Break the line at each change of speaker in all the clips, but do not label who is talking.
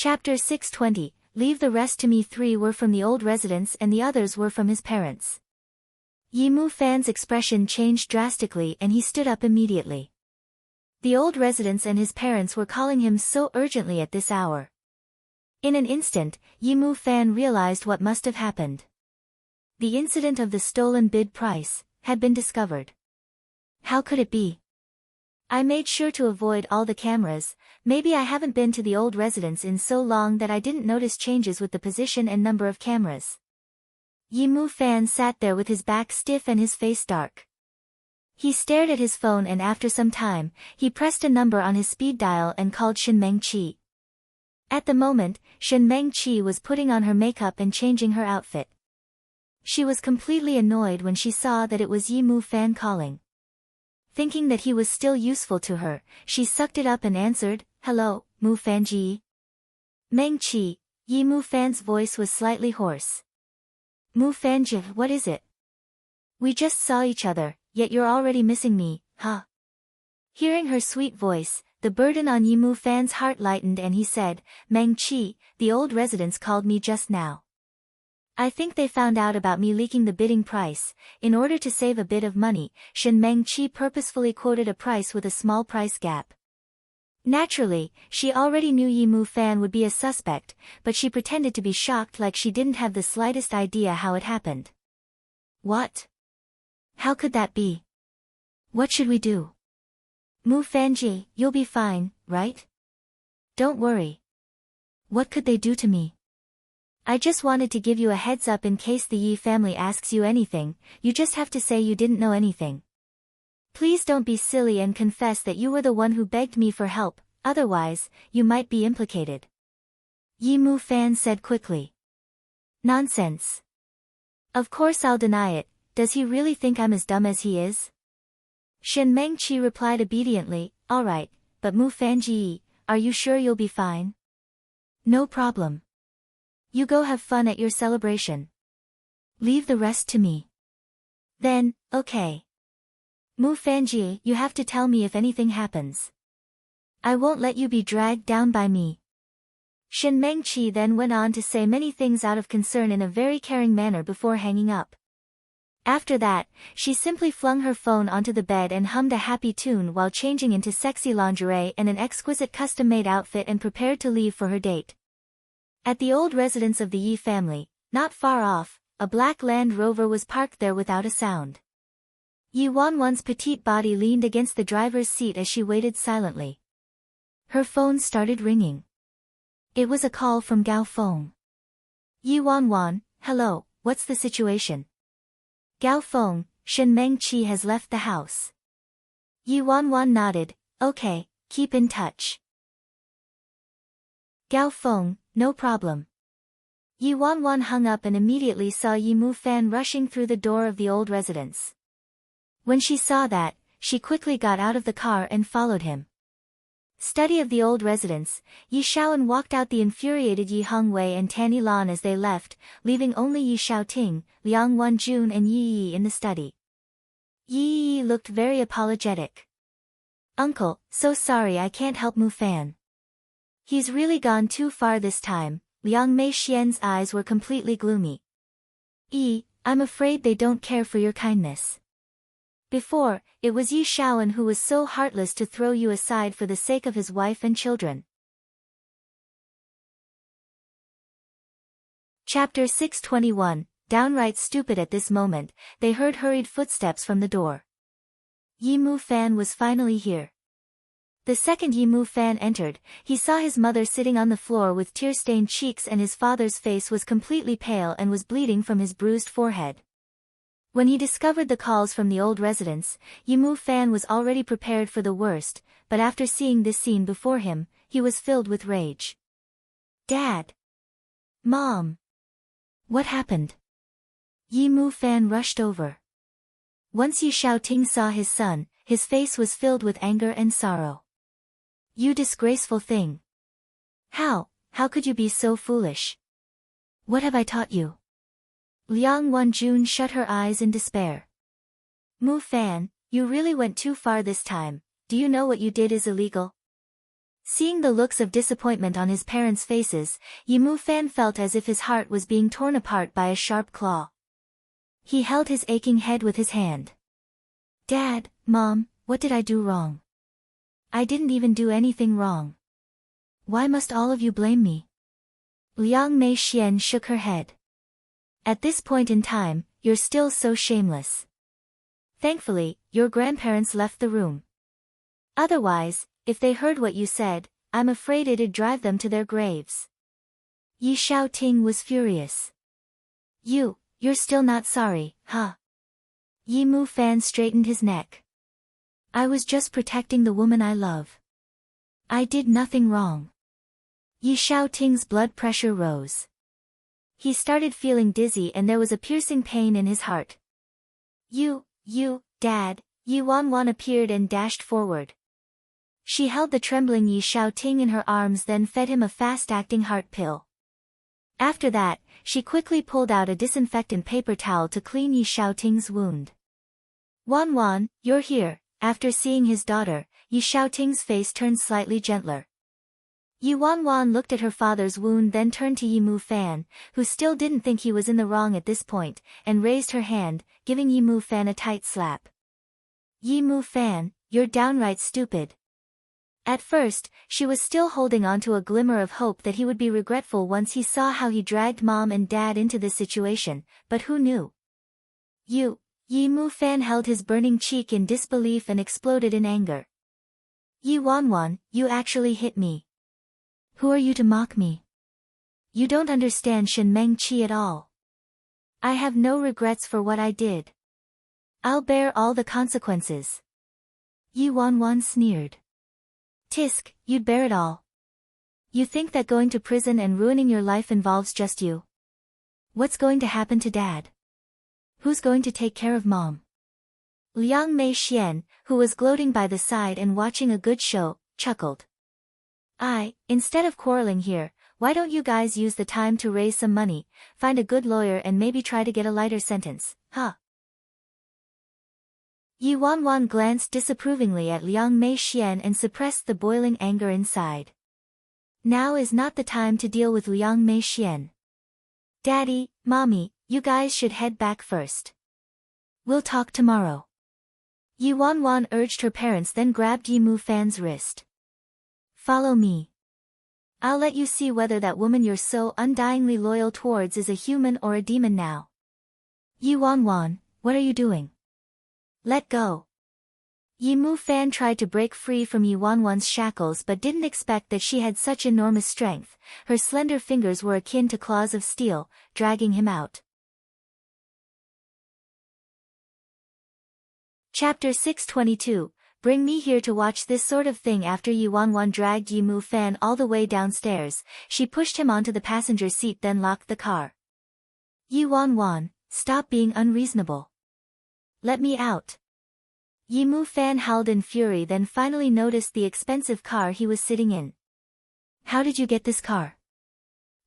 Chapter 620, Leave the rest to me. 3 were from the old residents and the others were from his parents. Yi Mu Fan's expression changed drastically and he stood up immediately. The old residents and his parents were calling him so urgently at this hour. In an instant, Yi Mu Fan realized what must have happened. The incident of the stolen bid price had been discovered. How could it be? I made sure to avoid all the cameras. Maybe I haven't been to the old residence in so long that I didn't notice changes with the position and number of cameras. Yi Mu Fan sat there with his back stiff and his face dark. He stared at his phone and after some time, he pressed a number on his speed dial and called Shen Mengqi. At the moment, Shen Mengqi was putting on her makeup and changing her outfit. She was completely annoyed when she saw that it was Yi Mu Fan calling. Thinking that he was still useful to her, she sucked it up and answered, "Hello, Mu Fanji." Mengqi, Yi Mu Fan's voice was slightly hoarse. "Mu Fanji, what is it? We just saw each other, yet you're already missing me, huh?" Hearing her sweet voice, the burden on Yi Mu Fan's heart lightened and he said, "Mengqi, the old residents called me just now. I think they found out about me leaking the bidding price." In order to save a bit of money, Shen Mengqi purposefully quoted a price with a small price gap. Naturally, she already knew Yi Mu Fan would be a suspect, but she pretended to be shocked like she didn't have the slightest idea how it happened. "What? How could that be? What should we do?" "Mu Fanji, you'll be fine, right? Don't worry. What could they do to me? I just wanted to give you a heads up in case the Yi family asks you anything. You just have to say you didn't know anything. Please don't be silly and confess that you were the one who begged me for help, otherwise, you might be implicated." Yi Mu Fan said quickly. "Nonsense. Of course I'll deny it. Does he really think I'm as dumb as he is?" Shen Mengqi replied obediently, "Alright, but Mu Fanji, are you sure you'll be fine?" "No problem. You go have fun at your celebration. Leave the rest to me." "Then, okay. Mu Fanji, you have to tell me if anything happens. I won't let you be dragged down by me." Shen Mengqi then went on to say many things out of concern in a very caring manner before hanging up. After that, she simply flung her phone onto the bed and hummed a happy tune while changing into sexy lingerie and an exquisite custom-made outfit and prepared to leave for her date. At the old residence of the Yi family, not far off, a black Land Rover was parked there without a sound. Yi Wanwan's petite body leaned against the driver's seat as she waited silently. Her phone started ringing. It was a call from Gao Feng. "Yi Wanwan, hello, what's the situation?" "Gao Feng, Shen Mengqi has left the house." Yi Wanwan nodded, "Okay, keep in touch." "Gao Feng, no problem." Yi Wanwan hung up and immediately saw Yi Mu Fan rushing through the door of the old residence. When she saw that, she quickly got out of the car and followed him. Study of the old residence, Yi Shaoan walked out the infuriated Yi Hongwei and Tanny Lan as they left, leaving only Yi Xiaoting, Liang Wanjun and Yi Yi in the study. Yi Yi looked very apologetic. "Uncle, so sorry I can't help Mu Fan. He's really gone too far this time." Liang Mei Xian's eyes were completely gloomy. "I'm afraid they don't care for your kindness. Before, it was Yi Shaoan who was so heartless to throw you aside for the sake of his wife and children." Chapter 621, Downright stupid. At this moment, they heard hurried footsteps from the door. Yi Mu Fan was finally here. The second Yi Mu Fan entered, he saw his mother sitting on the floor with tear-stained cheeks and his father's face was completely pale and was bleeding from his bruised forehead. When he discovered the calls from the old residence, Yi Mu Fan was already prepared for the worst, but after seeing this scene before him, he was filled with rage. "Dad! Mom! What happened?" Yi Mu Fan rushed over. Once Yi Xiaoting saw his son, his face was filled with anger and sorrow. "You disgraceful thing! How could you be so foolish? What have I taught you?" Liang Wanjun shut her eyes in despair. "Mu Fan, you really went too far this time. Do you know what you did is illegal?" Seeing the looks of disappointment on his parents' faces, Yi Mu Fan felt as if his heart was being torn apart by a sharp claw. He held his aching head with his hand. Dad, Mom, what did I do wrong? I didn't even do anything wrong. Why must all of you blame me? Liang Mei Xian shook her head. At this point in time, you're still so shameless. Thankfully, your grandparents left the room. Otherwise, if they heard what you said, I'm afraid it'd drive them to their graves. Yi Xiaoting was furious. You're still not sorry, huh? Yi Mu Fan straightened his neck. I was just protecting the woman I love. I did nothing wrong. Yi Xiaoting's blood pressure rose. He started feeling dizzy and there was a piercing pain in his heart. Dad, Yi Wanwan appeared and dashed forward. She held the trembling Yi Xiaoting in her arms, then fed him a fast-acting heart pill. After that, she quickly pulled out a disinfectant paper towel to clean Yi Xiaoting's wound. Wanwan, you're here. After seeing his daughter, Yi Xiaoting's face turned slightly gentler. Yi Wanwan looked at her father's wound, then turned to Yi Mu Fan, who still didn't think he was in the wrong at this point, and raised her hand, giving Yi Mu Fan a tight slap. Yi Mu Fan, you're downright stupid. At first, she was still holding on to a glimmer of hope that he would be regretful once he saw how he dragged Mom and Dad into this situation, but who knew? Yi Mu Fan held his burning cheek in disbelief and exploded in anger. Yi Wanwan, you actually hit me. Who are you to mock me? You don't understand Shen Meng Qi at all. I have no regrets for what I did. I'll bear all the consequences. Yi Wanwan sneered. Tisk, you'd bear it all. You think that going to prison and ruining your life involves just you? What's going to happen to Dad? Who's going to take care of Mom? Liang Mei Xian, who was gloating by the side and watching a good show, chuckled. Instead of quarreling here, why don't you guys use the time to raise some money, find a good lawyer and maybe try to get a lighter sentence, huh? Yi Wanwan glanced disapprovingly at Liang Mei Xian and suppressed the boiling anger inside. Now is not the time to deal with Liang Mei Xian. Daddy, Mommy, you guys should head back first. We'll talk tomorrow. Yi Wanwan urged her parents, then grabbed Yi Mu Fan's wrist. Follow me. I'll let you see whether that woman you're so undyingly loyal towards is a human or a demon now. Yi Wanwan, what are you doing? Let go. Yi Mu Fan tried to break free from Yi Wanwan's shackles but didn't expect that she had such enormous strength. Her slender fingers were akin to claws of steel, dragging him out. Chapter 622. Bring me here to watch this sort of thing. After Yi Wanwan dragged Yi Mu Fan all the way downstairs, she pushed him onto the passenger seat, then locked the car. Yi Wanwan, stop being unreasonable. Let me out. Yi Mu Fan howled in fury, then finally noticed the expensive car he was sitting in. How did you get this car?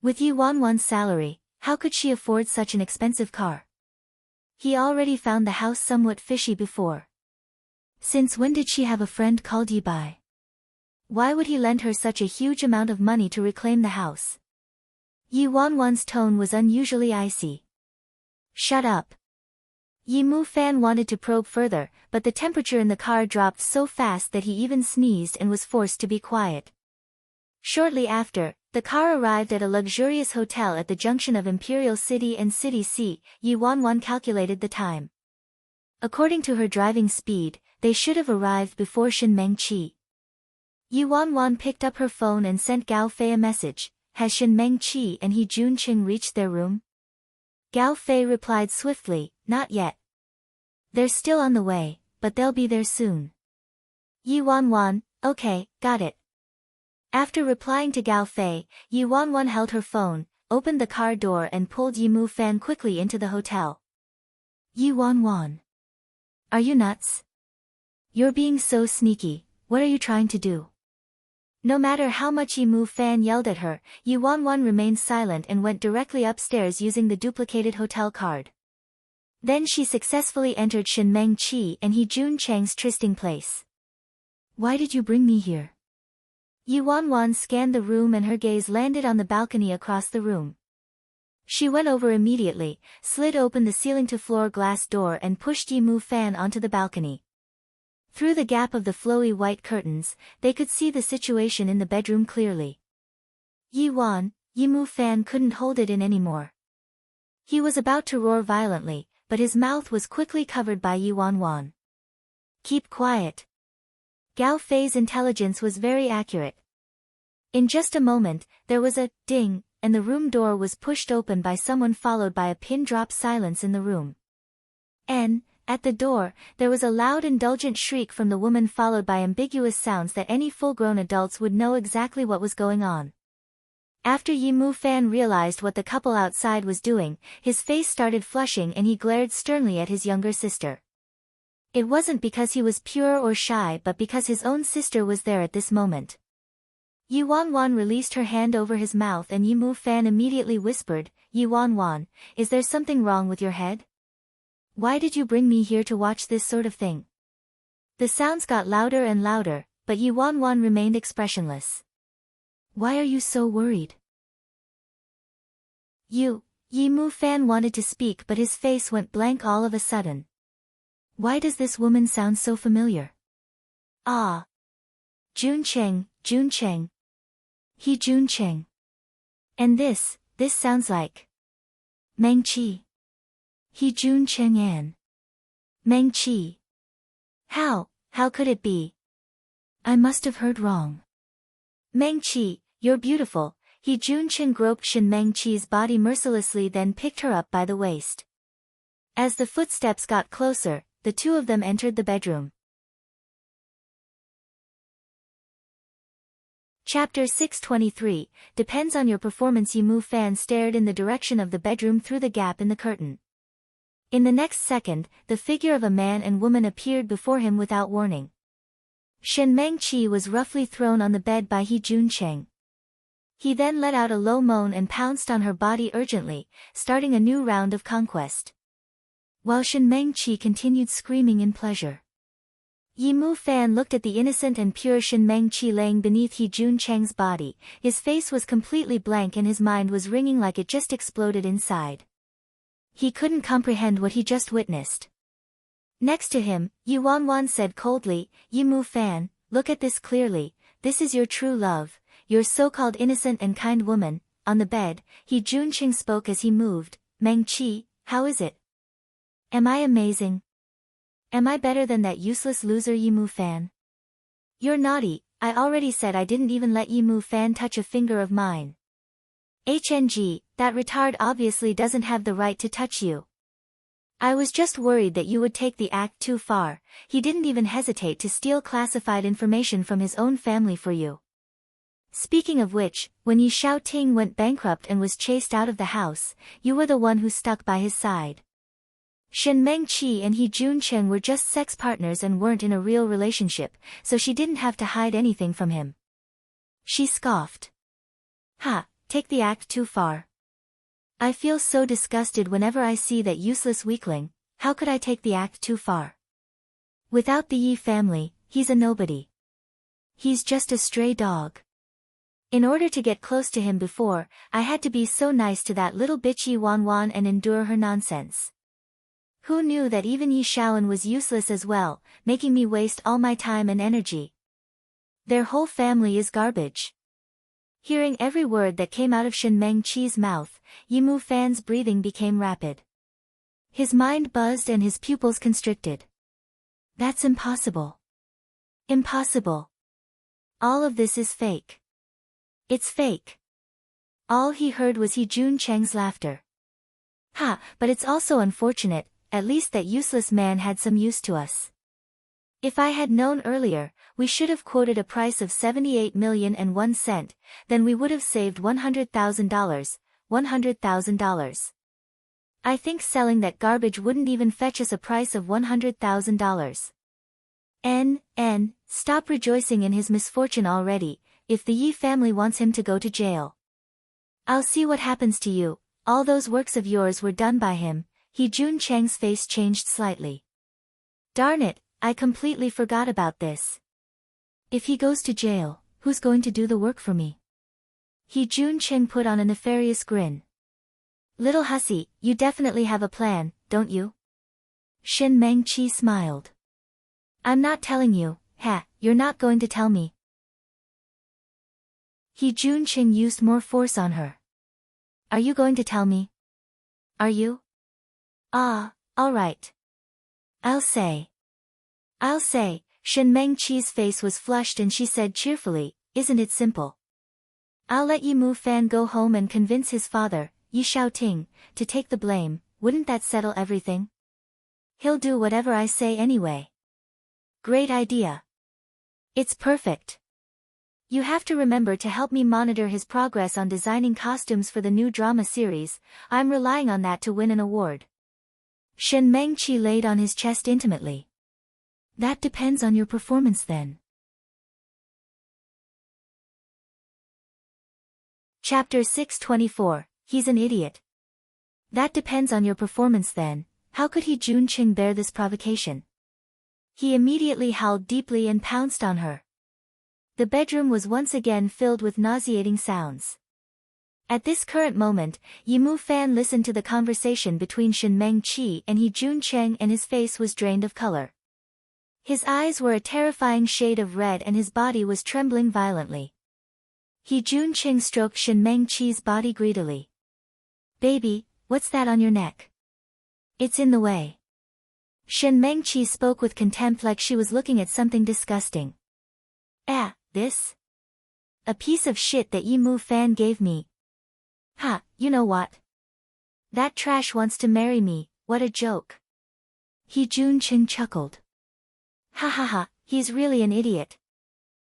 With Yi Wanwan's salary, how could she afford such an expensive car? He already found the house somewhat fishy before. Since when did she have a friend called Yi Bai? Why would he lend her such a huge amount of money to reclaim the house? Yi Wanwan's tone was unusually icy. Shut up. Yi Mu Fan wanted to probe further, but the temperature in the car dropped so fast that he even sneezed and was forced to be quiet. Shortly after, the car arrived at a luxurious hotel at the junction of Imperial City and City C. Yi Wanwan calculated the time. According to her driving speed, they should have arrived before Shen Meng Qi. Yi Wanwan picked up her phone and sent Gao Fei a message. Has Shen Meng Qi and He Junqing reached their room? Gao Fei replied swiftly, not yet. They're still on the way, but they'll be there soon. Yi Wanwan, okay, got it. After replying to Gao Fei, Yi Wanwan held her phone, opened the car door and pulled Yi Mu Fan quickly into the hotel. Yi Wanwan. Are you nuts? You're being so sneaky, what are you trying to do? No matter how much Yi Mu Fan yelled at her, Yi Wanwan remained silent and went directly upstairs using the duplicated hotel card. Then she successfully entered Shen Meng Qi and He Junchang's trysting place. Why did you bring me here? Yi Wanwan scanned the room and her gaze landed on the balcony across the room. She went over immediately, slid open the ceiling-to-floor glass door and pushed Yi Mu Fan onto the balcony. Through the gap of the flowy white curtains, they could see the situation in the bedroom clearly. Yi Mu Fan couldn't hold it in anymore. He was about to roar violently, but his mouth was quickly covered by Yi Wanwan. Keep quiet. Gao Fei's intelligence was very accurate. In just a moment, there was a ding, and the room door was pushed open by someone followed by a pin-drop silence in the room. And, at the door, there was a loud indulgent shriek from the woman followed by ambiguous sounds that any full-grown adults would know exactly what was going on. After Yi Mu Fan realized what the couple outside was doing, his face started flushing and he glared sternly at his younger sister. It wasn't because he was pure or shy but because his own sister was there at this moment. Yi Wanwan released her hand over his mouth and Yi Mu Fan immediately whispered, Yi Wanwan, is there something wrong with your head? Why did you bring me here to watch this sort of thing? The sounds got louder and louder, but Yi Wanwan remained expressionless. Why are you so worried? Yi Mu Fan wanted to speak but his face went blank all of a sudden. Why does this woman sound so familiar? Ah. Jun Cheng. He Jun Cheng. And this sounds like Meng Qi. He Jun Cheng An. Meng Qi. How could it be? I must have heard wrong. Meng Qi, you're beautiful. He Jun Cheng groped Shen Meng Qi's body mercilessly then picked her up by the waist. As the footsteps got closer, the two of them entered the bedroom. Chapter 623, depends on your performance. Yi Mu Fan stared in the direction of the bedroom through the gap in the curtain. In the next second, the figure of a man and woman appeared before him without warning. Shen Meng Qi was roughly thrown on the bed by He Jun Cheng. He then let out a low moan and pounced on her body urgently, starting a new round of conquest. While Shen Meng Qi continued screaming in pleasure. Yi Mu Fan looked at the innocent and pure Shen Meng Qi laying beneath He Jun Cheng's body. His face was completely blank and his mind was ringing like it just exploded inside. He couldn't comprehend what he just witnessed. Next to him, Yi Wanwan said coldly, Yi Mu Fan, look at this clearly, this is your true love, your so-called innocent and kind woman. On the bed, He Jun Cheng spoke as he moved, Meng Qi, how is it? Am I amazing? Am I better than that useless loser Yi Mu Fan? You're naughty, I already said I didn't even let Yi Mu Fan touch a finger of mine. HNG, that retard obviously doesn't have the right to touch you. I was just worried that you would take the act too far. He didn't even hesitate to steal classified information from his own family for you. Speaking of which, when Yi Xiaoting went bankrupt and was chased out of the house, you were the one who stuck by his side. Shen Meng Qi and He Jun Cheng were just sex partners and weren't in a real relationship, so she didn't have to hide anything from him. She scoffed. Ha, take the act too far. I feel so disgusted whenever I see that useless weakling. How could I take the act too far? Without the Yi family, he's a nobody. He's just a stray dog. In order to get close to him before, I had to be so nice to that little bitch Yi Wanwan and endure her nonsense. Who knew that even Yi Shaoan was useless as well, making me waste all my time and energy? Their whole family is garbage. Hearing every word that came out of Shen Meng Qi's mouth, Yi Mu Fan's breathing became rapid. His mind buzzed and his pupils constricted. That's impossible. Impossible. All of this is fake. It's fake. All he heard was He Jun Cheng's laughter. Ha, but it's also unfortunate, at least that useless man had some use to us. If I had known earlier, we should have quoted a price of 78,001 cents, then we would have saved $100,000, $100,000. I think selling that garbage wouldn't even fetch us a price of $100,000. Stop rejoicing in his misfortune already, if the Yi family wants him to go to jail. I'll see what happens to you, all those works of yours were done by him. He Jun Cheng's face changed slightly. Darn it, I completely forgot about this. If he goes to jail, who's going to do the work for me? He Junqing put on a nefarious grin. Little hussy, you definitely have a plan, don't you? Shin Mengqi smiled. I'm not telling you, you're not going to tell me. He Junqing used more force on her. Are you going to tell me? Are you? All right. I'll say. Shin Mengqi's face was flushed and she said cheerfully, isn't it simple? I'll let Yi Mu Fan go home and convince his father, Yi Shaoting, to take the blame. Wouldn't that settle everything? He'll do whatever I say anyway. Great idea. It's perfect. You have to remember to help me monitor his progress on designing costumes for the new drama series. I'm relying on that to win an award. Shin Mengqi laid on his chest intimately. That depends on your performance then. Chapter 624, He's an idiot. That depends on your performance then. How could he Junqing bear this provocation? He immediately howled deeply and pounced on her. The bedroom was once again filled with nauseating sounds. At this current moment, Yi Mu Fan listened to the conversation between Shin Mengqi and He Junqing and his face was drained of color. His eyes were a terrifying shade of red and his body was trembling violently. He Junqing stroked Shin Mengqi's body greedily. Baby, what's that on your neck? It's in the way. Shin Mengqi spoke with contempt like she was looking at something disgusting. This? A piece of shit that Yi Mu Fan gave me. You know what? That trash wants to marry me, what a joke. He Junqing chuckled. He's really an idiot.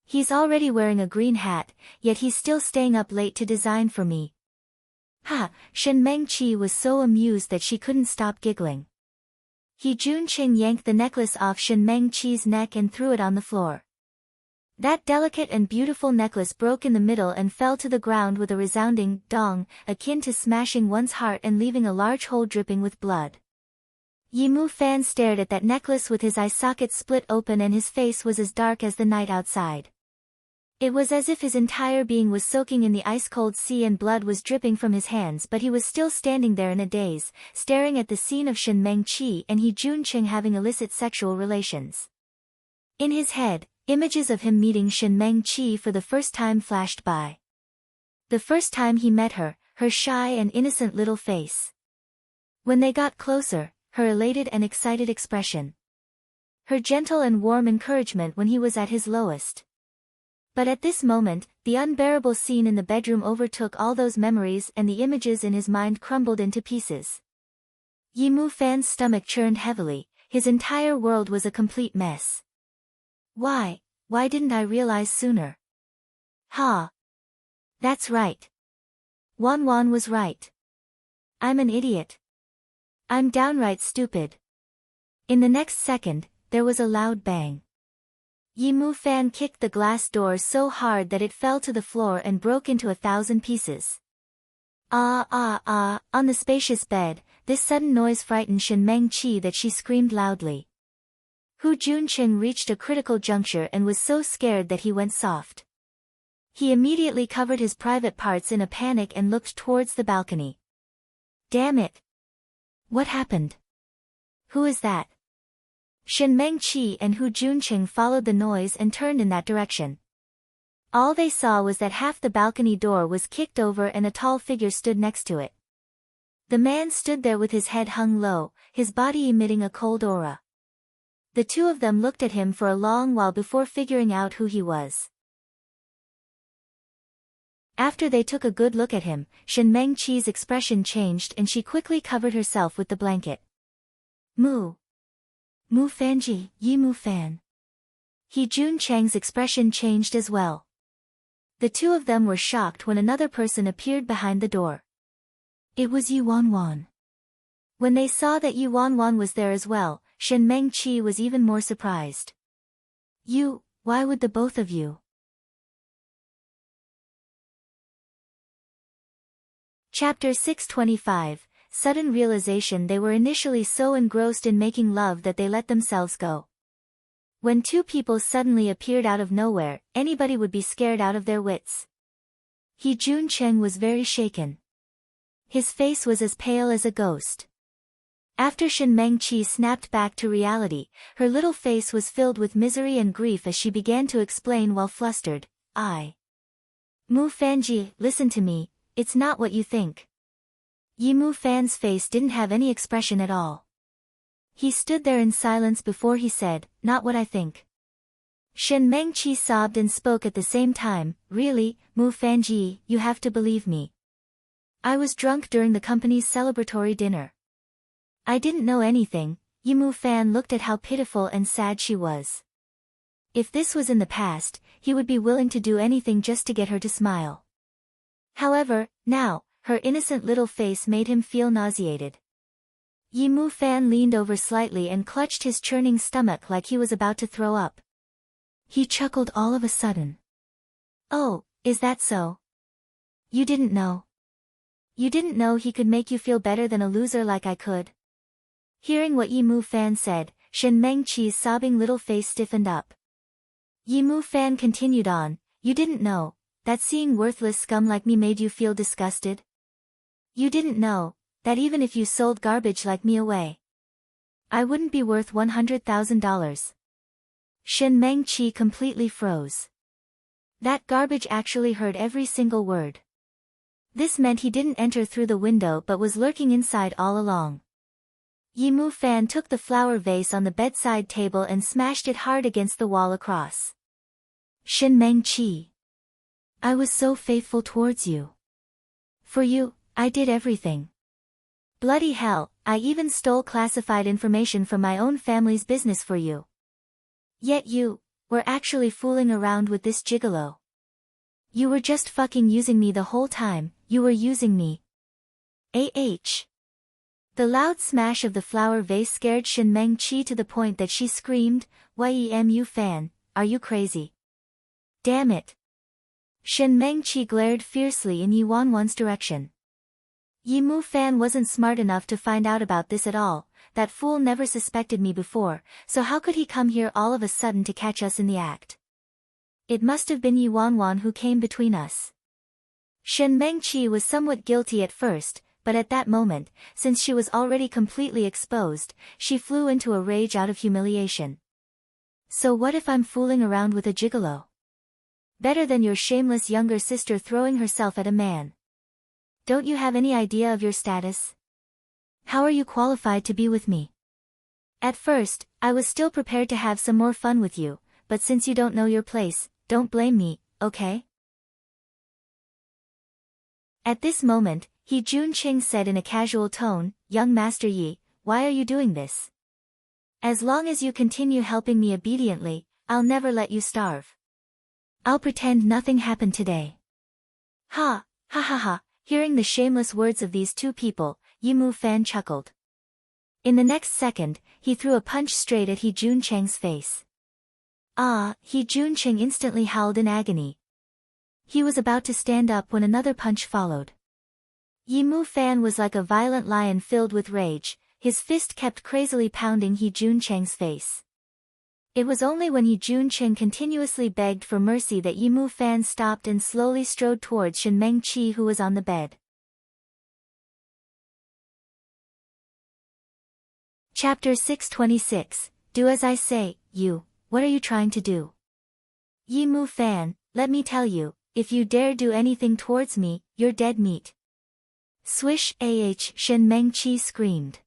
He's already wearing a green hat, yet he's still staying up late to design for me. Shin Mengqi was so amused that she couldn't stop giggling. He Junqing yanked the necklace off Shin Mengqi's neck and threw it on the floor. That delicate and beautiful necklace broke in the middle and fell to the ground with a resounding dong, akin to smashing one's heart and leaving a large hole dripping with blood. Yi Mu Fan stared at that necklace with his eye sockets split open and his face was as dark as the night outside. It was as if his entire being was soaking in the ice-cold sea and blood was dripping from his hands, but he was still standing there in a daze, staring at the scene of Shin Mengqi and He Junqing having illicit sexual relations. In his head, images of him meeting Shin Mengqi for the first time flashed by. The first time he met her, her shy and innocent little face. When they got closer, her elated and excited expression. Her gentle and warm encouragement when he was at his lowest. But at this moment, the unbearable scene in the bedroom overtook all those memories and the images in his mind crumbled into pieces. Yi Mu Fan's stomach churned heavily, his entire world was a complete mess. Why didn't I realize sooner? That's right. Wan was right. I'm an idiot. I'm downright stupid. In the next second, there was a loud bang. Yi Mu Fan kicked the glass door so hard that it fell to the floor and broke into 1,000 pieces. On the spacious bed, this sudden noise frightened Shin Mengqi that she screamed loudly. Hu Junqing reached a critical juncture and was so scared that he went soft. He immediately covered his private parts in a panic and looked towards the balcony. Damn it! What happened? Who is that? Shin Mengqi and Hu Junqing followed the noise and turned in that direction. All they saw was that half the balcony door was kicked over and a tall figure stood next to it. The man stood there with his head hung low, his body emitting a cold aura. The two of them looked at him for a long while before figuring out who he was. After they took a good look at him, Shin Mengqi's expression changed and she quickly covered herself with the blanket. Mu Fanji, Yi Mu Fan. He Junqing's expression changed as well. The two of them were shocked when another person appeared behind the door. It was Yi Wan. When they saw that Yi Wan was there as well, Shin Mengqi was even more surprised. Why would the both of you? Chapter 625, Sudden realization. They were initially so engrossed in making love that they let themselves go. When two people suddenly appeared out of nowhere, anybody would be scared out of their wits. He Juncheng was very shaken. His face was as pale as a ghost. After Shen Mengqi snapped back to reality, her little face was filled with misery and grief as she began to explain while flustered, Mu Fanji, listen to me, it's not what you think. Yi Mu Fan's face didn't have any expression at all. He stood there in silence before he said, not what I think. Shen Mengqi sobbed and spoke at the same time, really, Mu Fanji, you have to believe me. I was drunk during the company's celebratory dinner. I didn't know anything. Yi Mu Fan looked at how pitiful and sad she was. If this was in the past, he would be willing to do anything just to get her to smile. However, now, her innocent little face made him feel nauseated. Yi Mu Fan leaned over slightly and clutched his churning stomach like he was about to throw up. He chuckled all of a sudden. Oh, is that so? You didn't know? You didn't know he could make you feel better than a loser like I could? Hearing what Yi Mu Fan said, Shen Mengqi's sobbing little face stiffened up. Yi Mu Fan continued on, you didn't know that seeing worthless scum like me made you feel disgusted? You didn't know that even if you sold garbage like me away, I wouldn't be worth $100,000. Shen Mengqi completely froze. That garbage actually heard every single word. This meant he didn't enter through the window but was lurking inside all along. Yi Mu Fan took the flower vase on the bedside table and smashed it hard against the wall across. Shen Mengqi, I was so faithful towards you. For you, I did everything. Bloody hell, I even stole classified information from my own family's business for you. Yet you were actually fooling around with this gigolo. You were just fucking using me the whole time, you were using me. The loud smash of the flower vase scared Shen Mengqi to the point that she screamed, Yi-Mu Fan, are you crazy? Damn it. Shen Mengqi glared fiercely in Yi Wanwan's direction. Yi Mu Fan wasn't smart enough to find out about this at all, that fool never suspected me before, so how could he come here all of a sudden to catch us in the act? It must have been Yi Wanwan who came between us. Shen Mengqi was somewhat guilty at first, but at that moment, since she was already completely exposed, she flew into a rage out of humiliation. So what if I'm fooling around with a gigolo? Better than your shameless younger sister throwing herself at a man. Don't you have any idea of your status? How are you qualified to be with me? At first, I was still prepared to have some more fun with you, but since you don't know your place, don't blame me, okay? At this moment, He Junqing said in a casual tone, Young Master Yi, why are you doing this? As long as you continue helping me obediently, I'll never let you starve. I'll pretend nothing happened today. Ha ha. Hearing the shameless words of these two people, Yi Mu Fan chuckled. In the next second, he threw a punch straight at He Junqing's face. He Junqing instantly howled in agony. He was about to stand up when another punch followed. Yi Mu Fan was like a violent lion filled with rage, his fist kept crazily pounding He Junqing's face. It was only when He Junqing continuously begged for mercy that Yi Mu Fan stopped and slowly strode towards Shen Mengqi who was on the bed. Chapter 626, Do as I say, you, what are you trying to do? Yi Mu Fan, let me tell you, if you dare do anything towards me, you're dead meat. Swish, Shen Mengqi screamed.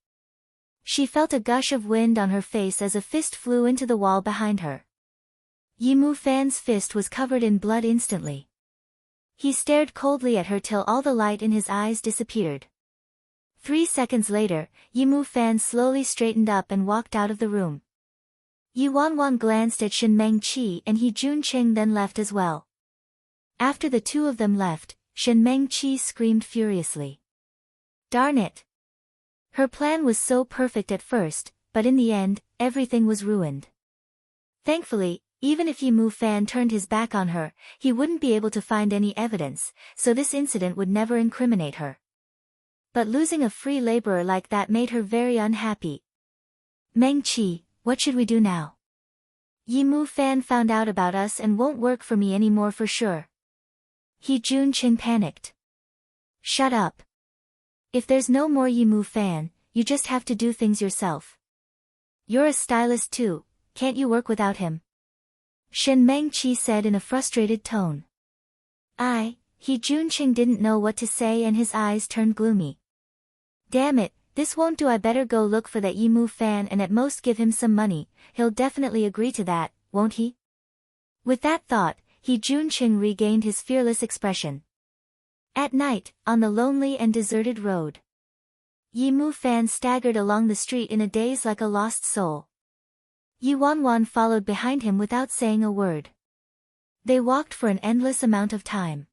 She felt a gush of wind on her face as a fist flew into the wall behind her. Yi Mu Fan's fist was covered in blood instantly. He stared coldly at her till all the light in his eyes disappeared. 3 seconds later, Yi Mu Fan slowly straightened up and walked out of the room. Yi Wanwan glanced at Shen Mengqi and He Junqing then left as well. After the two of them left, Shen Mengqi screamed furiously. Darn it! Her plan was so perfect at first, but in the end, everything was ruined. Thankfully, even if Yi Mu Fan turned his back on her, he wouldn't be able to find any evidence, so this incident would never incriminate her. But losing a free laborer like that made her very unhappy. Mengqi, what should we do now? Yi Mu Fan found out about us and won't work for me anymore for sure. He Jun-chin panicked. Shut up. If there's no more Yi Mu Fan, you just have to do things yourself. You're a stylist too, can't you work without him? Shen Mengqi said in a frustrated tone. He Jun-chin didn't know what to say and his eyes turned gloomy. Damn it, this won't do. I better go look for that Yi Mu Fan and at most give him some money. He'll definitely agree to that, won't he? With that thought, He Jun-chin regained his fearless expression. At night, on the lonely and deserted road, Yi Mu Fan staggered along the street in a daze like a lost soul. Yi Wanwan followed behind him without saying a word. They walked for an endless amount of time.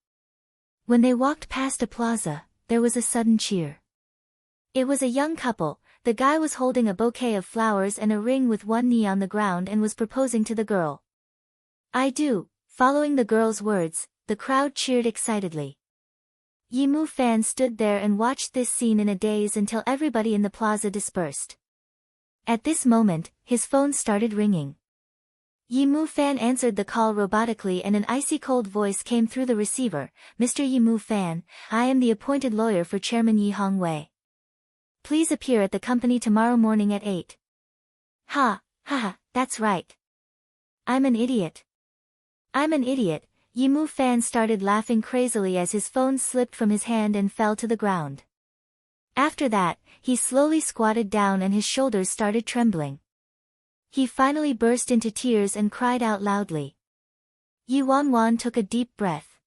When they walked past a plaza, there was a sudden cheer. It was a young couple. The guy was holding a bouquet of flowers and a ring with one knee on the ground and was proposing to the girl. I do. Following the girl's words, the crowd cheered excitedly. Yi Mu Fan stood there and watched this scene in a daze until everybody in the plaza dispersed. At this moment, his phone started ringing. Yi Mu Fan answered the call robotically and an icy cold voice came through the receiver. Mr. Yi Mu Fan, I am the appointed lawyer for Chairman Yi Hongwei. Please appear at the company tomorrow morning at 8. Ha, that's right. I'm an idiot. Yi Mu Fan started laughing crazily as his phone slipped from his hand and fell to the ground. After that, he slowly squatted down and his shoulders started trembling. He finally burst into tears and cried out loudly. Yi Wanwan took a deep breath.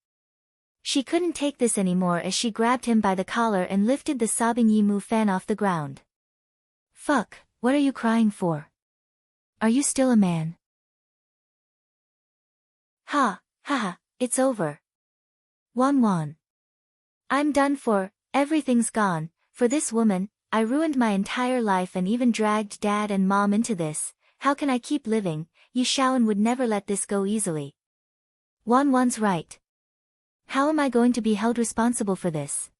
She couldn't take this anymore as she grabbed him by the collar and lifted the sobbing Yi Mu Fan off the ground. Fuck, what are you crying for? Are you still a man? Ha, it's over. Wanwan. I'm done for, everything's gone, for this woman. I ruined my entire life and even dragged dad and mom into this. How can I keep living? Yi Shaoan would never let this go easily. Wanwan's right. How am I going to be held responsible for this?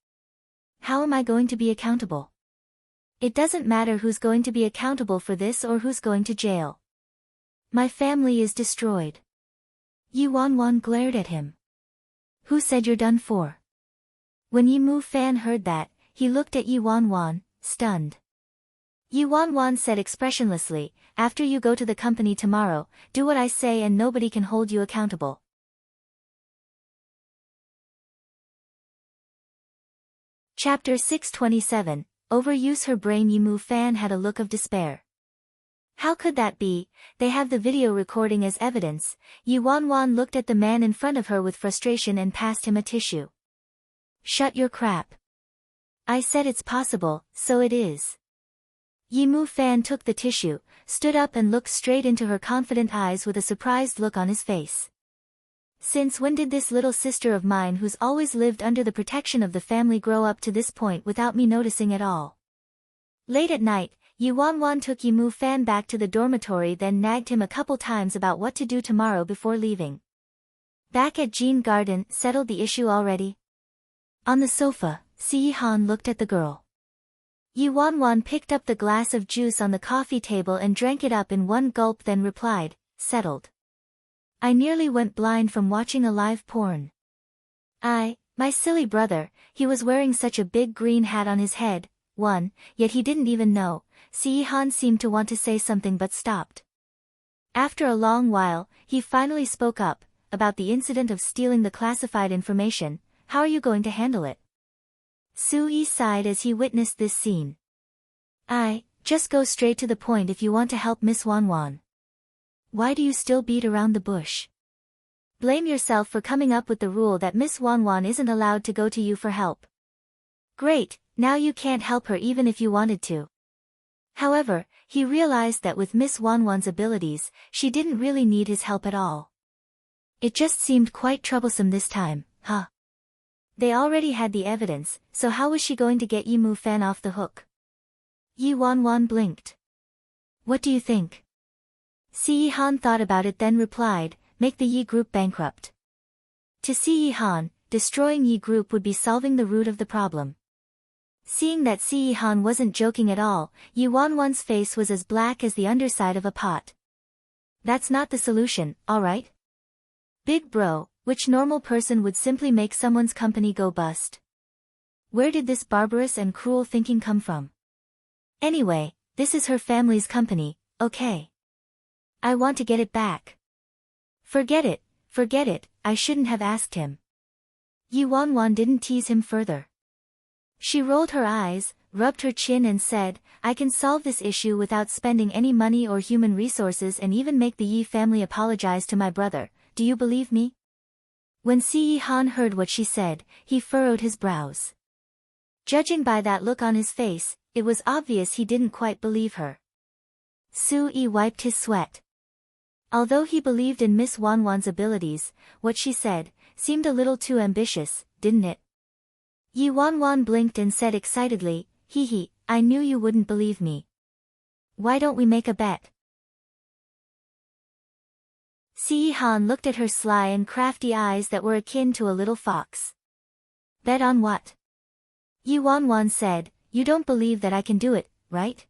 How am I going to be accountable? It doesn't matter who's going to be accountable for this or who's going to jail. My family is destroyed. Yi Wanwan glared at him. Who said you're done for? When Yi Mu Fan heard that, he looked at Yi Wanwan, stunned. Yi Wanwan said expressionlessly, after you go to the company tomorrow, do what I say and nobody can hold you accountable. Chapter 627, Overuse her brain. Yi Mu Fan had a look of despair. How could that be? They have the video recording as evidence. Yi Wanwan looked at the man in front of her with frustration and passed him a tissue. Shut your crap. I said it's possible, so it is. Yi Mu Fan took the tissue, stood up and looked straight into her confident eyes with a surprised look on his face. Since when did this little sister of mine who's always lived under the protection of the family grow up to this point without me noticing at all? Late at night, Yi Wanwan took Yi Mu Fan back to the dormitory, then nagged him a couple times about what to do tomorrow before leaving. Back at Jean Garden, settled the issue already? On the sofa, Si Han looked at the girl. Yi Wanwan picked up the glass of juice on the coffee table and drank it up in one gulp, then replied, settled. I nearly went blind from watching a live porn. My silly brother, he was wearing such a big green hat on his head, yet he didn't even know. Si Han seemed to want to say something but stopped. After a long while, he finally spoke up, about the incident of stealing the classified information. How are you going to handle it? Sui sighed as he witnessed this scene. Just go straight to the point if you want to help Miss Wanwan. Why do you still beat around the bush? Blame yourself for coming up with the rule that Miss Wanwan isn't allowed to go to you for help. Great, now you can't help her even if you wanted to. However, he realized that with Miss Wanwan's abilities, she didn't really need his help at all. It just seemed quite troublesome this time, huh? They already had the evidence, so how was she going to get Yi Mu Fan off the hook? Yi Wanwan blinked. What do you think? Si Han thought about it then replied, make the Yi Group bankrupt. To Si Han, destroying Yi Group would be solving the root of the problem. Seeing that Si Han wasn't joking at all, Yi Wanwan's face was as black as the underside of a pot. That's not the solution, alright? Big bro, which normal person would simply make someone's company go bust? Where did this barbarous and cruel thinking come from? Anyway, this is her family's company, okay? I want to get it back. Forget it, I shouldn't have asked him. Yi Wanwan didn't tease him further. She rolled her eyes, rubbed her chin and said, I can solve this issue without spending any money or human resources and even make the Yi family apologize to my brother, do you believe me? When Si Han heard what she said, he furrowed his brows. Judging by that look on his face, it was obvious he didn't quite believe her. Su-yi wiped his sweat. Although he believed in Miss Wanwan's abilities, what she said seemed a little too ambitious, didn't it? Yi Wanwan blinked and said excitedly, hee, I knew you wouldn't believe me. Why don't we make a bet? Si Han looked at her sly and crafty eyes that were akin to a little fox. Bet on what? Yi Wanwan said, you don't believe that I can do it, right?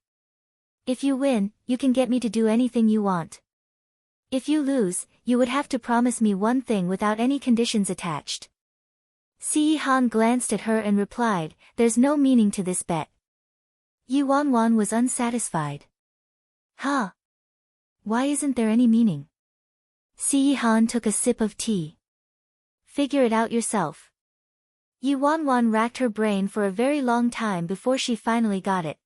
If you win, you can get me to do anything you want. If you lose, you would have to promise me one thing without any conditions attached. Si Han glanced at her and replied, there's no meaning to this bet. Yi Wanwan was unsatisfied. Huh? Why isn't there any meaning? Si Han took a sip of tea. Figure it out yourself. Yi Wanwan racked her brain for a very long time before she finally got it.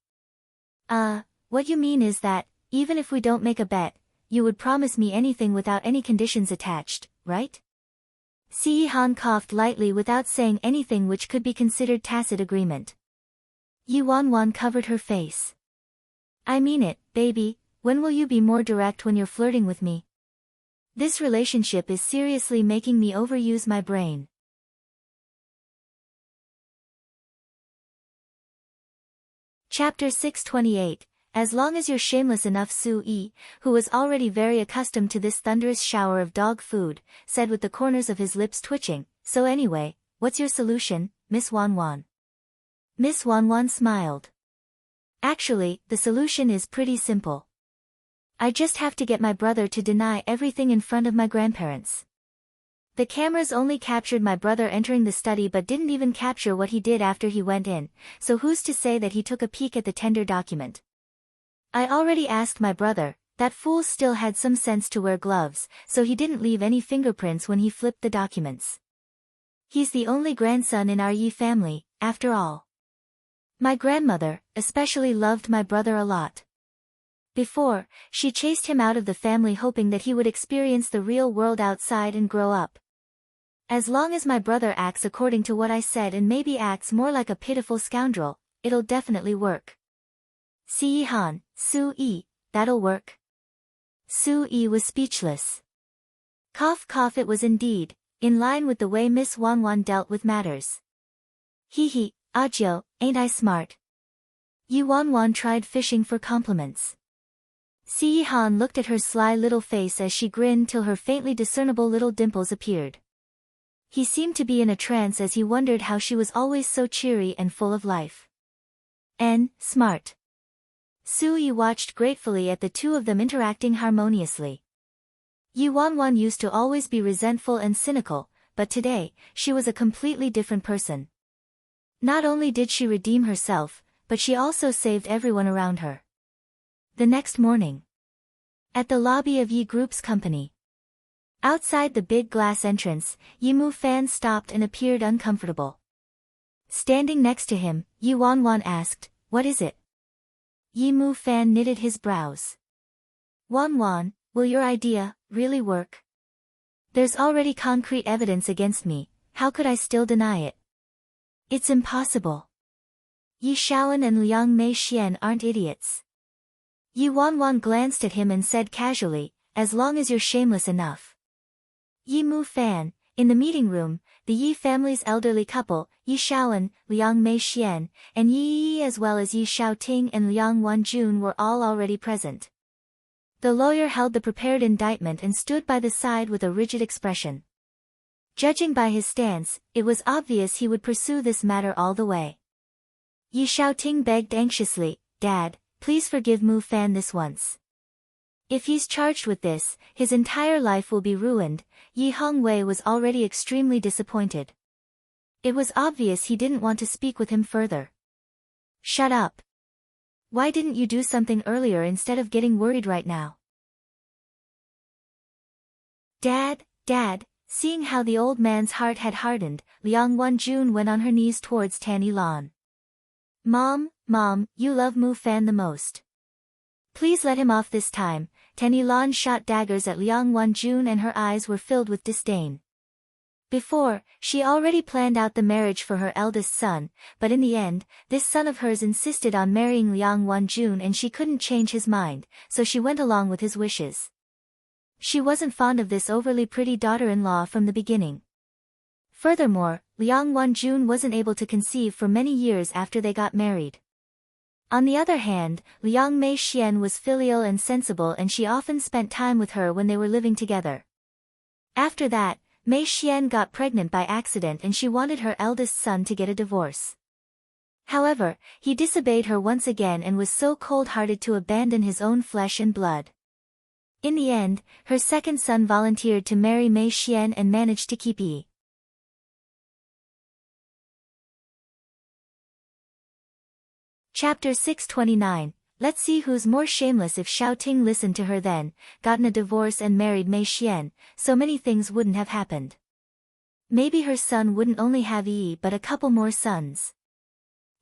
What you mean is that, even if we don't make a bet, you would promise me anything without any conditions attached, right? Si Han coughed lightly without saying anything which could be considered tacit agreement. Yi Wanwan covered her face. I mean it, baby, when will you be more direct when you're flirting with me? This relationship is seriously making me overuse my brain. Chapter 628. As long as you're shameless enough, Su-yi, who was already very accustomed to this thunderous shower of dog food, said with the corners of his lips twitching, so anyway, what's your solution, Miss Wanwan? Miss Wanwan smiled. Actually, the solution is pretty simple. I just have to get my brother to deny everything in front of my grandparents. The cameras only captured my brother entering the study but didn't even capture what he did after he went in, so who's to say that he took a peek at the tender document? I already asked my brother, that fool still had some sense to wear gloves, so he didn't leave any fingerprints when he flipped the documents. He's the only grandson in our Yi family, after all. My grandmother, especially loved my brother a lot. Before, she chased him out of the family hoping that he would experience the real world outside and grow up. As long as my brother acts according to what I said and maybe acts more like a pitiful scoundrel, it'll definitely work. Si Han, Su-yi, that'll work. Su-yi was speechless. Cough cough, it was indeed, in line with the way Miss Wanwan dealt with matters. Hee, Ajio, ain't I smart? Yi Wanwan tried fishing for compliments. Si Han looked at her sly little face as she grinned till her faintly discernible little dimples appeared. He seemed to be in a trance as he wondered how she was always so cheery and full of life. Smart. Su-yi watched gratefully at the two of them interacting harmoniously. Yi Wanwan used to always be resentful and cynical, but today, she was a completely different person. Not only did she redeem herself, but she also saved everyone around her. The next morning. At the lobby of Yi Group's company. Outside the big glass entrance, Yi Mu Fan stopped and appeared uncomfortable. Standing next to him, Yi Wanwan asked, what is it? Yi Mu Fan knitted his brows. Wanwan, will your idea really work? There's already concrete evidence against me, how could I still deny it? It's impossible. Yi Shaoan and Liang Mei Xian aren't idiots. Yi Wanwan glanced at him and said casually, as long as you're shameless enough. Yi Mu Fan, in the meeting room, the Yi family's elderly couple, Yi Shaoan, Liang Mei Xian, and Yi as well as Yi Xiaoting and Liang Wanjun were all already present. The lawyer held the prepared indictment and stood by the side with a rigid expression. Judging by his stance, it was obvious he would pursue this matter all the way. Yi Xiaoting begged anxiously, Dad, please forgive Mu Fan this once. If he's charged with this, his entire life will be ruined. Yi Hongwei was already extremely disappointed. It was obvious he didn't want to speak with him further. Shut up. Why didn't you do something earlier instead of getting worried right now? Dad, seeing how the old man's heart had hardened, Liang Wanjun went on her knees towards Tanny Lan. Mom, you love Mu Fan the most. Please let him off this time. Tanny Lan shot daggers at Liang Wanjun and her eyes were filled with disdain. Before, she already planned out the marriage for her eldest son, but in the end, this son of hers insisted on marrying Liang Wanjun and she couldn't change his mind, so she went along with his wishes. She wasn't fond of this overly pretty daughter-in-law from the beginning. Furthermore, Liang Wanjun wasn't able to conceive for many years after they got married. On the other hand, Liang Mei Xian was filial and sensible and she often spent time with her when they were living together. After that, Mei Xian got pregnant by accident and she wanted her eldest son to get a divorce. However, he disobeyed her once again and was so cold-hearted to abandon his own flesh and blood. In the end, her second son volunteered to marry Mei Xian and managed to keep Yi. Chapter 629. Let's see who's more shameless. If Xiaoting listened to her then, gotten a divorce and married Mei Xian, so many things wouldn't have happened. Maybe her son wouldn't only have Yi but a couple more sons.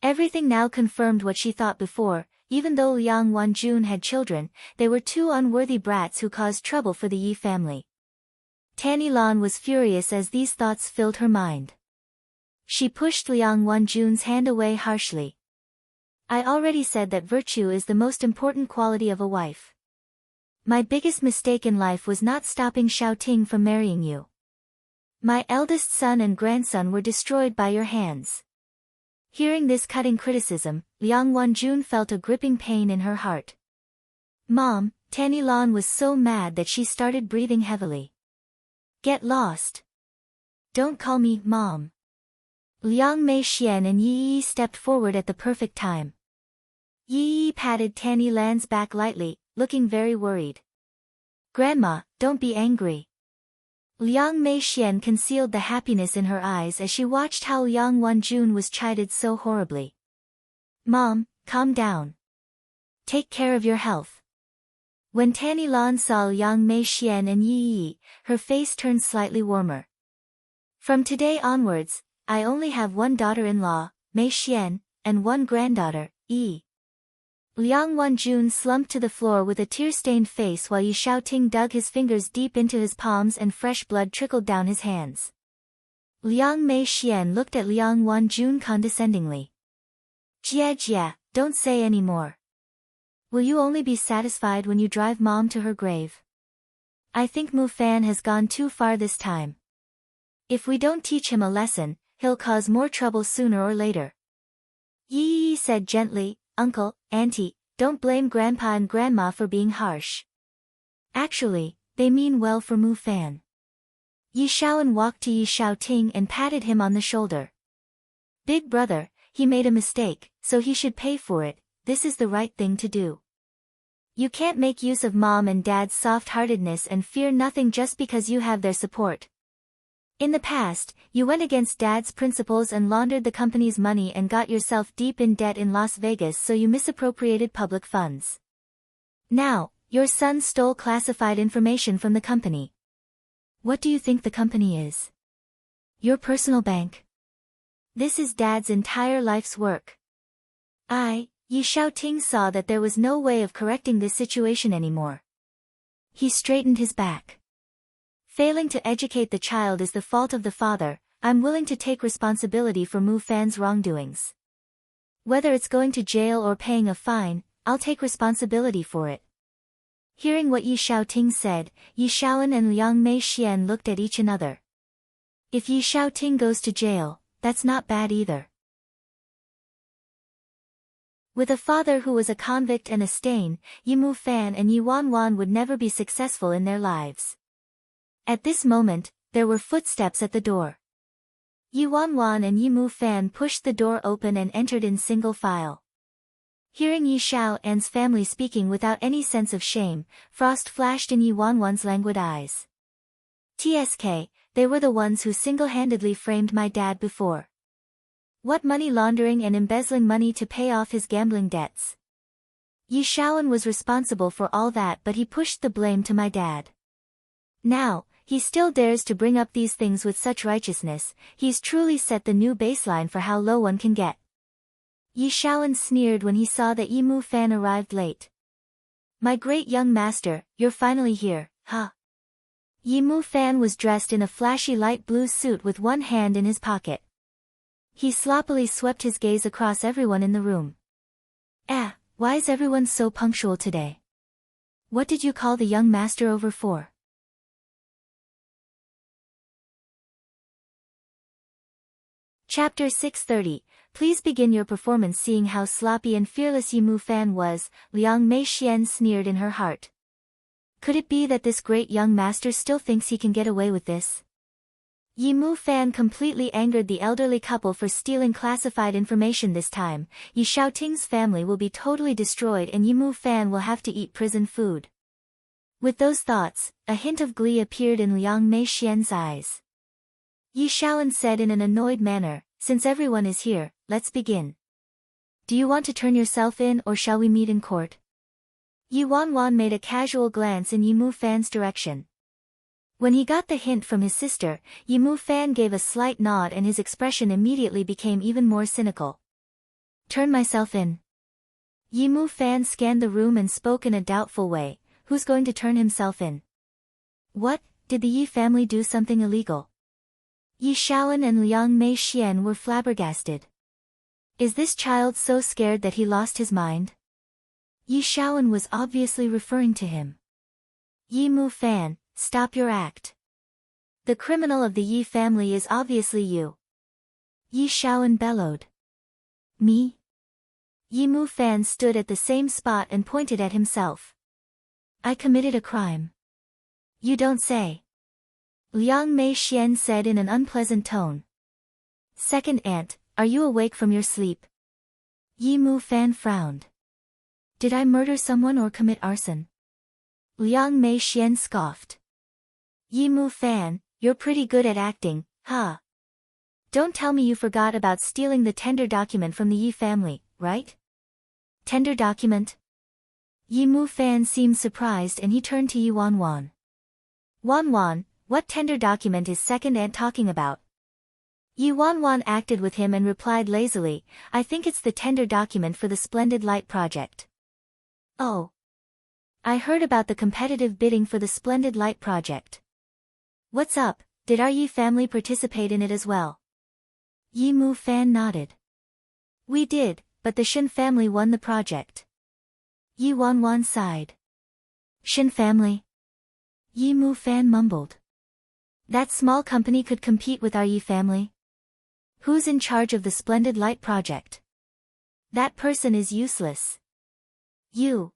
Everything now confirmed what she thought before. Even though Liang Wanjun had children, they were two unworthy brats who caused trouble for the Yi family. Tanny Lan was furious as these thoughts filled her mind. She pushed Liang Wanjun's hand away harshly. I already said that virtue is the most important quality of a wife. My biggest mistake in life was not stopping Xiaoting from marrying you. My eldest son and grandson were destroyed by your hands. Hearing this cutting criticism, Liang Wanjun felt a gripping pain in her heart. Mom, Tanny Lan was so mad that she started breathing heavily. Get lost. Don't call me Mom. Liang Mei Xian and Yi stepped forward at the perfect time. Yi patted Tanny Lan's back lightly, looking very worried. Grandma, don't be angry. Liang Mei Xian concealed the happiness in her eyes as she watched how Liang Wanjun was chided so horribly. Mom, calm down. Take care of your health. When Tanny Lan saw Liang Mei Xian and Yi, her face turned slightly warmer. From today onwards, I only have one daughter-in-law, Mei Xian, and one granddaughter, Yi. Liang Wanjun slumped to the floor with a tear-stained face while Yi Xiaoting dug his fingers deep into his palms and fresh blood trickled down his hands. Liang Mei Xian looked at Liang Wanjun condescendingly. Jia, don't say any more. Will you only be satisfied when you drive Mom to her grave? I think Mu Fan has gone too far this time. If we don't teach him a lesson, he'll cause more trouble sooner or later. Yi said gently, Uncle, Auntie, don't blame Grandpa and Grandma for being harsh. Actually, they mean well for Mu Fan. Yi Shaoan walked to Yi Xiaoting and patted him on the shoulder. Big brother, he made a mistake, so he should pay for it. This is the right thing to do. You can't make use of Mom and Dad's soft-heartedness and fear nothing just because you have their support. In the past, you went against Dad's principles and laundered the company's money and got yourself deep in debt in Las Vegas, so you misappropriated public funds. Now, your son stole classified information from the company. What do you think the company is? Your personal bank. This is Dad's entire life's work. Yi Xiaoting saw that there was no way of correcting this situation anymore. He straightened his back. Failing to educate the child is the fault of the father. I'm willing to take responsibility for Mu Fan's wrongdoings. Whether it's going to jail or paying a fine, I'll take responsibility for it. Hearing what Yi Xiaoting said, Yi Shaoan and Liang Mei Xian looked at each another. If Yi Xiaoting goes to jail, that's not bad either. With a father who was a convict and a stain, Yi Mu Fan and Yi Wanwan would never be successful in their lives. At this moment, there were footsteps at the door. Yi Wanwan and Yi Mu Fan pushed the door open and entered in single file. Hearing Yi Xiao An's family speaking without any sense of shame, frost flashed in Yi Wanwan's languid eyes. TSK, they were the ones who single-handedly framed my dad before. What money laundering and embezzling money to pay off his gambling debts. Yi Xiaoan was responsible for all that, but he pushed the blame to my dad. Now, he still dares to bring up these things with such righteousness. He's truly set the new baseline for how low one can get. Yi Xiaoan sneered when he saw that Yi Mu Fan arrived late. My great young master, you're finally here, huh? Yi Mu Fan was dressed in a flashy light blue suit with one hand in his pocket. He sloppily swept his gaze across everyone in the room. Why is everyone so punctual today? What did you call the young master over for? Chapter 630, please begin your performance. Seeing how sloppy and fearless Yi Mu Fan was, Liang Mei Xian sneered in her heart. Could it be that this great young master still thinks he can get away with this? Yi Mu Fan completely angered the elderly couple for stealing classified information this time. Yi Xiaoting's family will be totally destroyed and Yi Mu Fan will have to eat prison food. With those thoughts, a hint of glee appeared in Liang Mei Xian's eyes. Yi Xiaoan said in an annoyed manner, since everyone is here, let's begin. Do you want to turn yourself in or shall we meet in court? Yi Wanwan made a casual glance in Yi Mu Fan's direction. When he got the hint from his sister, Yi Mu Fan gave a slight nod and his expression immediately became even more cynical. Turn myself in. Yi Mu Fan scanned the room and spoke in a doubtful way, who's going to turn himself in? What, did the Yi family do something illegal? Yi Xiaoan and Liang Mei Xian were flabbergasted. Is this child so scared that he lost his mind? Yi Xiaoan was obviously referring to him. Yi Mu Fan, stop your act. The criminal of the Yi family is obviously you. Yi Xiaoan bellowed. Me? Yi Mu Fan stood at the same spot and pointed at himself. I committed a crime. You don't say. Liang Mei Xian said in an unpleasant tone. Second aunt, are you awake from your sleep? Yi Mu Fan frowned. Did I murder someone or commit arson? Liang Mei Xian scoffed. Yi Mu Fan, you're pretty good at acting, huh? Don't tell me you forgot about stealing the tender document from the Yi family, right? Tender document? Yi Mu Fan seemed surprised and he turned to Yi Wanwan. Wanwan, what tender document is second aunt talking about? Yi Wanwan acted with him and replied lazily, I think it's the tender document for the Splendid Light project. Oh. I heard about the competitive bidding for the Splendid Light project. What's up, did our Yi family participate in it as well? Yi Mu Fan nodded. We did, but the Shen family won the project. Yi Wanwan sighed. Shen family? Yi Mu Fan mumbled. That small company could compete with our Yi family? Who's in charge of the Splendid Light project? That person is useless. You.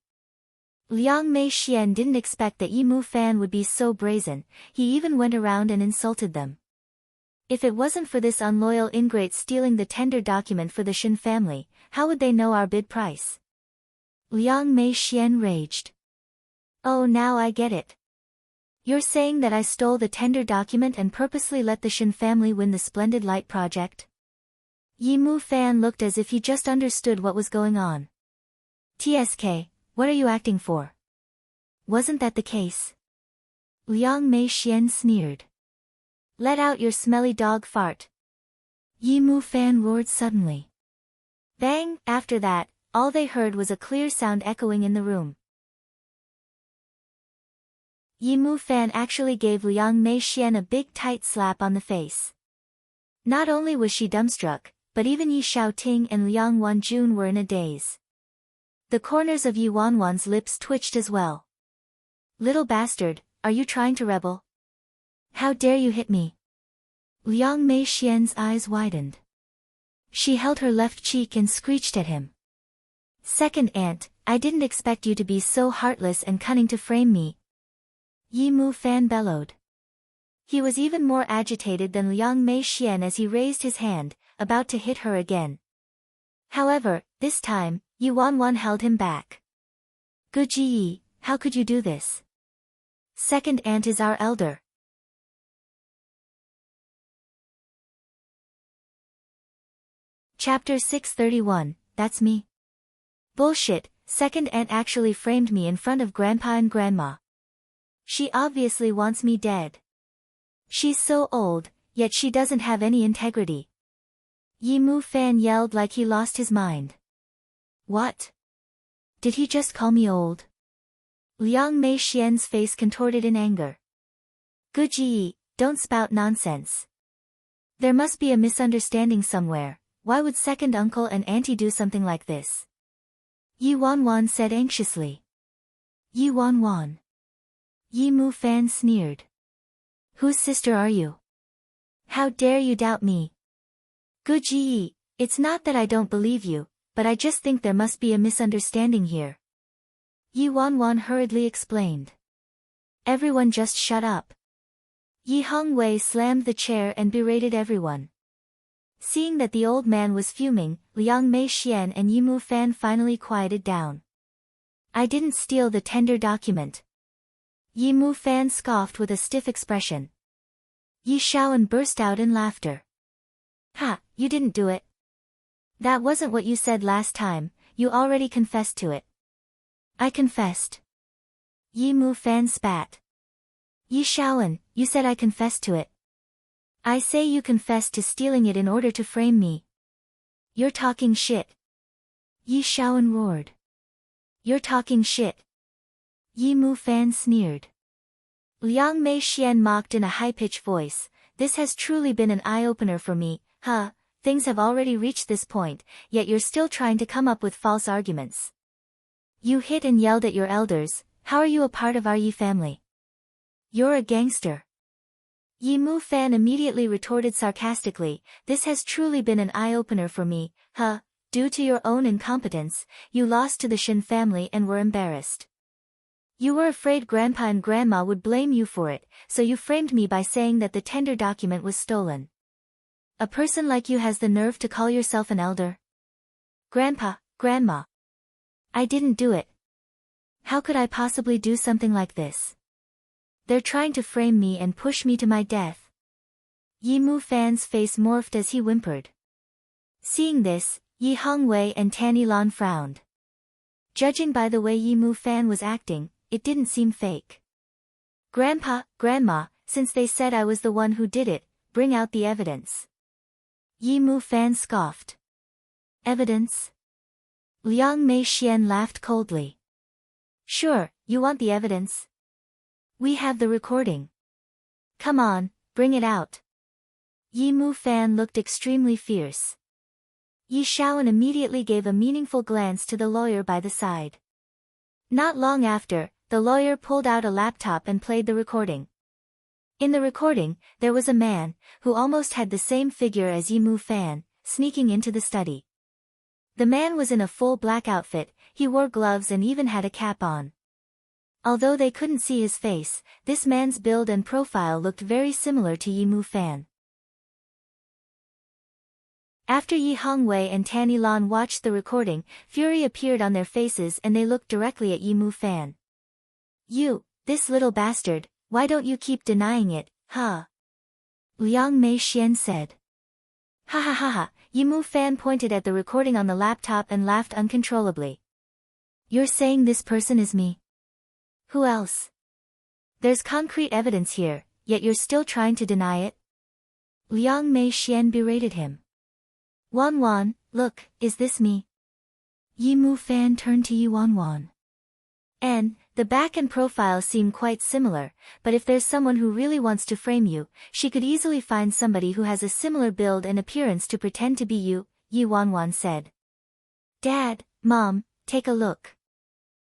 Liang Mei Xian didn't expect that Yi Mu Fan would be so brazen, he even went around and insulted them. If it wasn't for this unloyal ingrate stealing the tender document for the Shen family, how would they know our bid price? Liang Mei Xian raged. Oh, now I get it. You're saying that I stole the tender document and purposely let the Shen family win the Splendid Light project? Yi Mu Fan looked as if he just understood what was going on. TSK, what are you acting for? Wasn't that the case? Liang Mei Xian sneered. Let out your smelly dog fart. Yi Mu Fan roared suddenly. Bang! After that, all they heard was a clear sound echoing in the room. Yi Mu Fan actually gave Liang Mei Xian a big tight slap on the face. Not only was she dumbstruck, but even Yi Xiaoting and Liang Wanjun were in a daze. The corners of Yi Wanwan's lips twitched as well. Little bastard, are you trying to rebel? How dare you hit me? Liang Mei Xian's eyes widened. She held her left cheek and screeched at him. Second aunt, I didn't expect you to be so heartless and cunning to frame me. Yi Mu Fan bellowed. He was even more agitated than Liang Mei Xian as he raised his hand, about to hit her again. However, this time, Yi Wanwan held him back. Good Ji, how could you do this? Second aunt is our elder. Chapter 631, That's me. Bullshit, second aunt actually framed me in front of grandpa and grandma. She obviously wants me dead. She's so old, yet she doesn't have any integrity. Yi Mu Fan yelled like he lost his mind. What? Did he just call me old? Liang Mei Xian's face contorted in anger. Good Ji, don't spout nonsense. There must be a misunderstanding somewhere. Why would second uncle and auntie do something like this? Yi Wanwan said anxiously. Yi Wanwan. Yi Mu Fan sneered. Whose sister are you? How dare you doubt me? Good Ji, it's not that I don't believe you, but I just think there must be a misunderstanding here. Yi Wanwan hurriedly explained. Everyone just shut up. Yi Hongwei slammed the chair and berated everyone. Seeing that the old man was fuming, Liang Mei Xian and Yi Mu Fan finally quieted down. I didn't steal the tender document. Yi Mu Fan scoffed with a stiff expression. Yi Shaoan burst out in laughter. Ha, you didn't do it. That wasn't what you said last time, you already confessed to it. I confessed. Yi Mu Fan spat. Yi Shaoan, you said I confessed to it. I say you confessed to stealing it in order to frame me. You're talking shit. Yi Shaoan roared. You're talking shit. Yi Mu Fan sneered. Liang Mei Xian mocked in a high-pitched voice. This has truly been an eye-opener for me, huh? Things have already reached this point, yet you're still trying to come up with false arguments. You hit and yelled at your elders. How are you a part of our Yi family? You're a gangster. Yi Mu Fan immediately retorted sarcastically, this has truly been an eye-opener for me, huh? Due to your own incompetence, you lost to the Shen family and were embarrassed. You were afraid grandpa and grandma would blame you for it, so you framed me by saying that the tender document was stolen. A person like you has the nerve to call yourself an elder? Grandpa, grandma. I didn't do it. How could I possibly do something like this? They're trying to frame me and push me to my death. Yi Mu Fan's face morphed as he whimpered. Seeing this, Yi Hongwei and Tanny Lan frowned. Judging by the way Yi Mu Fan was acting, it didn't seem fake. Grandpa, grandma, since they said I was the one who did it, bring out the evidence. Yi Mu Fan scoffed. Evidence? Liang Mei Xian laughed coldly. Sure, you want the evidence? We have the recording. Come on, bring it out. Yi Mu Fan looked extremely fierce. Yi Shaoan immediately gave a meaningful glance to the lawyer by the side. Not long after, the lawyer pulled out a laptop and played the recording. In the recording, there was a man, who almost had the same figure as Yi Mu Fan, sneaking into the study. The man was in a full black outfit, he wore gloves and even had a cap on. Although they couldn't see his face, this man's build and profile looked very similar to Yi Mu Fan. After Yi Hongwei and Tanny Lan watched the recording, fury appeared on their faces and they looked directly at Yi Mu Fan. You, this little bastard, why don't you keep denying it, huh? Liang Mei Xian said. Ha ha ha ha, Yi Mu Fan pointed at the recording on the laptop and laughed uncontrollably. You're saying this person is me? Who else? There's concrete evidence here, yet you're still trying to deny it? Liang Mei Xian berated him. Wanwan, look, is this me? Yi Mu Fan turned to Yi Wanwan. And, the back and profile seem quite similar, but if there's someone who really wants to frame you, she could easily find somebody who has a similar build and appearance to pretend to be you, Yi Wanwan said. Dad, Mom, take a look.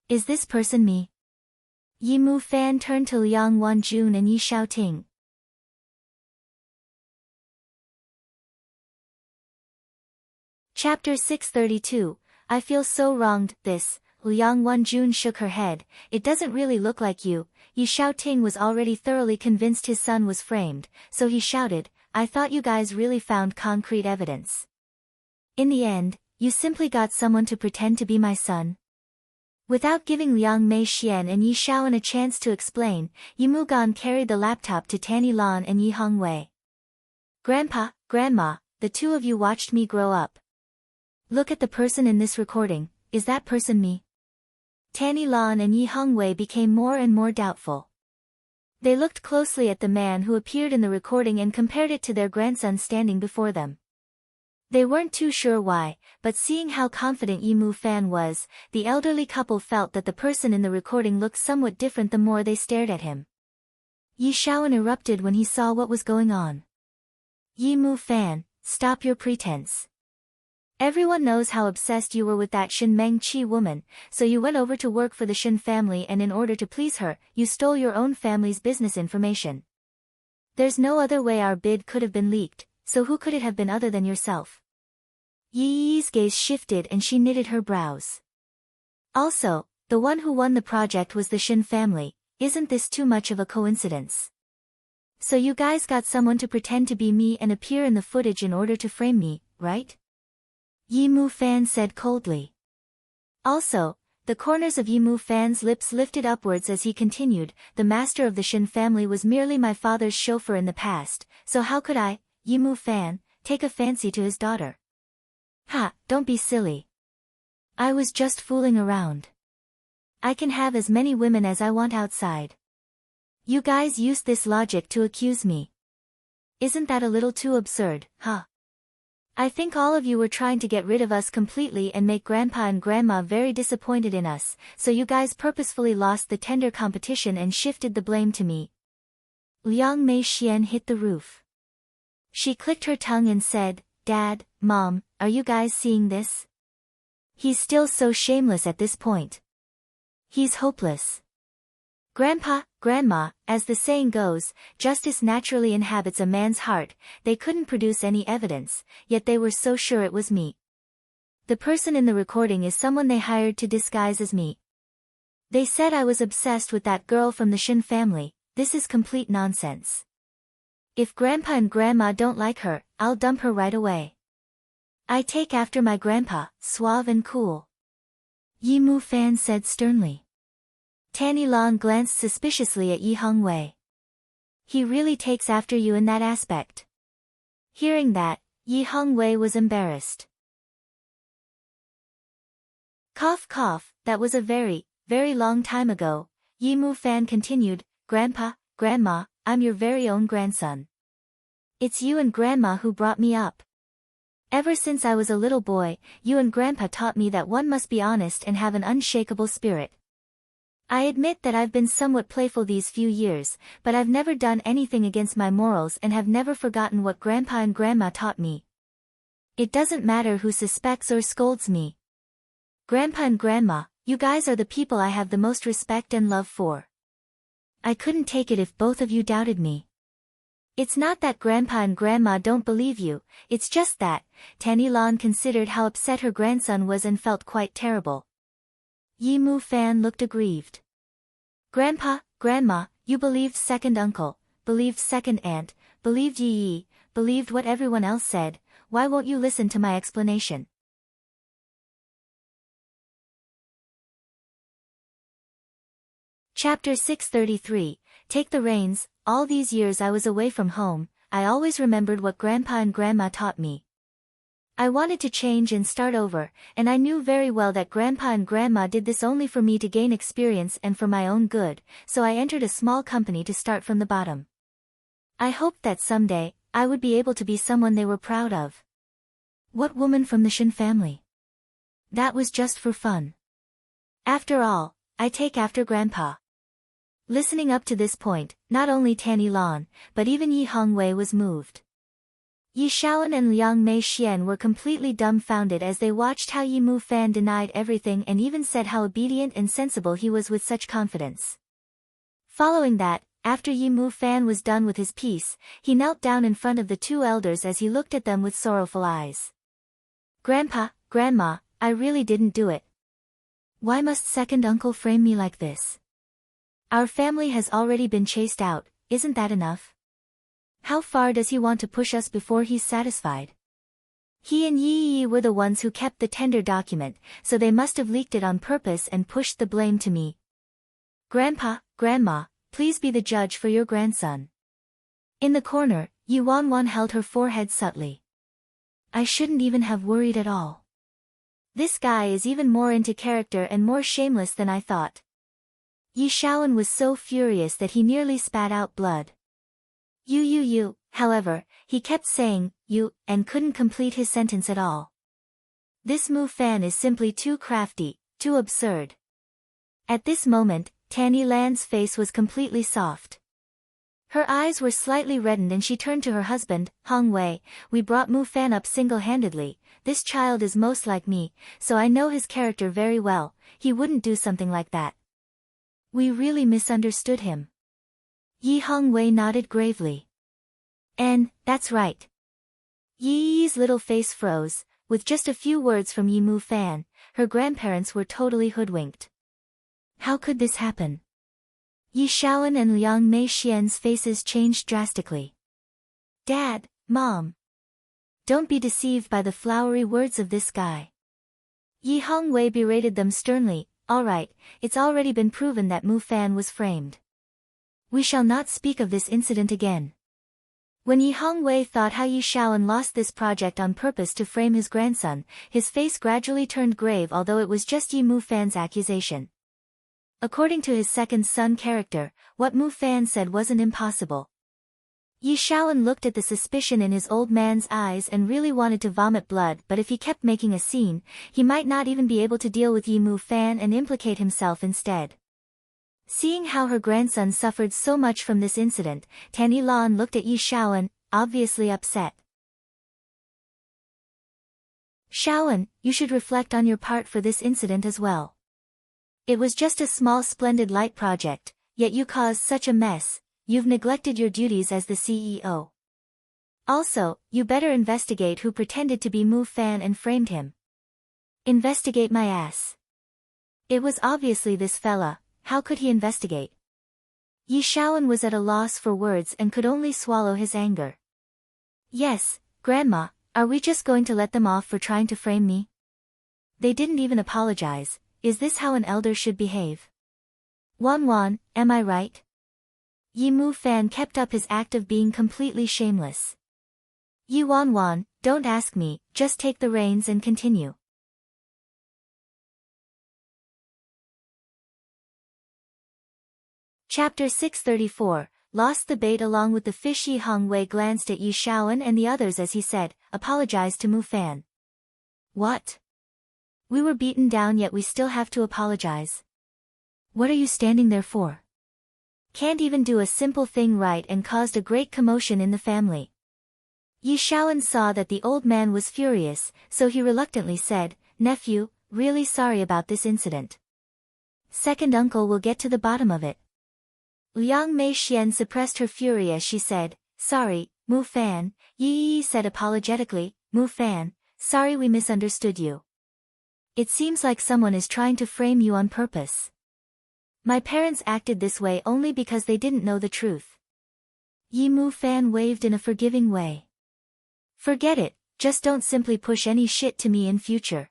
Is this person me? Yi Mu Fan turned to Liang Wanjun and Yi Xiaoting. Chapter 632, I feel so wronged, this. Liang Wanjun shook her head, it doesn't really look like you. Yi Xiaoting was already thoroughly convinced his son was framed, so he shouted, I thought you guys really found concrete evidence. In the end, you simply got someone to pretend to be my son. Without giving Liang Mei Xian and Yi Shaoan a chance to explain, Yi Mugan carried the laptop to Tanny Lan and Yi Hongwei. Grandpa, Grandma, the two of you watched me grow up. Look at the person in this recording, is that person me? Tanny Lan and Yi Hongwei became more and more doubtful. They looked closely at the man who appeared in the recording and compared it to their grandson standing before them. They weren't too sure why, but seeing how confident Yi Mu Fan was, the elderly couple felt that the person in the recording looked somewhat different the more they stared at him. Yi Shaoan erupted when he saw what was going on. Yi Mu Fan, stop your pretense. Everyone knows how obsessed you were with that Shin Meng Chi woman, so you went over to work for the Shin family and in order to please her, you stole your own family's business information. There's no other way our bid could have been leaked, so who could it have been other than yourself? Yi Yi's gaze shifted and she knitted her brows. Also, the one who won the project was the Shin family, isn't this too much of a coincidence? So you guys got someone to pretend to be me and appear in the footage in order to frame me, right? Yi Mu Fan said coldly. Also, the corners of Yi Mu Fan's lips lifted upwards as he continued, the master of the Shin family was merely my father's chauffeur in the past, so how could I, Yi Mu Fan, take a fancy to his daughter? Ha, don't be silly. I was just fooling around. I can have as many women as I want outside. You guys used this logic to accuse me. Isn't that a little too absurd, huh? I think all of you were trying to get rid of us completely and make Grandpa and Grandma very disappointed in us, so you guys purposefully lost the tender competition and shifted the blame to me. Liang Mei Xian hit the roof. She clicked her tongue and said, Dad, Mom, are you guys seeing this? He's still so shameless at this point. He's hopeless. Grandpa, Grandma, as the saying goes, justice naturally inhabits a man's heart. They couldn't produce any evidence, yet they were so sure it was me. The person in the recording is someone they hired to disguise as me. They said I was obsessed with that girl from the Shin family. This is complete nonsense. If Grandpa and Grandma don't like her, I'll dump her right away. I take after my grandpa, suave and cool. Yi Mu Fan said sternly. Tanny Lan glanced suspiciously at Yi Hongwei. He really takes after you in that aspect. Hearing that, Yi Hongwei was embarrassed. Cough cough, that was a very, very long time ago, Yi Mu Fan continued, Grandpa, Grandma, I'm your very own grandson. It's you and Grandma who brought me up. Ever since I was a little boy, you and Grandpa taught me that one must be honest and have an unshakable spirit. I admit that I've been somewhat playful these few years, but I've never done anything against my morals and have never forgotten what Grandpa and Grandma taught me. It doesn't matter who suspects or scolds me. Grandpa and Grandma, you guys are the people I have the most respect and love for. I couldn't take it if both of you doubted me. It's not that Grandpa and Grandma don't believe you, it's just that, Tanny Lan considered how upset her grandson was and felt quite terrible. Yi Mu Fan looked aggrieved. Grandpa, Grandma, you believed second uncle, believed second aunt, believed Yi, believed what everyone else said, why won't you listen to my explanation? Chapter 633, Take the Reins. All these years I was away from home, I always remembered what Grandpa and Grandma taught me. I wanted to change and start over, and I knew very well that Grandpa and Grandma did this only for me to gain experience and for my own good, so I entered a small company to start from the bottom. I hoped that someday, I would be able to be someone they were proud of. What woman from the Shin family? That was just for fun. After all, I take after Grandpa. Listening up to this point, not only Tanny Lan, but even Yi Hongwei was moved. Yi Shaoan and Liang Mei Xian were completely dumbfounded as they watched how Yi Mu Fan denied everything and even said how obedient and sensible he was with such confidence. Following that, after Yi Mu Fan was done with his piece, he knelt down in front of the two elders as he looked at them with sorrowful eyes. Grandpa, Grandma, I really didn't do it. Why must second uncle frame me like this? Our family has already been chased out, isn't that enough? How far does he want to push us before he's satisfied? He and Yi Yi were the ones who kept the tender document, so they must have leaked it on purpose and pushed the blame to me. Grandpa, Grandma, please be the judge for your grandson. In the corner, Yi Wanwan held her forehead subtly. I shouldn't even have worried at all. This guy is even more into character and more shameless than I thought. Yi Shaoan was so furious that he nearly spat out blood. You, however, he kept saying, you, and couldn't complete his sentence at all. This Mu Fan is simply too crafty, too absurd. At this moment, Tanny Lan's face was completely soft. Her eyes were slightly reddened and she turned to her husband, Hong Wei. We brought Mu Fan up single-handedly. This child is most like me, so I know his character very well. He wouldn't do something like that. We really misunderstood him. Yi Hong Wei nodded gravely. And, that's right. Yi Yi's little face froze. With just a few words from Yi Mu Fan, her grandparents were totally hoodwinked. How could this happen? Yi Shaoan and Liang Mei Xian's faces changed drastically. Dad, Mom. Don't be deceived by the flowery words of this guy. Yi Hong Wei berated them sternly. All right, it's already been proven that Mu Fan was framed. We shall not speak of this incident again. When Yi Hong Wei thought how Yi Shaoan lost this project on purpose to frame his grandson, his face gradually turned grave, although it was just Yi Mu Fan's accusation. According to his second son character, what Mu Fan said wasn't impossible. Yi Shaoan looked at the suspicion in his old man's eyes and really wanted to vomit blood, but if he kept making a scene, he might not even be able to deal with Yi Mu Fan and implicate himself instead. Seeing how her grandson suffered so much from this incident, Tanny Lan looked at Yi Shaoan, obviously upset. Shaoan, you should reflect on your part for this incident as well. It was just a small splendid light project, yet you caused such a mess. You've neglected your duties as the CEO. Also, you better investigate who pretended to be Mu Fan and framed him. Investigate my ass. It was obviously this fella. How could he investigate? Yi Shaoan was at a loss for words and could only swallow his anger. Yes, Grandma, are we just going to let them off for trying to frame me? They didn't even apologize. Is this how an elder should behave? Wanwan, am I right? Yi Mu Fan kept up his act of being completely shameless. Yi Wanwan, don't ask me, just take the reins and continue. Chapter 634, Lost the Bait. Along with the fish, Yi Hong Wei glanced at Yi Shaoan and the others as he said, apologize to Mu Fan. What? We were beaten down yet we still have to apologize. What are you standing there for? Can't even do a simple thing right and caused a great commotion in the family. Yi Shaoan saw that the old man was furious, so he reluctantly said, Nephew, really sorry about this incident. Second uncle will get to the bottom of it. Liang Mei Xian suppressed her fury as she said, sorry, Mu Fan. Yi Yi said apologetically, Mu Fan, sorry we misunderstood you. It seems like someone is trying to frame you on purpose. My parents acted this way only because they didn't know the truth. Yi Mu Fan waved in a forgiving way. Forget it, just don't simply push any shit to me in future.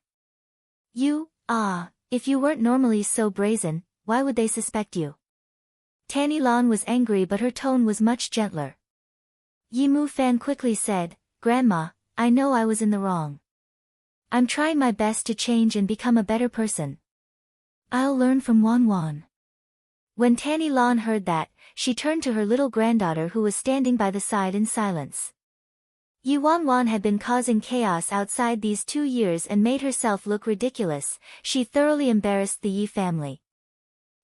If you weren't normally so brazen, why would they suspect you? Tanny Lan was angry but her tone was much gentler. Yi Mu Fan quickly said, Grandma, I know I was in the wrong. I'm trying my best to change and become a better person. I'll learn from Wanwan. When Tanny Lan heard that, she turned to her little granddaughter who was standing by the side in silence. Yi Wanwan had been causing chaos outside these 2 years and made herself look ridiculous. She thoroughly embarrassed the Yi family.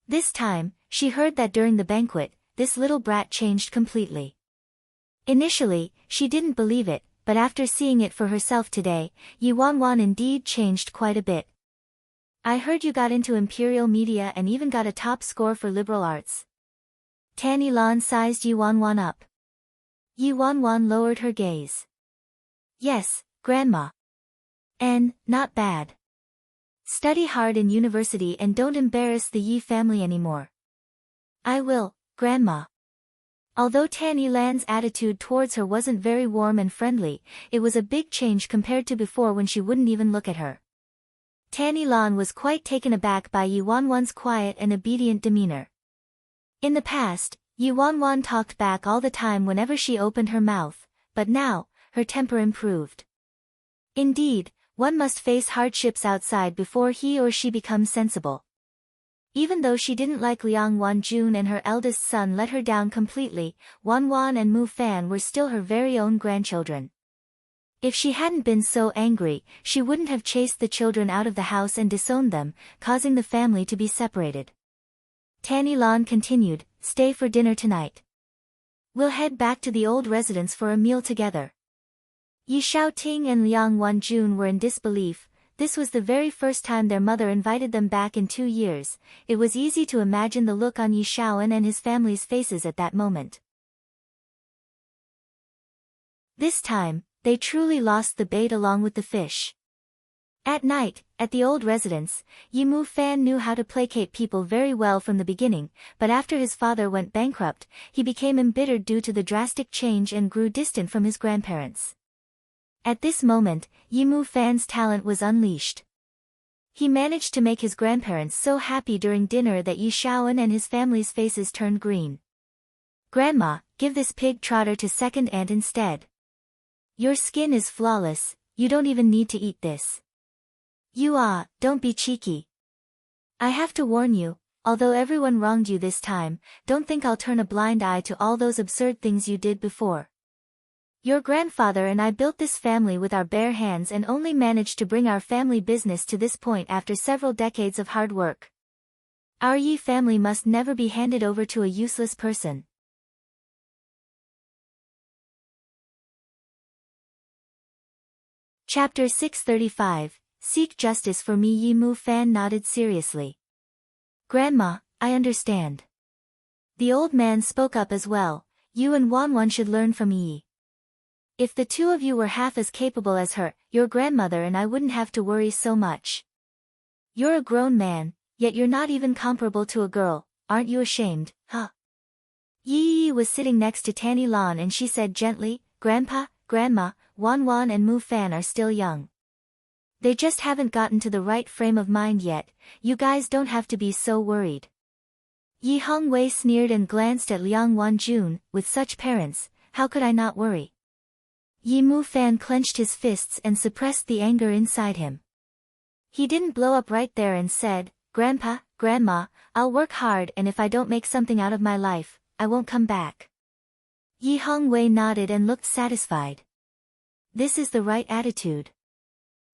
This time, she heard that during the banquet, this little brat changed completely. Initially, she didn't believe it, but after seeing it for herself today, Yi Wanwan indeed changed quite a bit. I heard you got into imperial media and even got a top score for liberal arts. Tanny Lan sized Yi Wanwan up. Yi Wanwan lowered her gaze. Yes, Grandma. And, not bad. Study hard in university and don't embarrass the Yi family anymore. I will, Grandma. Although Tanny Lan's attitude towards her wasn't very warm and friendly, it was a big change compared to before when she wouldn't even look at her. Tanny Lan was quite taken aback by Yi Wanwan's quiet and obedient demeanor. In the past, Yi Wanwan talked back all the time whenever she opened her mouth, but now, her temper improved. Indeed, one must face hardships outside before he or she becomes sensible. Even though she didn't like Liang Wanjun and her eldest son let her down completely, Wanwan and Mu Fan were still her very own grandchildren. If she hadn't been so angry, she wouldn't have chased the children out of the house and disowned them, causing the family to be separated. Tanny Lan continued, "Stay for dinner tonight. We'll head back to the old residence for a meal together." Yi Xiaoting and Liang Wanjun were in disbelief. This was the very first time their mother invited them back in 2 years. It was easy to imagine the look on Yi Xiaoan and his family's faces at that moment. This time, they truly lost the bait along with the fish. At night, at the old residence, Yi Mu Fan knew how to placate people very well from the beginning, but after his father went bankrupt, he became embittered due to the drastic change and grew distant from his grandparents. At this moment, Yi Mu Fan's talent was unleashed. He managed to make his grandparents so happy during dinner that Yi Xiaoan and his family's faces turned green. "Grandma, give this pig trotter to second aunt instead. Your skin is flawless, you don't even need to eat this. Don't be cheeky. I have to warn you, although everyone wronged you this time, don't think I'll turn a blind eye to all those absurd things you did before. Your grandfather and I built this family with our bare hands and only managed to bring our family business to this point after several decades of hard work. Our Yi family must never be handed over to a useless person." Chapter 635, Seek Justice for Me. Yi Mu Fan nodded seriously. "Grandma, I understand." The old man spoke up as well. "You and Wanwan should learn from Yi. If the two of you were half as capable as her, your grandmother and I wouldn't have to worry so much. You're a grown man, yet you're not even comparable to a girl, aren't you ashamed, huh?" Yi was sitting next to Tanny Lan and she said gently, "Grandpa, Grandma, Wanwan and Mu Fan are still young. They just haven't gotten to the right frame of mind yet, you guys don't have to be so worried." Yi Hongwei sneered and glanced at Liang Wanjun. "With such parents, how could I not worry?" Yi Mu Fan clenched his fists and suppressed the anger inside him. He didn't blow up right there and said, "Grandpa, Grandma, I'll work hard and if I don't make something out of my life, I won't come back." Yi Hongwei nodded and looked satisfied. This is the right attitude.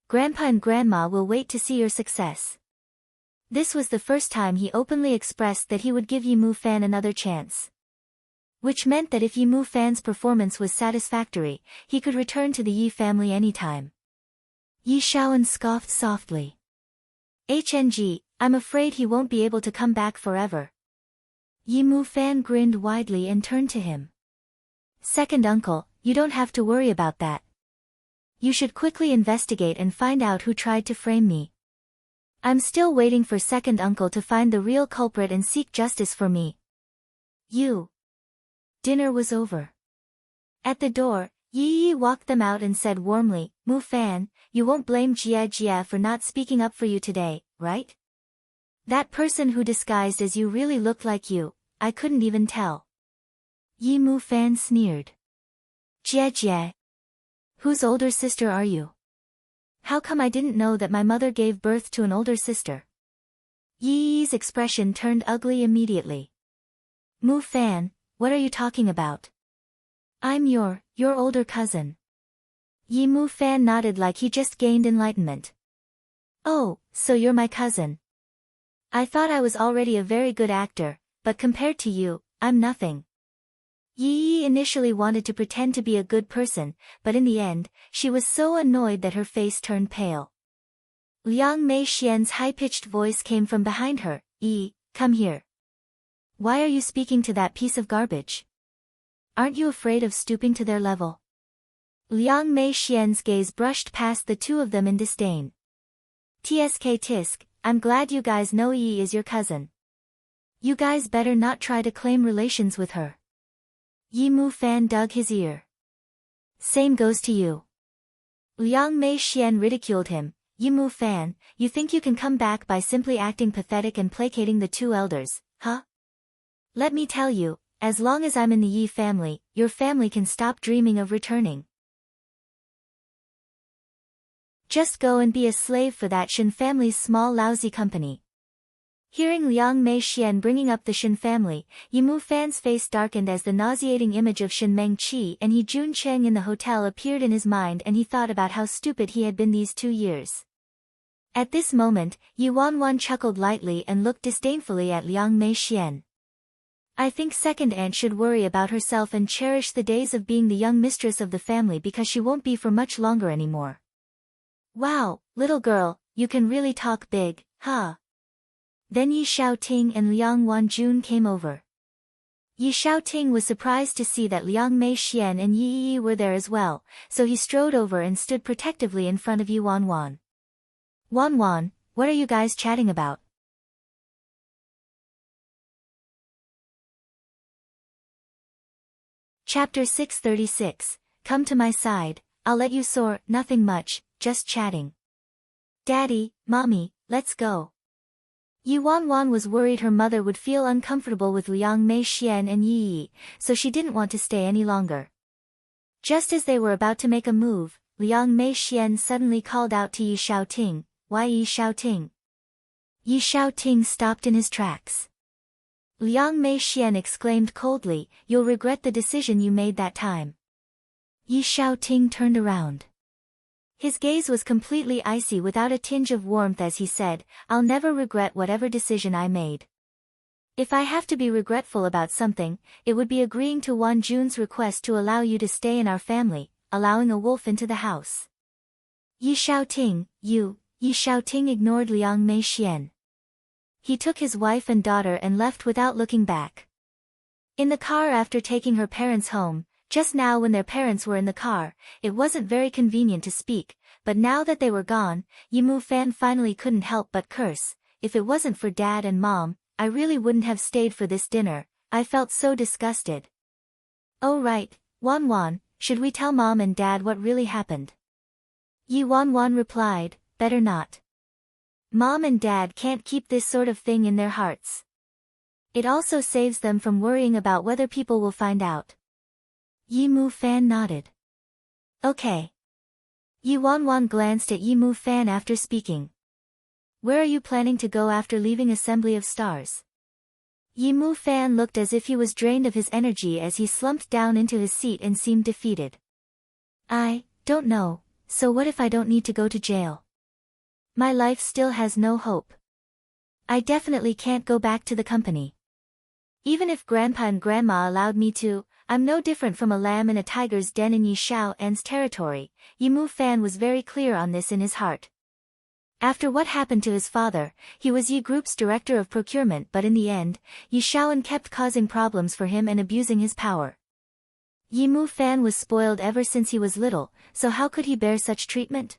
Grandpa and Grandma will wait to see your success. This was the first time he openly expressed that he would give Yi Mu Fan another chance. Which meant that if Yi Mu Fan's performance was satisfactory, he could return to the Yi family anytime. Yi Xiaoan scoffed softly. I'm afraid he won't be able to come back forever." Yi Mu Fan grinned widely and turned to him. "Second uncle, you don't have to worry about that. You should quickly investigate and find out who tried to frame me. I'm still waiting for second uncle to find the real culprit and seek justice for me." Dinner was over. At the door, Yi walked them out and said warmly, "Mu Fan, you won't blame Jia for not speaking up for you today, right? That person who disguised as you really looked like you, I couldn't even tell." Yi Mu Fan sneered. "Jia, whose older sister are you? How come I didn't know that my mother gave birth to an older sister?" Yi's expression turned ugly immediately. "Mu Fan, what are you talking about? I'm your older cousin." Yi Mu Fan nodded like he just gained enlightenment. "Oh, so you're my cousin. I thought I was already a very good actor, but compared to you, I'm nothing." Yi initially wanted to pretend to be a good person, but in the end, she was so annoyed that her face turned pale. Liang Mei Xian's high-pitched voice came from behind her. "Yi, come here. Why are you speaking to that piece of garbage? Aren't you afraid of stooping to their level?" Liang Mei Xian's gaze brushed past the two of them in disdain. Tisk, I'm glad you guys know Yi is your cousin. You guys better not try to claim relations with her. Yi Mu Fan dug his ear. Same goes to you. Liang Mei Xian ridiculed him. Yi Mu Fan, you think you can come back by simply acting pathetic and placating the two elders, huh? Let me tell you, as long as I'm in the Yi family, your family can stop dreaming of returning. Just go and be a slave for that Shen family's small lousy company. Hearing Liang Mei Xian bringing up the Shen family, Yi Mu Fan's face darkened as the nauseating image of Shen Mengqi and He Jun Cheng in the hotel appeared in his mind, and he thought about how stupid he had been these 2 years. At this moment, Yi Wanwan chuckled lightly and looked disdainfully at Liang Mei Xian. I think second aunt should worry about herself and cherish the days of being the young mistress of the family, because she won't be for much longer anymore. Wow, little girl, you can really talk big, huh? Then Yi Xiaoting and Liang Wanjun came over. Yi Xiaoting was surprised to see that Liang Mei Xian and Yi Yi were there as well, so he strode over and stood protectively in front of Yi Wanwan. Wanwan, what are you guys chatting about? Chapter 636, Come to my side, I'll let you soar. Nothing much, just chatting. Daddy, Mommy, let's go. Yi Wanwan was worried her mother would feel uncomfortable with Liang Mei Xian and Yi Yi, so she didn't want to stay any longer. Just as they were about to make a move, Liang Mei Xian suddenly called out to Yi Xiaoting, Why Yi Xiaoting? Yi Xiaoting stopped in his tracks. Liang Mei Xian exclaimed coldly, You'll regret the decision you made that time. Yi Xiaoting turned around. His gaze was completely icy without a tinge of warmth as he said, I'll never regret whatever decision I made. If I have to be regretful about something, it would be agreeing to Wan Jun's request to allow you to stay in our family, allowing a wolf into the house. Yi Xiaoting, Yi Xiaoting ignored Liang Mei Xian. He took his wife and daughter and left without looking back. In the car after taking her parents home, just now when their parents were in the car, it wasn't very convenient to speak, but now that they were gone, Yi Mu Fan finally couldn't help but curse. If it wasn't for Dad and Mom, I really wouldn't have stayed for this dinner. I felt so disgusted. Oh right, Wanwan, should we tell Mom and Dad what really happened? Yi Wanwan replied, Better not. Mom and Dad can't keep this sort of thing in their hearts. It also saves them from worrying about whether people will find out. Yi Mu Fan nodded. Okay. Yi Wanwan glanced at Yi Mu Fan after speaking. Where are you planning to go after leaving Assembly of Stars? Yi Mu Fan looked as if he was drained of his energy as he slumped down into his seat and seemed defeated. I don't know, so what if I don't need to go to jail? My life still has no hope. I definitely can't go back to the company. Even if Grandpa and Grandma allowed me to, I'm no different from a lamb in a tiger's den in Yi Xiaoan's territory. Yi Mu Fan was very clear on this in his heart. After what happened to his father, he was Yi Group's director of procurement, but in the end, Yi Xiaoan kept causing problems for him and abusing his power. Yi Mu Fan was spoiled ever since he was little, so how could he bear such treatment?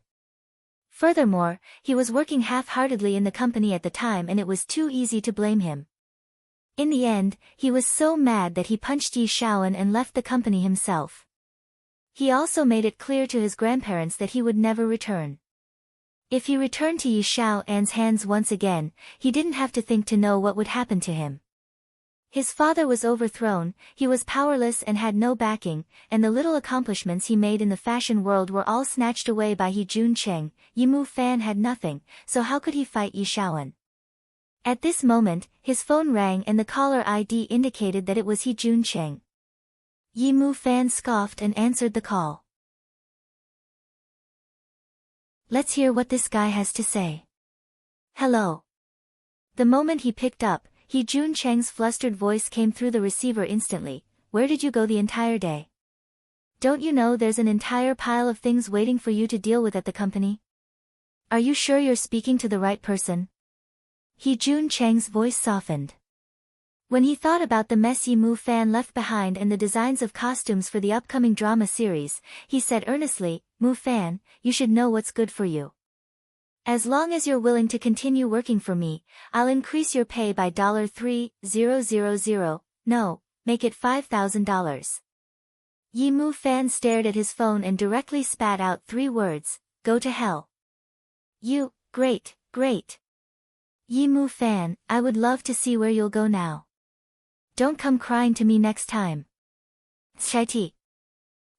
Furthermore, he was working half-heartedly in the company at the time and it was too easy to blame him. In the end, he was so mad that he punched Yi Xiaoan and left the company himself. He also made it clear to his grandparents that he would never return. If he returned to Yi Xiaoan's hands once again, he didn't have to think to know what would happen to him. His father was overthrown, he was powerless and had no backing, and the little accomplishments he made in the fashion world were all snatched away by He Jun Cheng. Yi Mu Fan had nothing, so how could he fight Yi Xiaoan? At this moment, his phone rang and the caller ID indicated that it was He Jun Cheng. Yi Mu Fan scoffed and answered the call. Let's hear what this guy has to say. Hello. The moment he picked up, He Jun Cheng's flustered voice came through the receiver instantly. Where did you go the entire day? Don't you know there's an entire pile of things waiting for you to deal with at the company? Are you sure you're speaking to the right person? He Jun Cheng's voice softened. When he thought about the mess Yi Mu Fan left behind and the designs of costumes for the upcoming drama series, he said earnestly, Mu Fan, you should know what's good for you. As long as you're willing to continue working for me, I'll increase your pay by $3,000. No, make it $5,000. Yi Mu Fan stared at his phone and directly spat out 3 words, go to hell. Great. Yi Mu Fan, I would love to see where you'll go now. Don't come crying to me next time. Shiti.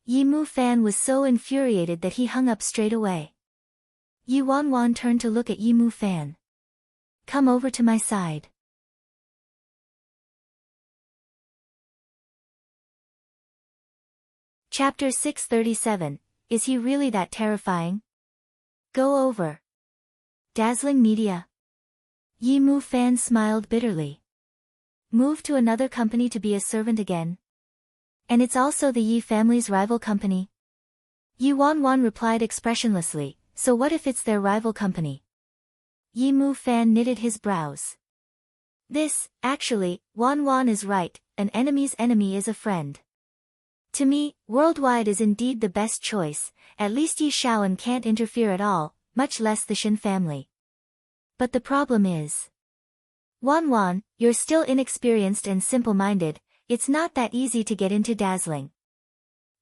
Yi Mu Fan was so infuriated that he hung up straight away. Yi Wanwan turned to look at Yi Mu Fan. Come over to my side. Chapter 637, Is he really that terrifying? Go over. Dazzling media. Yi Mu Fan smiled bitterly. Move to another company to be a servant again? And it's also the Yi family's rival company? Yi Wanwan replied expressionlessly, so what if it's their rival company? Yi Mu Fan knitted his brows. Actually, Wanwan is right, an enemy's enemy is a friend. To me, worldwide is indeed the best choice, at least Yi Shaoan can't interfere at all, much less the Shin family. But the problem is, Wanwan, you're still inexperienced and simple-minded, it's not that easy to get into Dazzling.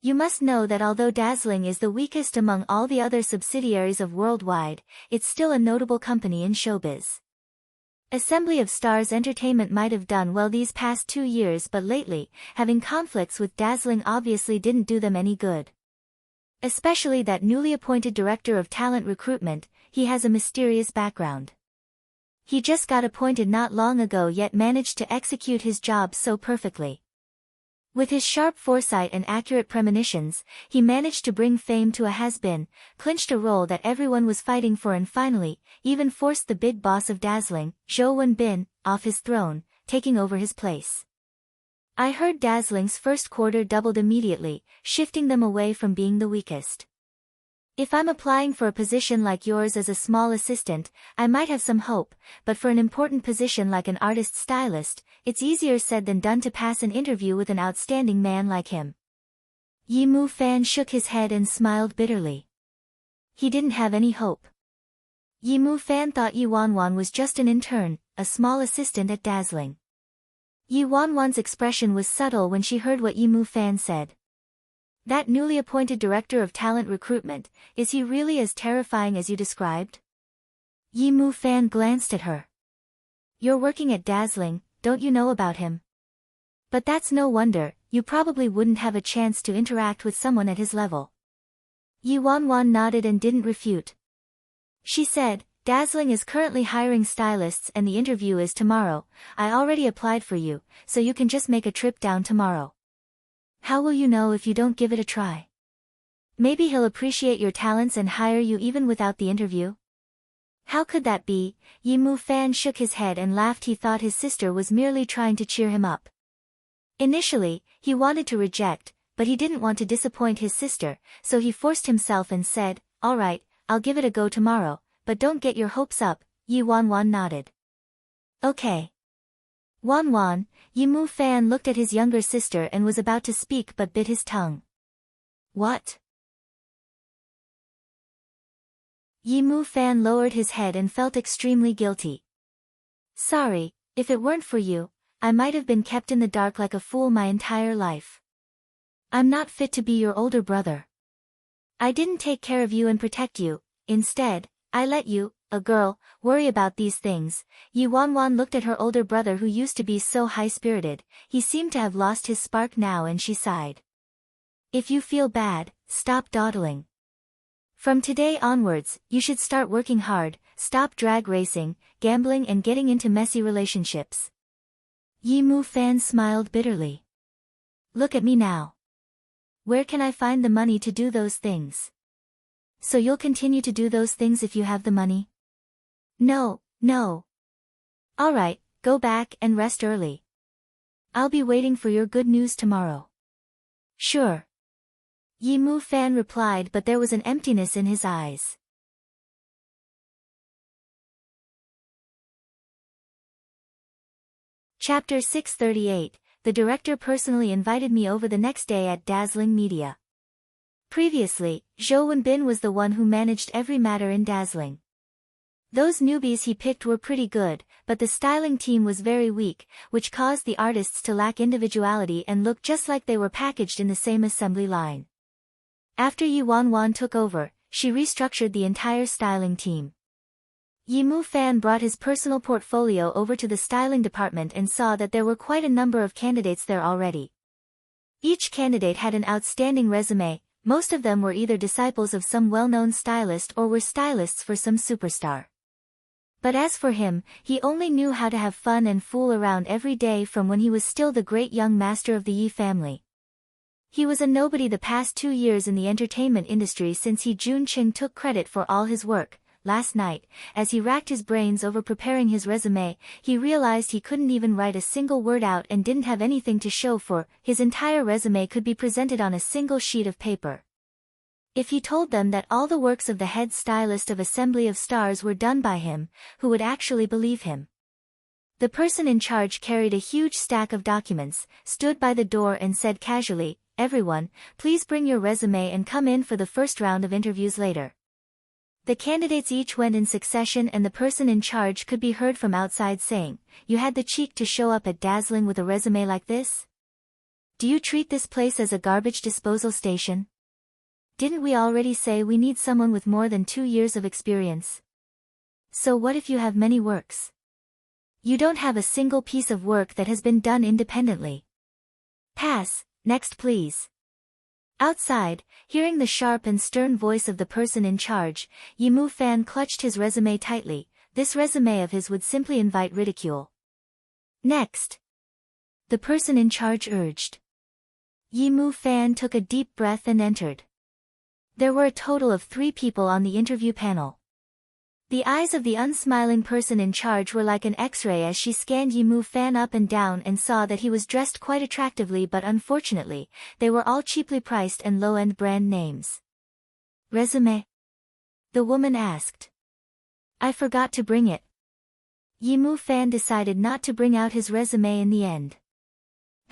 You must know that although Dazzling is the weakest among all the other subsidiaries of Worldwide, it's still a notable company in showbiz. Assembly of Stars Entertainment might have done well these past 2 years, but lately, having conflicts with Dazzling obviously didn't do them any good. Especially that newly appointed director of talent recruitment, he has a mysterious background. He just got appointed not long ago yet managed to execute his job so perfectly. With his sharp foresight and accurate premonitions, he managed to bring fame to a has-been, clinched a role that everyone was fighting for and finally, even forced the big boss of Dazzling, Zhou Wenbin, off his throne, taking over his place. I heard Dazzling's first quarter doubled immediately, shifting them away from being the weakest. If I'm applying for a position like yours as a small assistant, I might have some hope, but for an important position like an artist-stylist, it's easier said than done to pass an interview with an outstanding man like him. Yi Mu Fan shook his head and smiled bitterly. He didn't have any hope. Yi Mu Fan thought Yi Wanwan was just an intern, a small assistant at Dazzling. Yi Wanwan's expression was subtle when she heard what Yi Mu Fan said. That newly appointed director of talent recruitment, is he really as terrifying as you described? Yi Mu Fan glanced at her. You're working at Dazzling, don't you know about him? But that's no wonder, you probably wouldn't have a chance to interact with someone at his level. Yi Wanwan nodded and didn't refute. She said, Dazzling is currently hiring stylists and the interview is tomorrow. I already applied for you, so you can just make a trip down tomorrow. How will you know if you don't give it a try? Maybe he'll appreciate your talents and hire you even without the interview? How could that be? Yi Mu Fan shook his head and laughed. He thought his sister was merely trying to cheer him up. Initially, he wanted to reject, but he didn't want to disappoint his sister, so he forced himself and said, all right, I'll give it a go tomorrow, but don't get your hopes up. Yi Wanwan nodded. Okay. Wanwan, Yi Mu Fan looked at his younger sister and was about to speak but bit his tongue. What? Yi Mu Fan lowered his head and felt extremely guilty. Sorry, if it weren't for you, I might have been kept in the dark like a fool my entire life. I'm not fit to be your older brother. I didn't take care of you and protect you, instead, I let you, a girl, worry about these things. Yi Wanwan looked at her older brother who used to be so high-spirited, he seemed to have lost his spark now and she sighed. If you feel bad, stop dawdling. From today onwards, you should start working hard, stop drag racing, gambling and getting into messy relationships. Yi Mu Fan smiled bitterly. Look at me now. Where can I find the money to do those things? So you'll continue to do those things if you have the money? No. All right, go back and rest early. I'll be waiting for your good news tomorrow. Sure. Yi Mu Fan replied, but there was an emptiness in his eyes. Chapter 638, The director personally invited me over the next day at Dazzling Media. Previously, Zhou Wenbin was the one who managed every matter in Dazzling. Those newbies he picked were pretty good, but the styling team was very weak, which caused the artists to lack individuality and look just like they were packaged in the same assembly line. After Yi Wanwan took over, she restructured the entire styling team. Yi Mu Fan brought his personal portfolio over to the styling department and saw that there were quite a number of candidates there already. Each candidate had an outstanding resume. Most of them were either disciples of some well-known stylist or were stylists for some superstar. But as for him, he only knew how to have fun and fool around every day from when he was still the great young master of the Yi family. He was a nobody the past 2 years in the entertainment industry since Jun Qing took credit for all his work. Last night, as he racked his brains over preparing his resume, he realized he couldn't even write a single word out and didn't have anything to show for. His entire resume could be presented on a single sheet of paper. If he told them that all the works of the head stylist of Assembly of Stars were done by him, who would actually believe him? The person in charge carried a huge stack of documents, stood by the door and said casually, "Everyone, please bring your resume and come in for the first round of interviews later." The candidates each went in succession and the person in charge could be heard from outside saying, "You had the cheek to show up at Dazzling with a resume like this? Do you treat this place as a garbage disposal station? Didn't we already say we need someone with more than 2 years of experience? So what if you have many works? You don't have a single piece of work that has been done independently. Pass, next please." Outside, hearing the sharp and stern voice of the person in charge, Yi Mu Fan clutched his resume tightly. This resume of his would simply invite ridicule. "Next," the person in charge urged. Yi Mu Fan took a deep breath and entered. There were a total of 3 people on the interview panel. The eyes of the unsmiling person in charge were like an X-ray as she scanned Yi Mu Fan up and down and saw that he was dressed quite attractively, but unfortunately, they were all cheaply priced and low-end brand names. "Resume?" the woman asked. "I forgot to bring it." Yi Mu Fan decided not to bring out his resume in the end.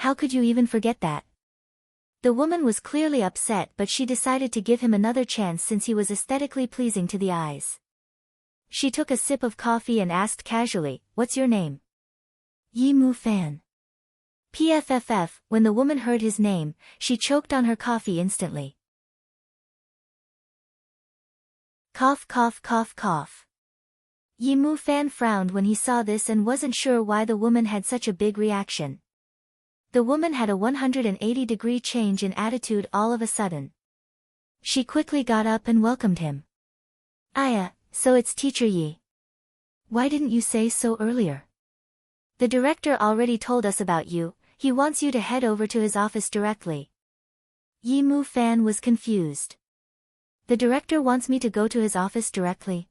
"How could you even forget that?" The woman was clearly upset, but she decided to give him another chance since he was aesthetically pleasing to the eyes. She took a sip of coffee and asked casually, "What's your name?" "Yi Mu Fan." PFFF. When the woman heard his name, she choked on her coffee instantly. Cough cough cough cough. Yi Mu Fan frowned when he saw this and wasn't sure why the woman had such a big reaction. The woman had a 180-degree change in attitude all of a sudden. She quickly got up and welcomed him. "Aya, so it's Teacher Yi. Why didn't you say so earlier? The director already told us about you. He wants you to head over to his office directly." Yi Mu Fan was confused. "The director wants me to go to his office directly?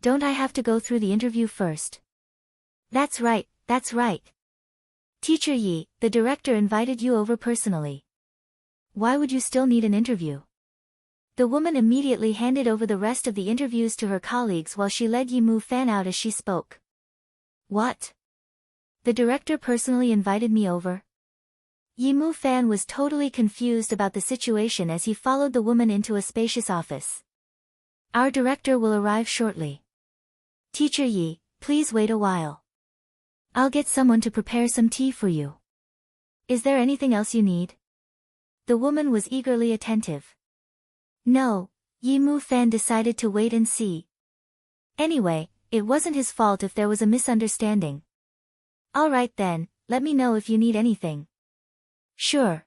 Don't I have to go through the interview first?" That's right. Teacher Yi, the director invited you over personally. Why would you still need an interview?" The woman immediately handed over the rest of the interviews to her colleagues while she led Yi Mu Fan out as she spoke. "What? The director personally invited me over?" Yi Mu Fan was totally confused about the situation as he followed the woman into a spacious office. "Our director will arrive shortly. Teacher Yi, please wait a while. I'll get someone to prepare some tea for you. Is there anything else you need?" The woman was eagerly attentive. No, Yi Mu Fan decided to wait and see. Anyway, it wasn't his fault if there was a misunderstanding. "All right then, let me know if you need anything." "Sure."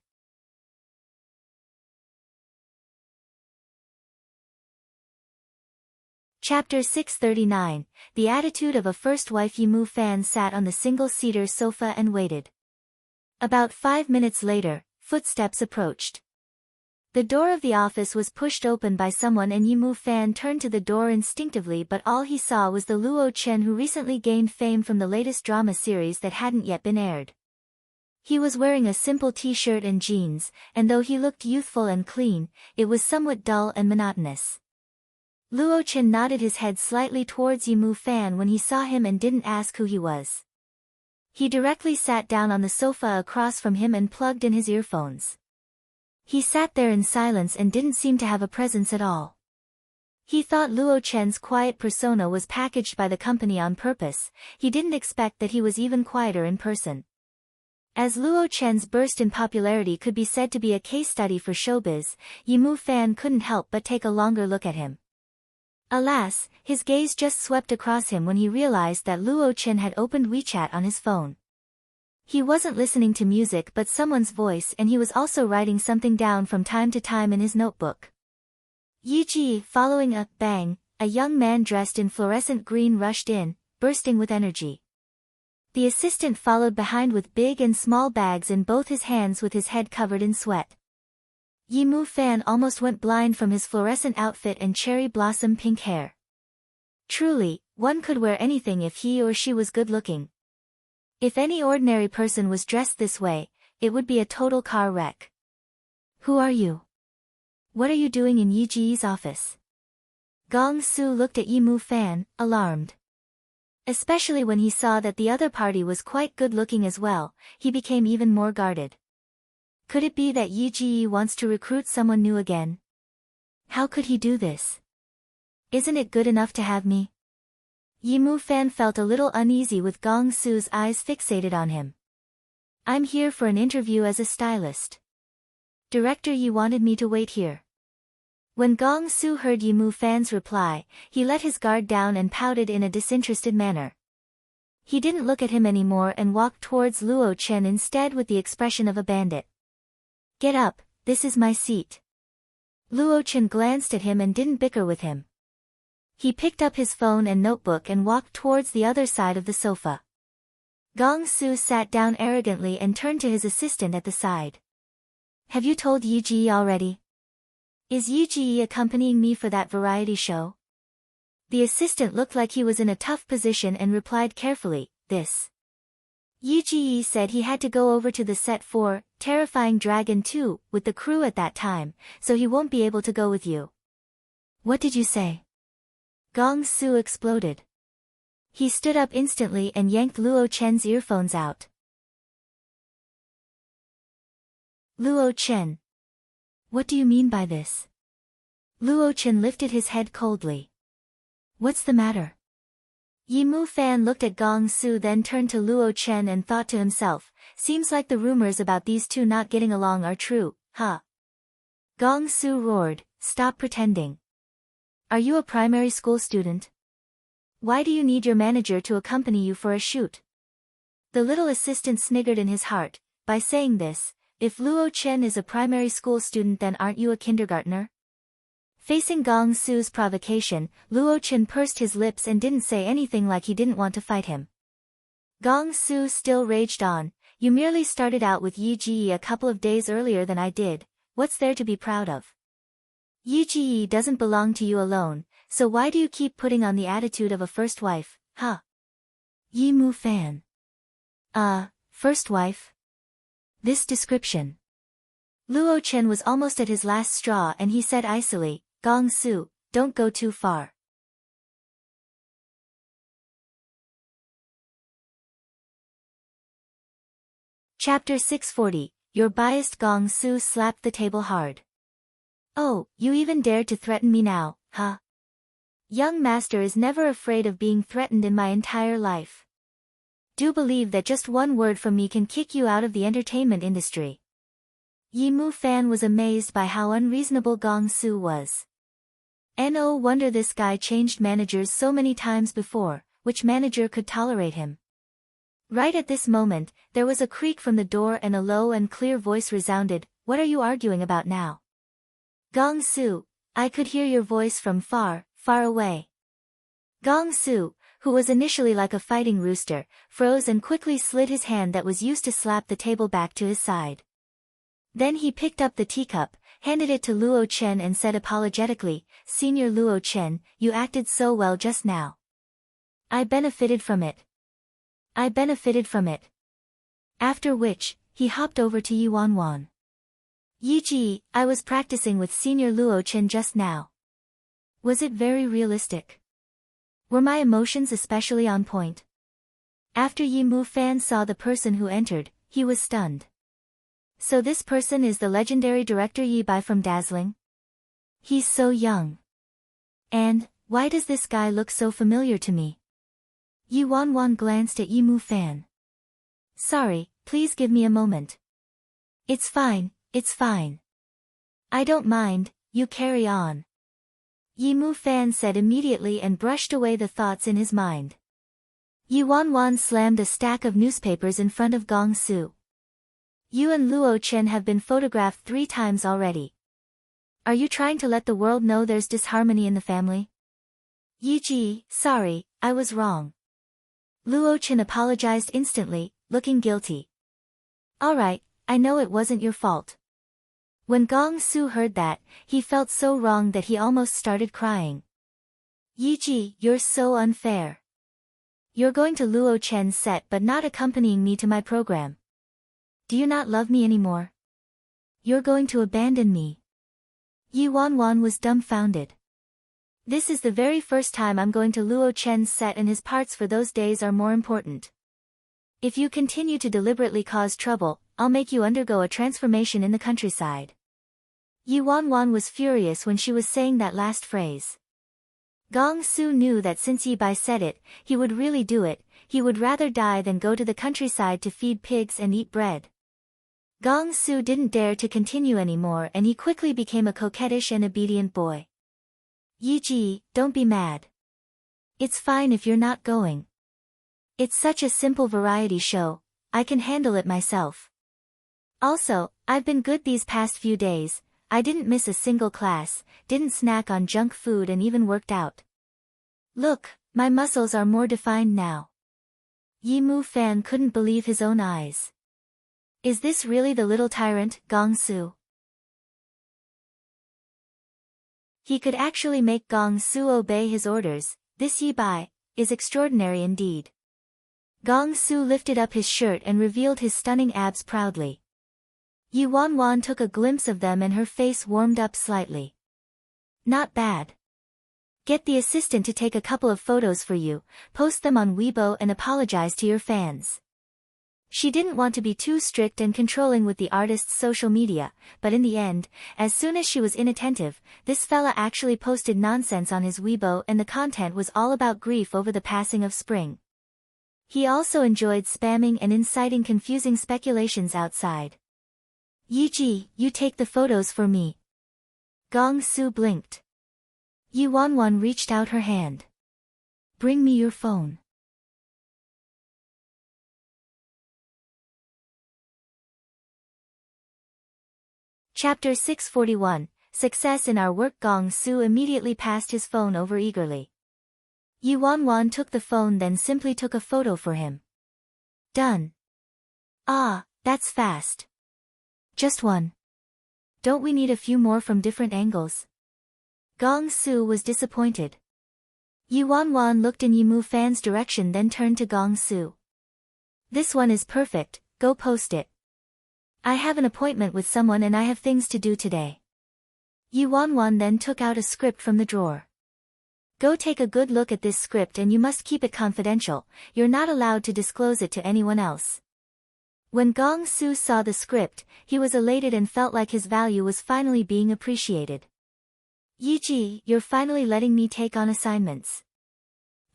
Chapter 639, The Attitude of a First Wife. Yi Mu Fan sat on the single-seater sofa and waited. About 5 minutes later, footsteps approached. The door of the office was pushed open by someone and Yi Mu Fan turned to the door instinctively, but all he saw was the Luo Chen who recently gained fame from the latest drama series that hadn't yet been aired. He was wearing a simple t-shirt and jeans, and though he looked youthful and clean, it was somewhat dull and monotonous. Luo Chen nodded his head slightly towards Yi Mu Fan when he saw him and didn't ask who he was. He directly sat down on the sofa across from him and plugged in his earphones. He sat there in silence and didn't seem to have a presence at all. He thought Luo Chen's quiet persona was packaged by the company on purpose. He didn't expect that he was even quieter in person. As Luo Chen's burst in popularity could be said to be a case study for showbiz, Yimu Fan couldn't help but take a longer look at him. Alas, his gaze just swept across him when he realized that Luo Chen had opened WeChat on his phone. He wasn't listening to music but someone's voice, and he was also writing something down from time to time in his notebook. Yi Ji, following a bang, a young man dressed in fluorescent green rushed in, bursting with energy. The assistant followed behind with big and small bags in both his hands with his head covered in sweat. Yimu Fan almost went blind from his fluorescent outfit and cherry blossom pink hair. Truly, one could wear anything if he or she was good looking. If any ordinary person was dressed this way, it would be a total car wreck. Who are you? What are you doing in Yi Ji's office? Gong Su looked at Yimu Fan, alarmed. Especially when he saw that the other party was quite good looking as well, he became even more guarded. Could it be that Yi Ji wants to recruit someone new again? How could he do this? Isn't it good enough to have me? Yimu Fan felt a little uneasy with Gong Su's eyes fixated on him. I'm here for an interview as a stylist. Director Yi wanted me to wait here. When Gong Su heard Yimu Fan's reply, he let his guard down and pouted in a disinterested manner. He didn't look at him anymore and walked towards Luo Chen instead with the expression of a bandit. Get up, this is my seat. Luo Chen glanced at him and didn't bicker with him. He picked up his phone and notebook and walked towards the other side of the sofa. Gong Su sat down arrogantly and turned to his assistant at the side. Have you told Yi Ji already? Is Yi Ji accompanying me for that variety show? The assistant looked like he was in a tough position and replied carefully, this. Yi Ji said he had to go over to the set for Terrifying Dragon 2 with the crew at that time, so he won't be able to go with you. What did you say? Gong Su exploded. He stood up instantly and yanked Luo Chen's earphones out. Luo Chen. What do you mean by this? Luo Chen lifted his head coldly. What's the matter? Yimu Fan looked at Gong Su, then turned to Luo Chen and thought to himself, seems like the rumors about these two not getting along are true, huh? Gong Su roared, stop pretending. Are you a primary school student? Why do you need your manager to accompany you for a shoot? The little assistant sniggered in his heart, by saying this, if Luo Chen is a primary school student then aren't you a kindergartner? Facing Gong Su's provocation, Luo Chen pursed his lips and didn't say anything, like he didn't want to fight him. Gong Su still raged on, you merely started out with Yi Ji a couple of days earlier than I did, what's there to be proud of? Yi Ji doesn't belong to you alone, so why do you keep putting on the attitude of a first wife, huh? Yimu Fan. First wife? This description. Luo Chen was almost at his last straw and he said icily, Gong Su, don't go too far. Chapter 640, You're biased. Gong Su slapped the table hard. Oh, you even dared to threaten me now, huh? Young master is never afraid of being threatened in my entire life. Do believe that just one word from me can kick you out of the entertainment industry. Yimu Fan was amazed by how unreasonable Gong Su was. No wonder this guy changed managers so many times before, which manager could tolerate him? Right at this moment, there was a creak from the door and a low and clear voice resounded, what are you arguing about now? Gong Su, I could hear your voice from far, far away. Gong Su, who was initially like a fighting rooster, froze and quickly slid his hand that was used to slap the table back to his side. Then he picked up the teacup, handed it to Luo Chen and said apologetically, Senior Luo Chen, you acted so well just now. I benefited from it. I benefited from it. After which, he hopped over to Yi Wanwan. Yi Ji, I was practicing with Senior Luo Chen just now. Was it very realistic? Were my emotions especially on point? After Yimu Fan saw the person who entered, he was stunned. So this person is the legendary director Yi Bai from Dazzling? He's so young. And, why does this guy look so familiar to me? Yi Wanwan glanced at Yi Mu Fan. Sorry, please give me a moment. It's fine, it's fine. I don't mind, you carry on. Yi Mu Fan said immediately and brushed away the thoughts in his mind. Yi Wanwan slammed a stack of newspapers in front of Gong Su. You and Luo Chen have been photographed 3 times already. Are you trying to let the world know there's disharmony in the family? Yi Ji, sorry, I was wrong. Luo Chen apologized instantly, looking guilty. Alright, I know it wasn't your fault. When Gong Su heard that, he felt so wrong that he almost started crying. Yi Ji, you're so unfair. You're going to Luo Chen's set but not accompanying me to my program. Do you not love me anymore? You're going to abandon me. Yi Wanwan was dumbfounded. This is the very first time I'm going to Luo Chen's set and his parts for those days are more important. If you continue to deliberately cause trouble, I'll make you undergo a transformation in the countryside. Yi Wanwan was furious when she was saying that last phrase. Gong Su knew that since Yi Bai said it, he would really do it. He would rather die than go to the countryside to feed pigs and eat bread. Gong Su didn't dare to continue anymore and he quickly became a coquettish and obedient boy. Yi Ji, don't be mad. It's fine if you're not going. It's such a simple variety show, I can handle it myself. Also, I've been good these past few days, I didn't miss a single class, didn't snack on junk food and even worked out. Look, my muscles are more defined now. Yi Mu Fan couldn't believe his own eyes. Is this really the little tyrant, Gong Su? He could actually make Gong Su obey his orders. This Yi Bai is extraordinary indeed. Gong Su lifted up his shirt and revealed his stunning abs proudly. Yi Wanwan took a glimpse of them and her face warmed up slightly. Not bad. Get the assistant to take a couple of photos for you, post them on Weibo and apologize to your fans. She didn't want to be too strict and controlling with the artist's social media, but in the end, as soon as she was inattentive, this fella actually posted nonsense on his Weibo and the content was all about grief over the passing of Spring. He also enjoyed spamming and inciting confusing speculations outside. Yi Ji, you take the photos for me. Gong Su blinked. Yi Wanwan reached out her hand. Bring me your phone. Chapter 641, Success in Our Work. Gong Su immediately passed his phone over eagerly. Yi Wanwan took the phone then simply took a photo for him. Done. Ah, that's fast. Just one. Don't we need a few more from different angles? Gong Su was disappointed. Yi Wanwan looked in Yi Mu Fan's direction then turned to Gong Su. This one is perfect, go post it. I have an appointment with someone and I have things to do today. Yi Wanwan then took out a script from the drawer. Go take a good look at this script and you must keep it confidential, you're not allowed to disclose it to anyone else. When Gong Su saw the script, he was elated and felt like his value was finally being appreciated. Yi Ji, you're finally letting me take on assignments.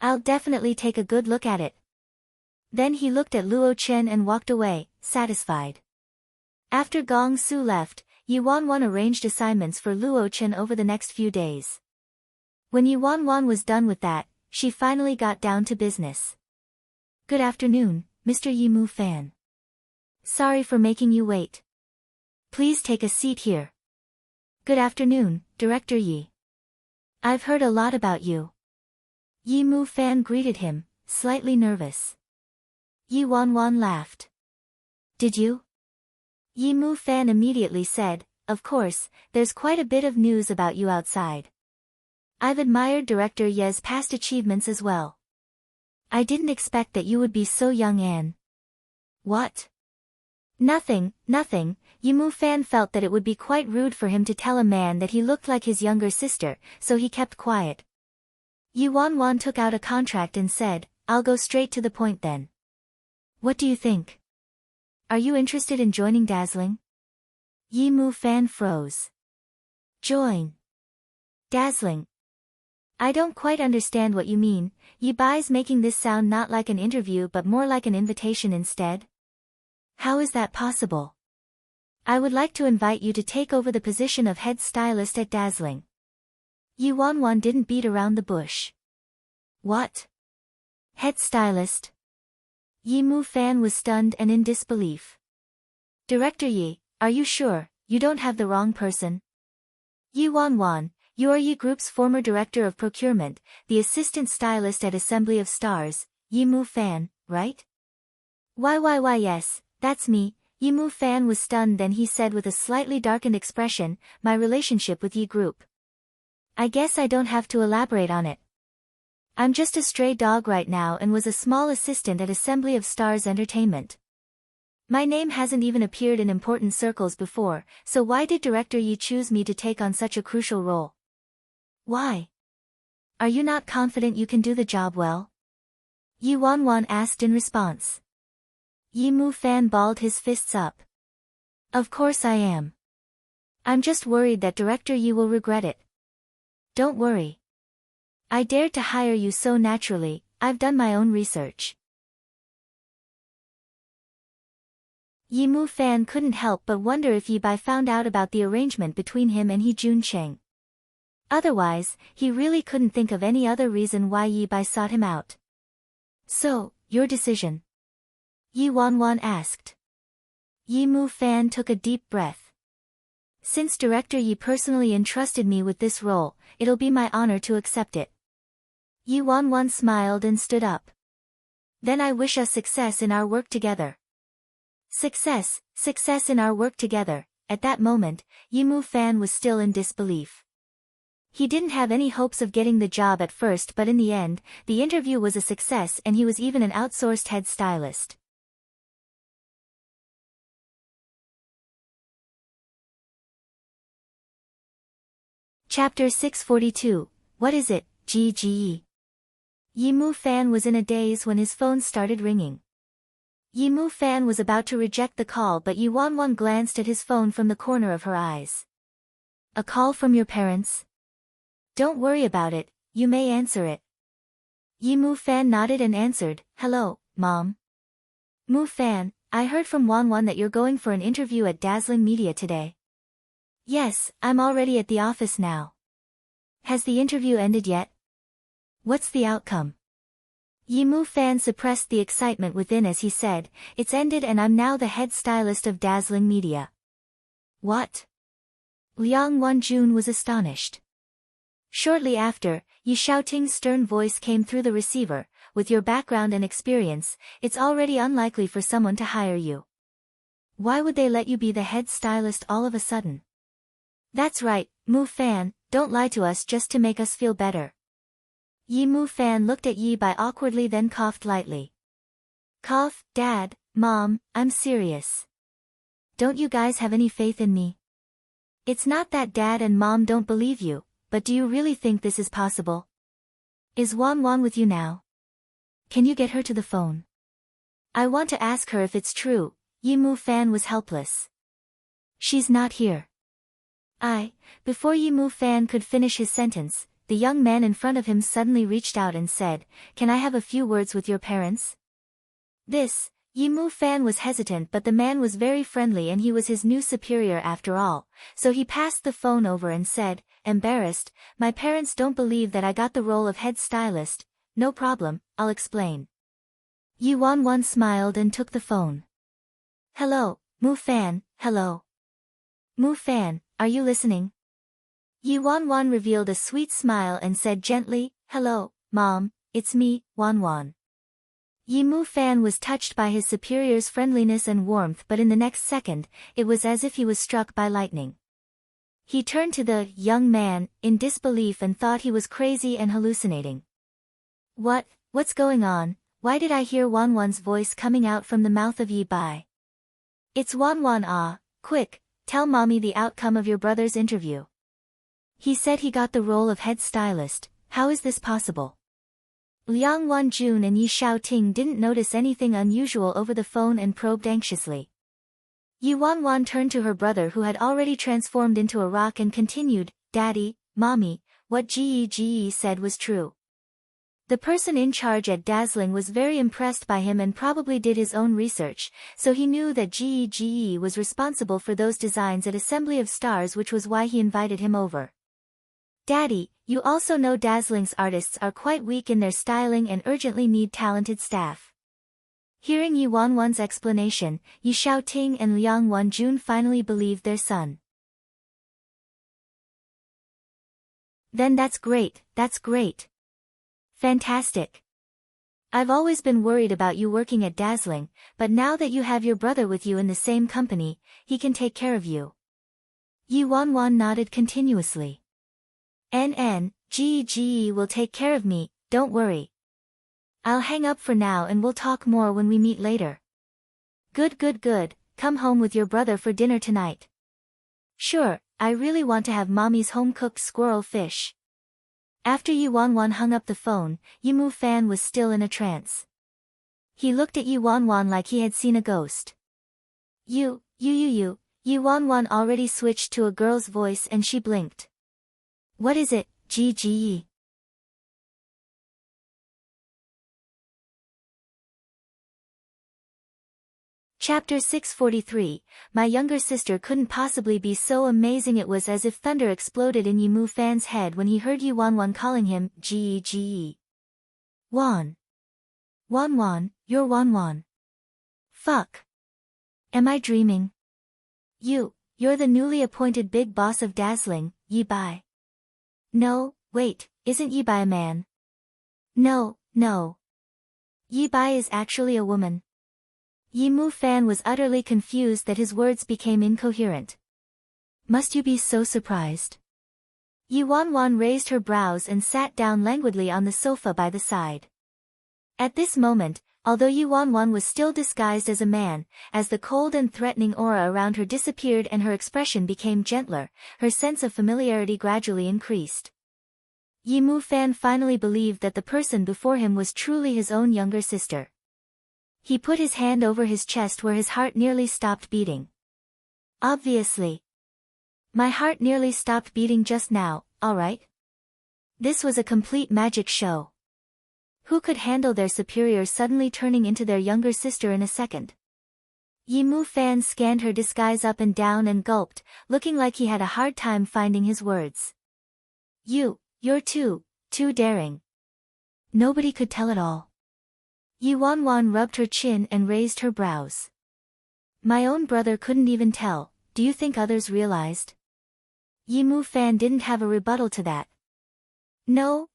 I'll definitely take a good look at it. Then he looked at Luo Chen and walked away, satisfied. After Gong Su left, Yi Wanwan arranged assignments for Luo Chen over the next few days. When Yi Wanwan was done with that, she finally got down to business. Good afternoon, Mr. Yi Mu Fan. Sorry for making you wait. Please take a seat here. Good afternoon, Director Yi. I've heard a lot about you. Yi Mu Fan greeted him, slightly nervous. Yi Wanwan laughed. Did you? Yi Mu Fan immediately said, of course, there's quite a bit of news about you outside. I've admired Director Ye's past achievements as well. I didn't expect that you would be so young and... What? Nothing. Yi Mu Fan felt that it would be quite rude for him to tell a man that he looked like his younger sister, so he kept quiet. Yi Wanwan took out a contract and said, I'll go straight to the point then. What do you think? Are you interested in joining Dazzling? Yi Mu Fan froze. Join Dazzling. I don't quite understand what you mean. Yi Bai's making this sound not like an interview but more like an invitation instead. How is that possible? I would like to invite you to take over the position of head stylist at Dazzling. Yi Wanwan didn't beat around the bush. What? Head stylist? Yi Mu Fan was stunned and in disbelief. Director Yi, are you sure you don't have the wrong person? Yi Wanwan, you are Yi Group's former director of procurement, the assistant stylist at Assembly of Stars, Yi Mu Fan, right? Why yes, that's me. Yi Mu Fan was stunned, then he said with a slightly darkened expression, my relationship with Yi Group. I guess I don't have to elaborate on it. I'm just a stray dog right now and was a small assistant at Assembly of Stars Entertainment. My name hasn't even appeared in important circles before, so why did Director Yi choose me to take on such a crucial role? Why? Are you not confident you can do the job well? Yi Wanwan asked in response. Yi Mu Fan balled his fists up. Of course I am. I'm just worried that Director Yi will regret it. Don't worry. I dared to hire you so naturally. I've done my own research. Yi Mu Fan couldn't help but wonder if Yi Bai found out about the arrangement between him and He Jun Cheng. Otherwise, he really couldn't think of any other reason why Yi Bai sought him out. So, your decision? Yi Wanwan asked. Yi Mu Fan took a deep breath. Since Director Yi personally entrusted me with this role, it'll be my honor to accept it. Yi Wanwan smiled and stood up. Then I wish us success in our work together. Success in our work together. At that moment, Yi Mu Fan was still in disbelief. He didn't have any hopes of getting the job at first, but in the end, the interview was a success and he was even an outsourced head stylist. Chapter 642, What is it, GGE? Yi Mu Fan was in a daze when his phone started ringing. Yi Mu Fan was about to reject the call, but Yi Wanwan glanced at his phone from the corner of her eyes. A call from your parents? Don't worry about it, you may answer it. Yi Mu Fan nodded and answered, Hello, Mom. Mu Fan, I heard from Wanwan that you're going for an interview at Dazzling Media today. Yes, I'm already at the office now. Has the interview ended yet? What's the outcome? Yi Mu Fan suppressed the excitement within as he said, It's ended and I'm now the head stylist of Dazzling Media. What? Liang Wanjun was astonished. Shortly after, Yi Xiaoting's stern voice came through the receiver, with your background and experience, it's already unlikely for someone to hire you. Why would they let you be the head stylist all of a sudden? That's right, Mu Fan, don't lie to us just to make us feel better. Yi Mu Fan looked at Yi Bai awkwardly, then coughed lightly. Cough, Dad, Mom, I'm serious. Don't you guys have any faith in me? It's not that Dad and Mom don't believe you, but do you really think this is possible? Is Wanwan with you now? Can you get her to the phone? I want to ask her if it's true. Yi Mu Fan was helpless. She's not here. Before Yi Mu Fan could finish his sentence, the young man in front of him suddenly reached out and said, Can I have a few words with your parents? Yi Mu Fan was hesitant, but the man was very friendly and he was his new superior after all, so he passed the phone over and said, Embarrassed, my parents don't believe that I got the role of head stylist. No problem, I'll explain. Yi Wanwan smiled and took the phone. Hello, Mu Fan, hello. Mu Fan, are you listening? Yi Wanwan revealed a sweet smile and said gently, Hello, Mom, it's me, Wanwan. Yi Mu Fan was touched by his superior's friendliness and warmth, but in the next second, it was as if he was struck by lightning. He turned to the young man, in disbelief, and thought he was crazy and hallucinating. What's going on? Why did I hear Wanwan's voice coming out from the mouth of Yi Bai? It's Wanwan. Quick, tell Mommy the outcome of your brother's interview. He said he got the role of head stylist. How is this possible? Liang Wanjun and Yi Xiaoting didn't notice anything unusual over the phone and probed anxiously. Yi Wanwan turned to her brother, who had already transformed into a rock, and continued, Daddy, Mommy, what Gege said was true. The person in charge at Dazzling was very impressed by him and probably did his own research, so he knew that Gege was responsible for those designs at Assembly of Stars, which was why he invited him over. Daddy, you also know Dazzling's artists are quite weak in their styling and urgently need talented staff. Hearing Yi Wanwan's explanation, Yi Xiaoting and Liang Wanjun finally believed their son. Then that's great, that's great. Fantastic. I've always been worried about you working at Dazzling, but now that you have your brother with you in the same company, he can take care of you. Yi Wanwan nodded continuously. Gege will take care of me, don't worry. I'll hang up for now and we'll talk more when we meet later. Good. Come home with your brother for dinner tonight. Sure, I really want to have mommy's home-cooked squirrel fish. After Yi Wanwan hung up the phone, Yi Mufan was still in a trance. He looked at Yi Wanwan like he had seen a ghost. You. Yi Wanwan already switched to a girl's voice and she blinked. What is it, Gege? Chapter 643, My younger sister couldn't possibly be so amazing. It was as if thunder exploded in Yi Mufan's head when he heard Yi Wanwan calling him, Gege. Wan, you're Wanwan. Fuck. Am I dreaming? You're the newly appointed big boss of Dazzling, Yi Bai. No, wait, isn't Yi Bai a man? No. Yi Bai is actually a woman. Yi Mufan was utterly confused that his words became incoherent. Must you be so surprised? Yi Wanwan raised her brows and sat down languidly on the sofa by the side. At this moment, although Yi Wanwan was still disguised as a man, as the cold and threatening aura around her disappeared and her expression became gentler, her sense of familiarity gradually increased. Yi Mufan finally believed that the person before him was truly his own younger sister. He put his hand over his chest where his heart nearly stopped beating. Obviously. My heart nearly stopped beating just now, alright? This was a complete magic show. Who could handle their superior suddenly turning into their younger sister in a second? Yi Mufan scanned her disguise up and down and gulped, looking like he had a hard time finding his words. You're too daring. Nobody could tell it all. Yi Wanwan rubbed her chin and raised her brows. My own brother couldn't even tell, do you think others realized? Yi Mufan didn't have a rebuttal to that. No,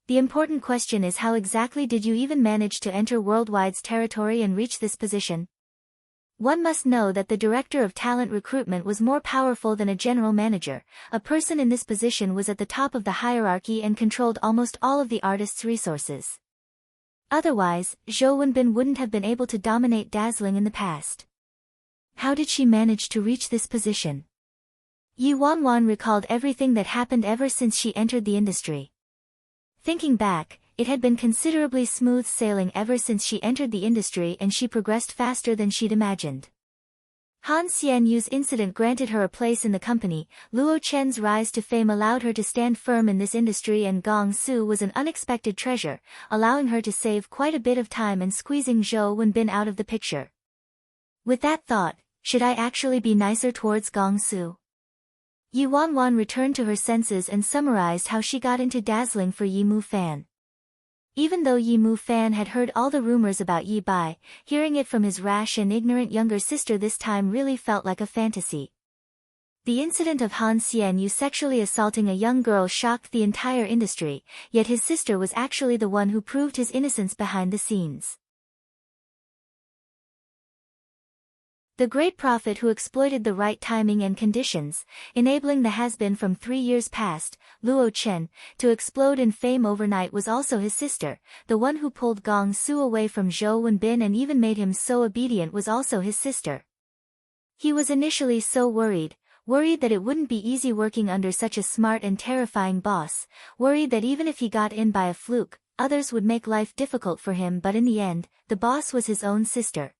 the important question is how exactly did you even manage to enter Worldwide's territory and reach this position? One must know that the director of talent recruitment was more powerful than a general manager. A person in this position was at the top of the hierarchy and controlled almost all of the artist's resources. Otherwise, Zhou Wenbin wouldn't have been able to dominate Dazzling in the past. How did she manage to reach this position? Yi Wanwan recalled everything that happened ever since she entered the industry. Thinking back, it had been considerably smooth sailing ever since she entered the industry and she progressed faster than she'd imagined. Han Xianyu's incident granted her a place in the company, Luo Chen's rise to fame allowed her to stand firm in this industry, and Gong Su was an unexpected treasure, allowing her to save quite a bit of time and squeezing Zhou Wenbin out of the picture. With that thought, should I actually be nicer towards Gong Su? Yi Wanwan returned to her senses and summarized how she got into Dazzling for Yi Mufan. Even though Yi Mufan had heard all the rumors about Yi Bai, hearing it from his rash and ignorant younger sister this time really felt like a fantasy. The incident of Han Xianyu sexually assaulting a young girl shocked the entire industry, yet his sister was actually the one who proved his innocence behind the scenes. The great prophet who exploited the right timing and conditions, enabling the has-been from 3 years past, Luo Chen, to explode in fame overnight was also his sister. The one who pulled Gong Su away from Zhou Wenbin and even made him so obedient was also his sister. He was initially so worried that it wouldn't be easy working under such a smart and terrifying boss, worried that even if he got in by a fluke, others would make life difficult for him, but in the end, the boss was his own sister.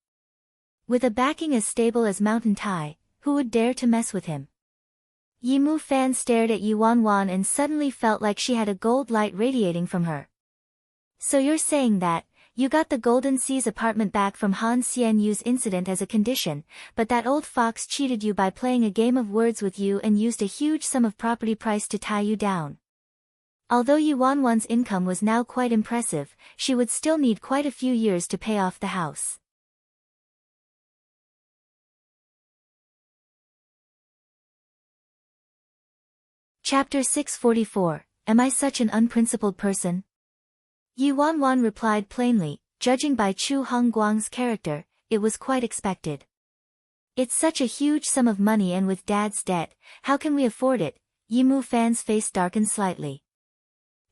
With a backing as stable as Mountain Tai, who would dare to mess with him? Yimu Fan stared at Yi Wanwan and suddenly felt like she had a gold light radiating from her. So you're saying that, you got the Golden Seas apartment back from Han Xian Yu's incident as a condition, but that old fox cheated you by playing a game of words with you and used a huge sum of property price to tie you down. Although Yi Wanwan's income was now quite impressive, she would still need quite a few years to pay off the house. Chapter 644, Am I such an unprincipled person? Yi Wanwan replied plainly, judging by Chu Hongguang's character, it was quite expected. It's such a huge sum of money, and with Dad's debt, how can we afford it? Yimu Fan's face darkened slightly.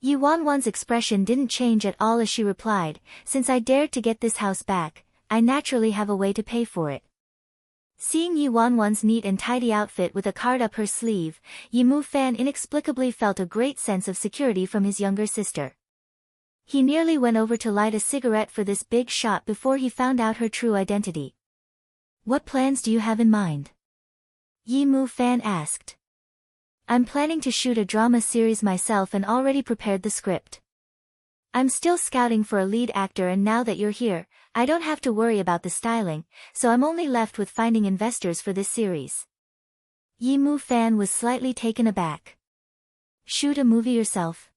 Yi Wanwan's expression didn't change at all as she replied, since I dared to get this house back, I naturally have a way to pay for it. Seeing Yi Wanwan's neat and tidy outfit with a card up her sleeve, Yimu Fan inexplicably felt a great sense of security from his younger sister. He nearly went over to light a cigarette for this big shot before he found out her true identity. What plans do you have in mind? Yimu Fan asked. I'm planning to shoot a drama series myself and already prepared the script. I'm still scouting for a lead actor, and now that you're here, I don't have to worry about the styling, so I'm only left with finding investors for this series. Yimu Fan was slightly taken aback. Shoot a movie yourself?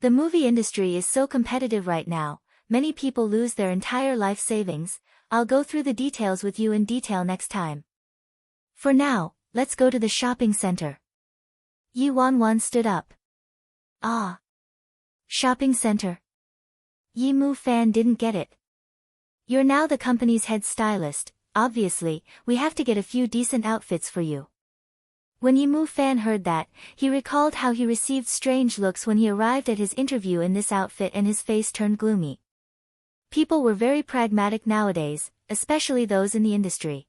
The movie industry is so competitive right now, many people lose their entire life savings. I'll go through the details with you in detail next time. For now, let's go to the shopping center. Yi Wanwan stood up. Ah. Shopping center? Yimu Fan didn't get it. You're now the company's head stylist, obviously, we have to get a few decent outfits for you. When Yimu Fan heard that, he recalled how he received strange looks when he arrived at his interview in this outfit, and his face turned gloomy. People were very pragmatic nowadays, especially those in the industry.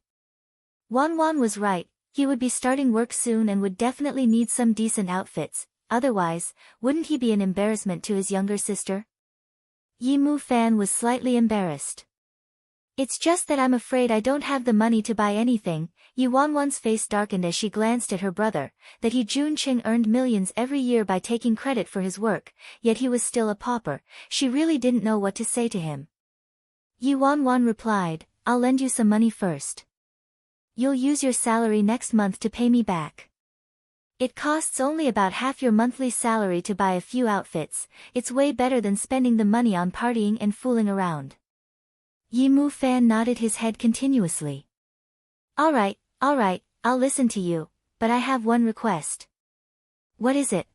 Wanwan was right, he would be starting work soon and would definitely need some decent outfits, otherwise, wouldn't he be an embarrassment to his younger sister? Yimu Fan was slightly embarrassed. It's just that I'm afraid I don't have the money to buy anything. Yi Wanwan's face darkened as she glanced at her brother, that he Junqing earned millions every year by taking credit for his work, yet he was still a pauper. She really didn't know what to say to him. Yi Wanwan replied, I'll lend you some money first. You'll use your salary next month to pay me back. It costs only about half your monthly salary to buy a few outfits. It's way better than spending the money on partying and fooling around. Yimu Fan nodded his head continuously. All right, I'll listen to you, but I have one request. What is it?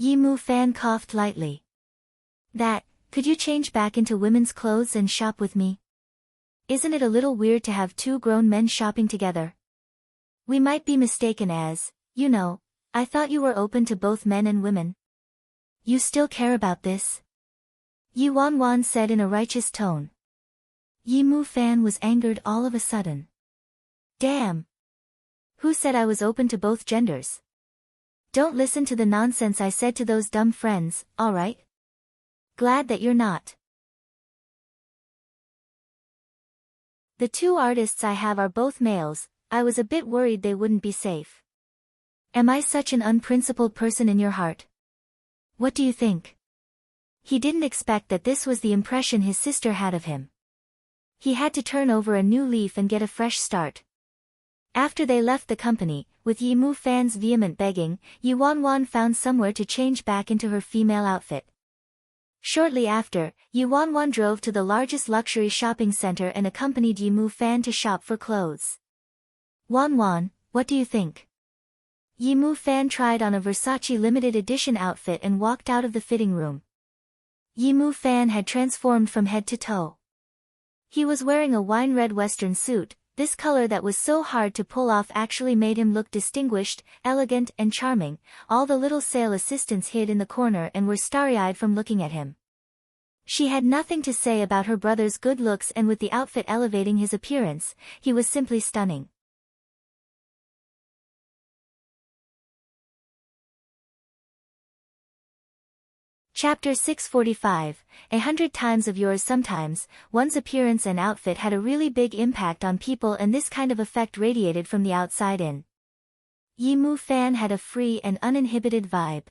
Yimu Fan coughed lightly. Could you change back into women's clothes and shop with me? Isn't it a little weird to have two grown men shopping together? We might be mistaken as, you know, I thought you were open to both men and women. You still care about this? Yi Wanwan said in a righteous tone. Yimu Fan was angered all of a sudden. Damn! Who said I was open to both genders? Don't listen to the nonsense I said to those dumb friends, alright? Glad that you're not. The two artists I have are both males. I was a bit worried they wouldn't be safe. Am I such an unprincipled person in your heart? What do you think? He didn't expect that this was the impression his sister had of him. He had to turn over a new leaf and get a fresh start. After they left the company, with Yimu Fan's vehement begging, Yi Wanwan found somewhere to change back into her female outfit. Shortly after, Yi Wanwan drove to the largest luxury shopping center and accompanied Yimu Fan to shop for clothes. Wanwan, what do you think? Yimu Fan tried on a Versace limited edition outfit and walked out of the fitting room. Yimu Fan had transformed from head to toe. He was wearing a wine-red western suit. This color that was so hard to pull off actually made him look distinguished, elegant, and charming. All the little sale assistants hid in the corner and were starry-eyed from looking at him. She had nothing to say about her brother's good looks, and with the outfit elevating his appearance, he was simply stunning. Chapter 645, 100 times of yours. Sometimes, one's appearance and outfit had a really big impact on people, and this kind of effect radiated from the outside in. Yi Mu Fan had a free and uninhibited vibe.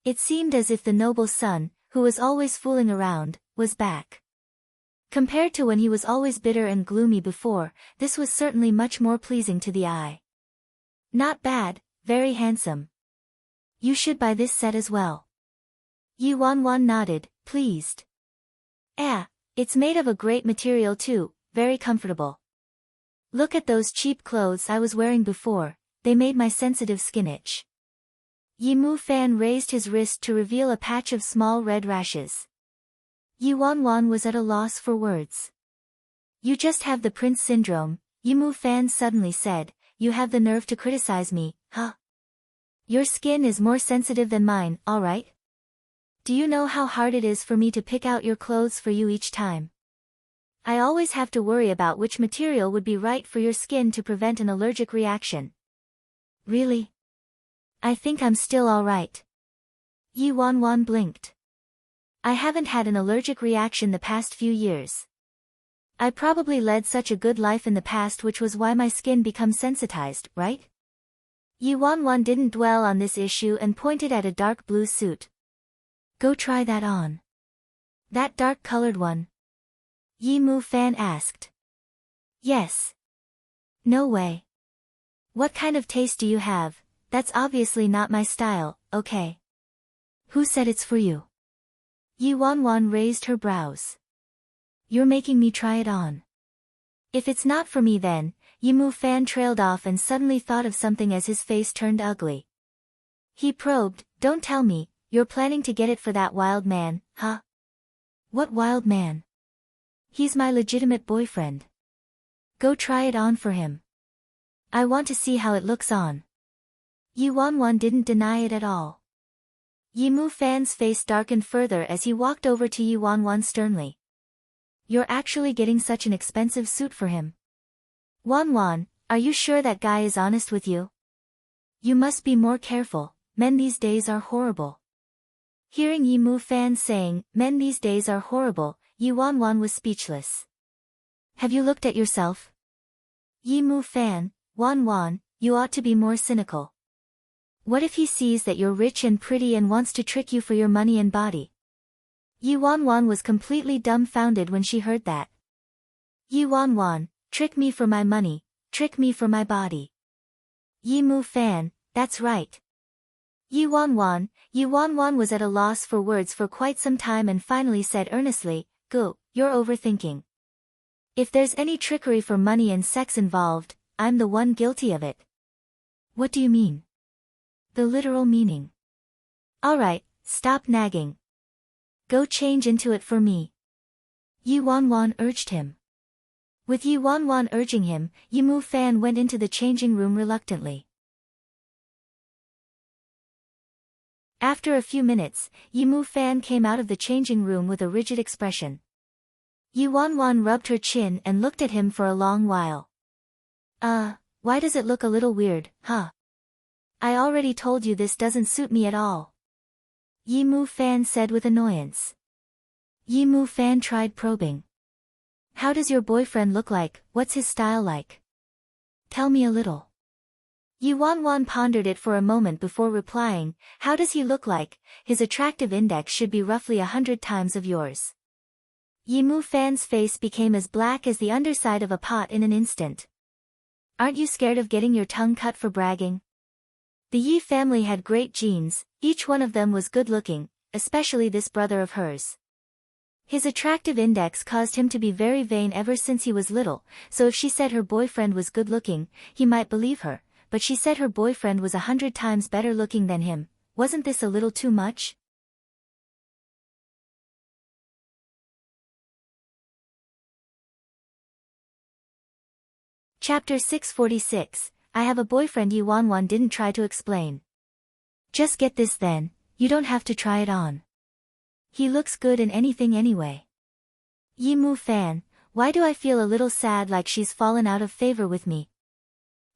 It seemed as if the noble son, who was always fooling around, was back. Compared to when he was always bitter and gloomy before, this was certainly much more pleasing to the eye. Not bad, very handsome. You should buy this set as well. Yi Wanwan nodded, pleased. It's made of a great material too, very comfortable. Look at those cheap clothes I was wearing before, they made my sensitive skin itch. Yi Mu Fan raised his wrist to reveal a patch of small red rashes. Yi Wanwan was at a loss for words. You just have the prince syndrome, Yi Mu Fan suddenly said, you have the nerve to criticize me, huh? Your skin is more sensitive than mine, alright? Do you know how hard it is for me to pick out your clothes for you each time? I always have to worry about which material would be right for your skin to prevent an allergic reaction. Really? I think I'm still alright. Yi Wanwan blinked. I haven't had an allergic reaction the past few years. I probably led such a good life in the past, which was why my skin becomes sensitized, right? Yi Wanwan didn't dwell on this issue and pointed at a dark blue suit. Go try that on. That dark-colored one? Yi Mu Fan asked. Yes. No way. What kind of taste do you have? That's obviously not my style, okay. Who said it's for you? Yi Wanwan raised her brows. You're making me try it on. If it's not for me then, Yi Mu Fan trailed off and suddenly thought of something as his face turned ugly. He probed, don't tell me, you're planning to get it for that wild man, huh? What wild man? He's my legitimate boyfriend. Go try it on for him. I want to see how it looks on. Yi Wanwan didn't deny it at all. Yi Mu Fan's face darkened further as he walked over to Yi Wanwan sternly. You're actually getting such an expensive suit for him? Wanwan, are you sure that guy is honest with you? You must be more careful, men these days are horrible. Hearing Yi Mu Fan saying, men these days are horrible, Yi Wanwan was speechless. Have you looked at yourself? Yi Mu Fan, Wanwan, you ought to be more cynical. What if he sees that you're rich and pretty and wants to trick you for your money and body? Yi Wanwan was completely dumbfounded when she heard that. Yi Wanwan, trick me for my money, trick me for my body. Yi Mu Fan, that's right. Yi Wanwan was at a loss for words for quite some time and finally said earnestly, go, you're overthinking. If there's any trickery for money and sex involved, I'm the one guilty of it. What do you mean? The literal meaning. Alright, stop nagging. Go change into it for me. Yi Wanwan urged him. With Yi Wanwan urging him, Yi Mu Fan went into the changing room reluctantly. After a few minutes, Yi Mu Fan came out of the changing room with a rigid expression. Yi Wanwan rubbed her chin and looked at him for a long while. Why does it look a little weird, huh? I already told you this doesn't suit me at all. Yi Mu Fan said with annoyance. Yi Mu Fan tried probing. How does your boyfriend look like, what's his style like? Tell me a little. Yi Wanwan pondered it for a moment before replying, how does he look like? His attractive index should be roughly 100 times of yours. Yi Mu Fan's face became as black as the underside of a pot in an instant. Aren't you scared of getting your tongue cut for bragging? The Yi family had great genes, each one of them was good-looking, especially this brother of hers. His attractive index caused him to be very vain ever since he was little, so if she said her boyfriend was good-looking, he might believe her, but she said her boyfriend was 100 times better looking than him. Wasn't this a little too much? Chapter 646, I have a boyfriend. Yi Wanwan didn't try to explain. Just get this then, you don't have to try it on. He looks good in anything anyway. Yi Mu Fan, why do I feel a little sad, like she's fallen out of favor with me?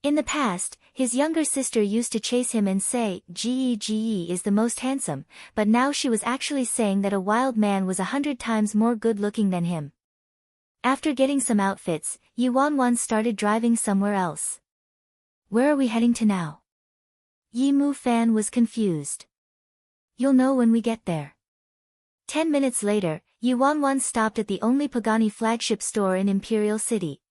In the past, his younger sister used to chase him and say, Ge is the most handsome, but now she was actually saying that a wild man was 100 times more good-looking than him. After getting some outfits, Yi Wanwan started driving somewhere else. Where are we heading to now? Yi Mu Fan was confused. You'll know when we get there. 10 minutes later, Yi Wanwan stopped at the only Pagani flagship store in Imperial City.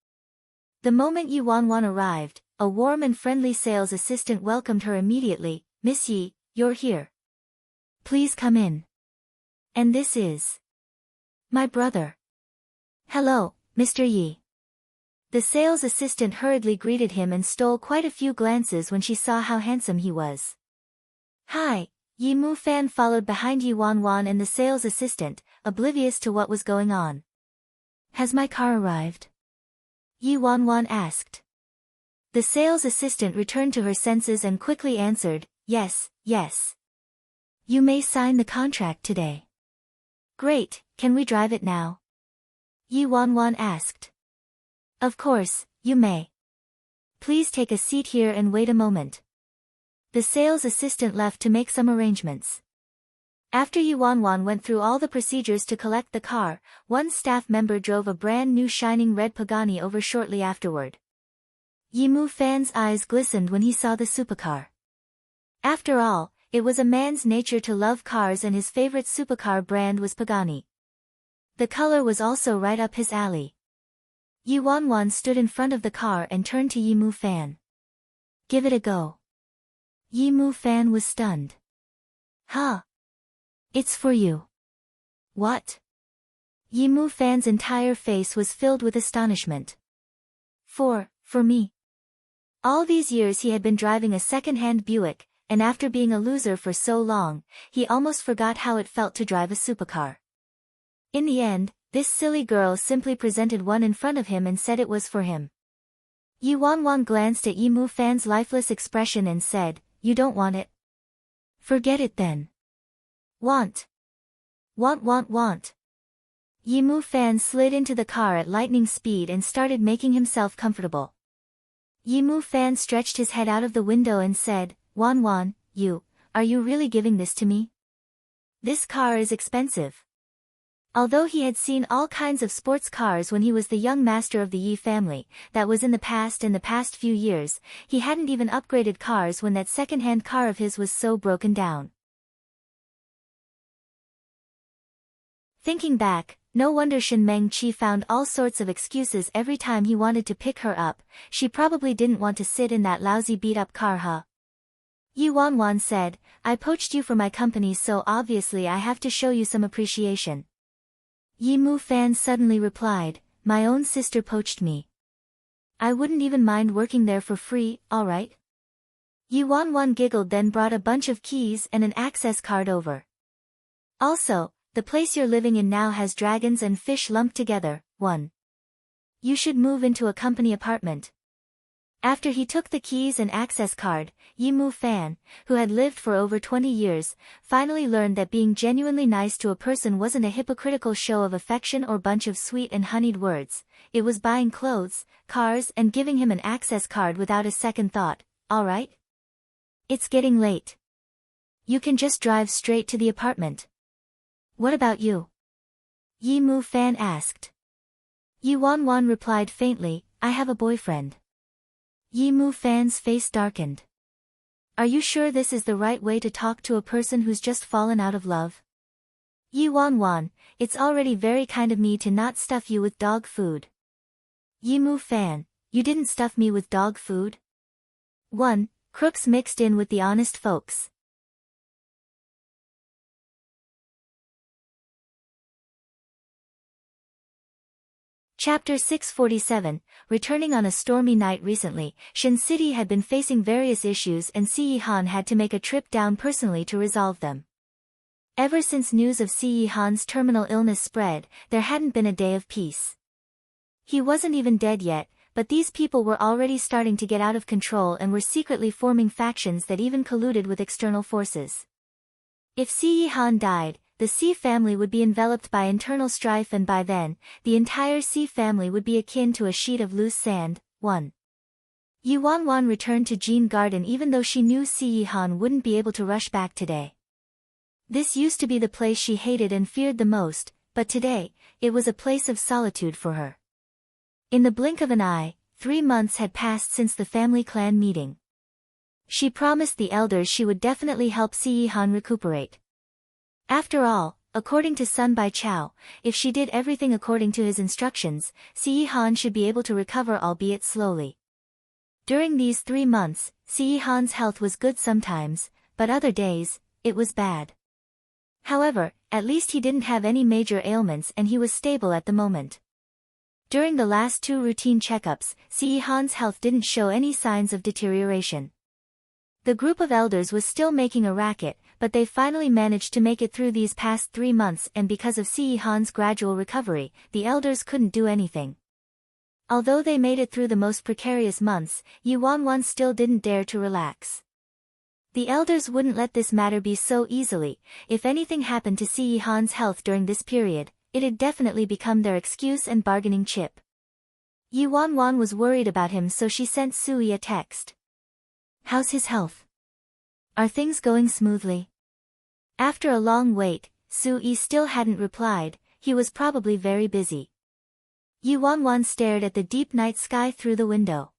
The moment Yi Wanwan arrived, a warm and friendly sales assistant welcomed her immediately. Miss Yi, you're here. Please come in. And this is my brother. Hello, Mr. Yi. The sales assistant hurriedly greeted him and stole quite a few glances when she saw how handsome he was. Hi, Yi Mu Fan followed behind Yi Wanwan and the sales assistant, oblivious to what was going on. Has my car arrived? Yi Wanwan asked. The sales assistant returned to her senses and quickly answered, yes, yes. You may sign the contract today. Great, can we drive it now? Yi Wanwan asked. Of course, you may. Please take a seat here and wait a moment. The sales assistant left to make some arrangements. After Yi Wanwan went through all the procedures to collect the car, one staff member drove a brand new shining red Pagani over shortly afterward. Yi Mu Fan's eyes glistened when he saw the supercar. After all, it was a man's nature to love cars and his favorite supercar brand was Pagani. The color was also right up his alley. Yi Wanwan stood in front of the car and turned to Yi Mu Fan. Give it a go. Yi Mu Fan was stunned. Huh? It's for you. What? Yi Mu Fan's entire face was filled with astonishment. For me. All these years he had been driving a second-hand Buick, and after being a loser for so long, he almost forgot how it felt to drive a supercar. In the end, this silly girl simply presented one in front of him and said it was for him. Yi Wanwan glanced at Yi Mu Fan's lifeless expression and said, You don't want it? Forget it then. Want. Yi Mu Fan slid into the car at lightning speed and started making himself comfortable. Yi Mu Fan stretched his head out of the window and said, Wanwan, are you really giving this to me? This car is expensive. Although he had seen all kinds of sports cars when he was the young master of the Yi family, that was in the past few years, he hadn't even upgraded cars when that second-hand car of his was so broken down. Thinking back, no wonder Shen Meng-chi found all sorts of excuses every time he wanted to pick her up. She probably didn't want to sit in that lousy beat-up car, huh? Yi Wanwan said, I poached you for my company, so obviously I have to show you some appreciation. Yi Mu Fan suddenly replied, My own sister poached me. I wouldn't even mind working there for free, alright? Yi Wanwan giggled, then brought a bunch of keys and an access card over. Also, the place you're living in now has dragons and fish lumped together. You should move into a company apartment. After he took the keys and access card, Yi Mu Fan, who had lived for over 20 years, finally learned that being genuinely nice to a person wasn't a hypocritical show of affection or bunch of sweet and honeyed words. It was buying clothes, cars, and giving him an access card without a second thought. Alright? It's getting late. You can just drive straight to the apartment. What about you? Yi Mu Fan asked. Yi Wanwan replied faintly, I have a boyfriend. Yi Mu Fan's face darkened. Are you sure this is the right way to talk to a person who's just fallen out of love? Yi Wanwan, it's already very kind of me to not stuff you with dog food. Yi Mu Fan, you didn't stuff me with dog food? Crooks mixed in with the honest folks. Chapter 647, Returning on a stormy night. Recently, Shin City had been facing various issues and Si Han had to make a trip down personally to resolve them. Ever since news of Si Han's terminal illness spread, there hadn't been a day of peace. He wasn't even dead yet, but these people were already starting to get out of control and were secretly forming factions that even colluded with external forces. If Si Han died, the Si family would be enveloped by internal strife, and by then, the entire Si family would be akin to a sheet of loose sand. Yi Wanwan returned to Jean Garden even though she knew Si Han wouldn't be able to rush back today. This used to be the place she hated and feared the most, but today, it was a place of solitude for her. In the blink of an eye, 3 months had passed since the family clan meeting. She promised the elders she would definitely help Si-Han recuperate. After all, according to Sun Bai Chao, if she did everything according to his instructions, Si-Han should be able to recover, albeit slowly. During these 3 months, Si-Han's health was good sometimes, but other days, it was bad. However, at least he didn't have any major ailments and he was stable at the moment. During the last 2 routine checkups, Si-Han's health didn't show any signs of deterioration. The group of elders was still making a racket, but they finally managed to make it through these past 3 months, and because of Si-Han's gradual recovery, the elders couldn't do anything. Although they made it through the most precarious months, Yi Wanwan still didn't dare to relax. The elders wouldn't let this matter be so easily. If anything happened to Si-Han's health during this period, it'd definitely become their excuse and bargaining chip. Yi Wanwan was worried about him, so she sent Sui a text. "How's his health? Are things going smoothly?" After a long wait, Sui still hadn't replied. He was probably very busy. Yi Wanwan stared at the deep night sky through the window.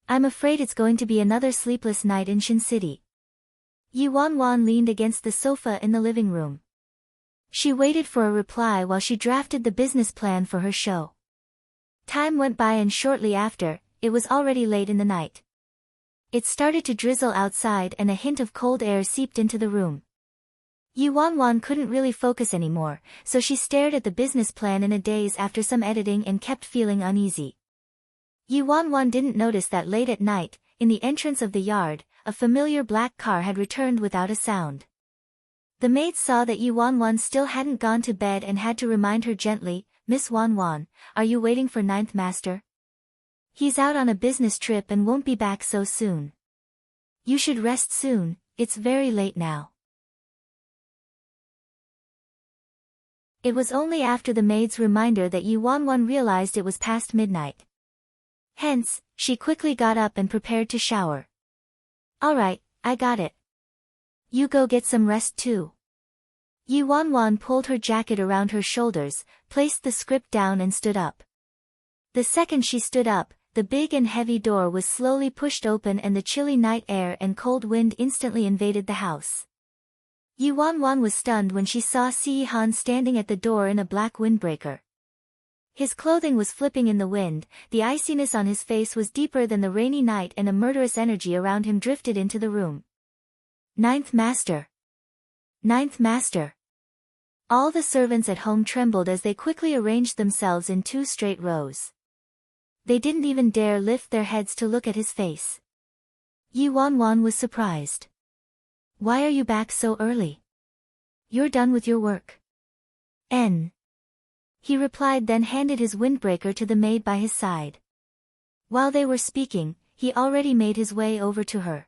"I'm afraid it's going to be another sleepless night in Shin City." Yi Wanwan leaned against the sofa in the living room. She waited for a reply while she drafted the business plan for her show. Time went by and shortly after, it was already late in the night. It started to drizzle outside and a hint of cold air seeped into the room. Yi Wanwan couldn't really focus anymore, so she stared at the business plan in a daze after some editing and kept feeling uneasy. Yi Wanwan didn't notice that late at night, in the entrance of the yard, a familiar black car had returned without a sound. The maid saw that Yi Wanwan still hadn't gone to bed and had to remind her gently, "Miss Wanwan, are you waiting for Ninth Master? He's out on a business trip and won't be back so soon. You should rest soon, it's very late now." It was only after the maid's reminder that Yi Wanwan realized it was past midnight. Hence, she quickly got up and prepared to shower. "All right, I got it. You go get some rest too." Yi Wanwan pulled her jacket around her shoulders, placed the script down and stood up. The second she stood up, the big and heavy door was slowly pushed open and the chilly night air and cold wind instantly invaded the house. Yi Wanwan was stunned when she saw Si-Han standing at the door in a black windbreaker. His clothing was flipping in the wind, the iciness on his face was deeper than the rainy night and a murderous energy around him drifted into the room. "Ninth Master! Ninth Master!" All the servants at home trembled as they quickly arranged themselves in 2 straight rows. They didn't even dare lift their heads to look at his face. Yi Wanwan was surprised. "Why are you back so early? You're done with your work." "N," he replied, then handed his windbreaker to the maid by his side. While they were speaking, he already made his way over to her.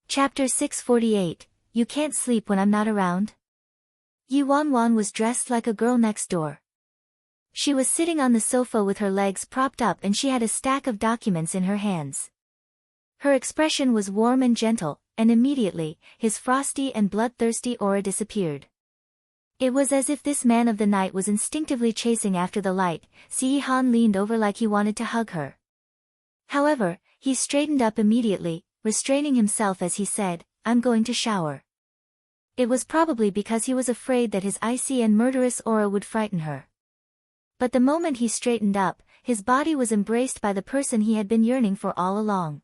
Chapter 648, You Can't Sleep When I'm Not Around? Yi Wanwan was dressed like a girl next door. She was sitting on the sofa with her legs propped up and she had a stack of documents in her hands. Her expression was warm and gentle, and immediately, his frosty and bloodthirsty aura disappeared. It was as if this man of the night was instinctively chasing after the light. Si-Han leaned over like he wanted to hug her. However, he straightened up immediately, restraining himself as he said, "I'm going to shower." It was probably because he was afraid that his icy and murderous aura would frighten her. But the moment he straightened up, his body was embraced by the person he had been yearning for all along.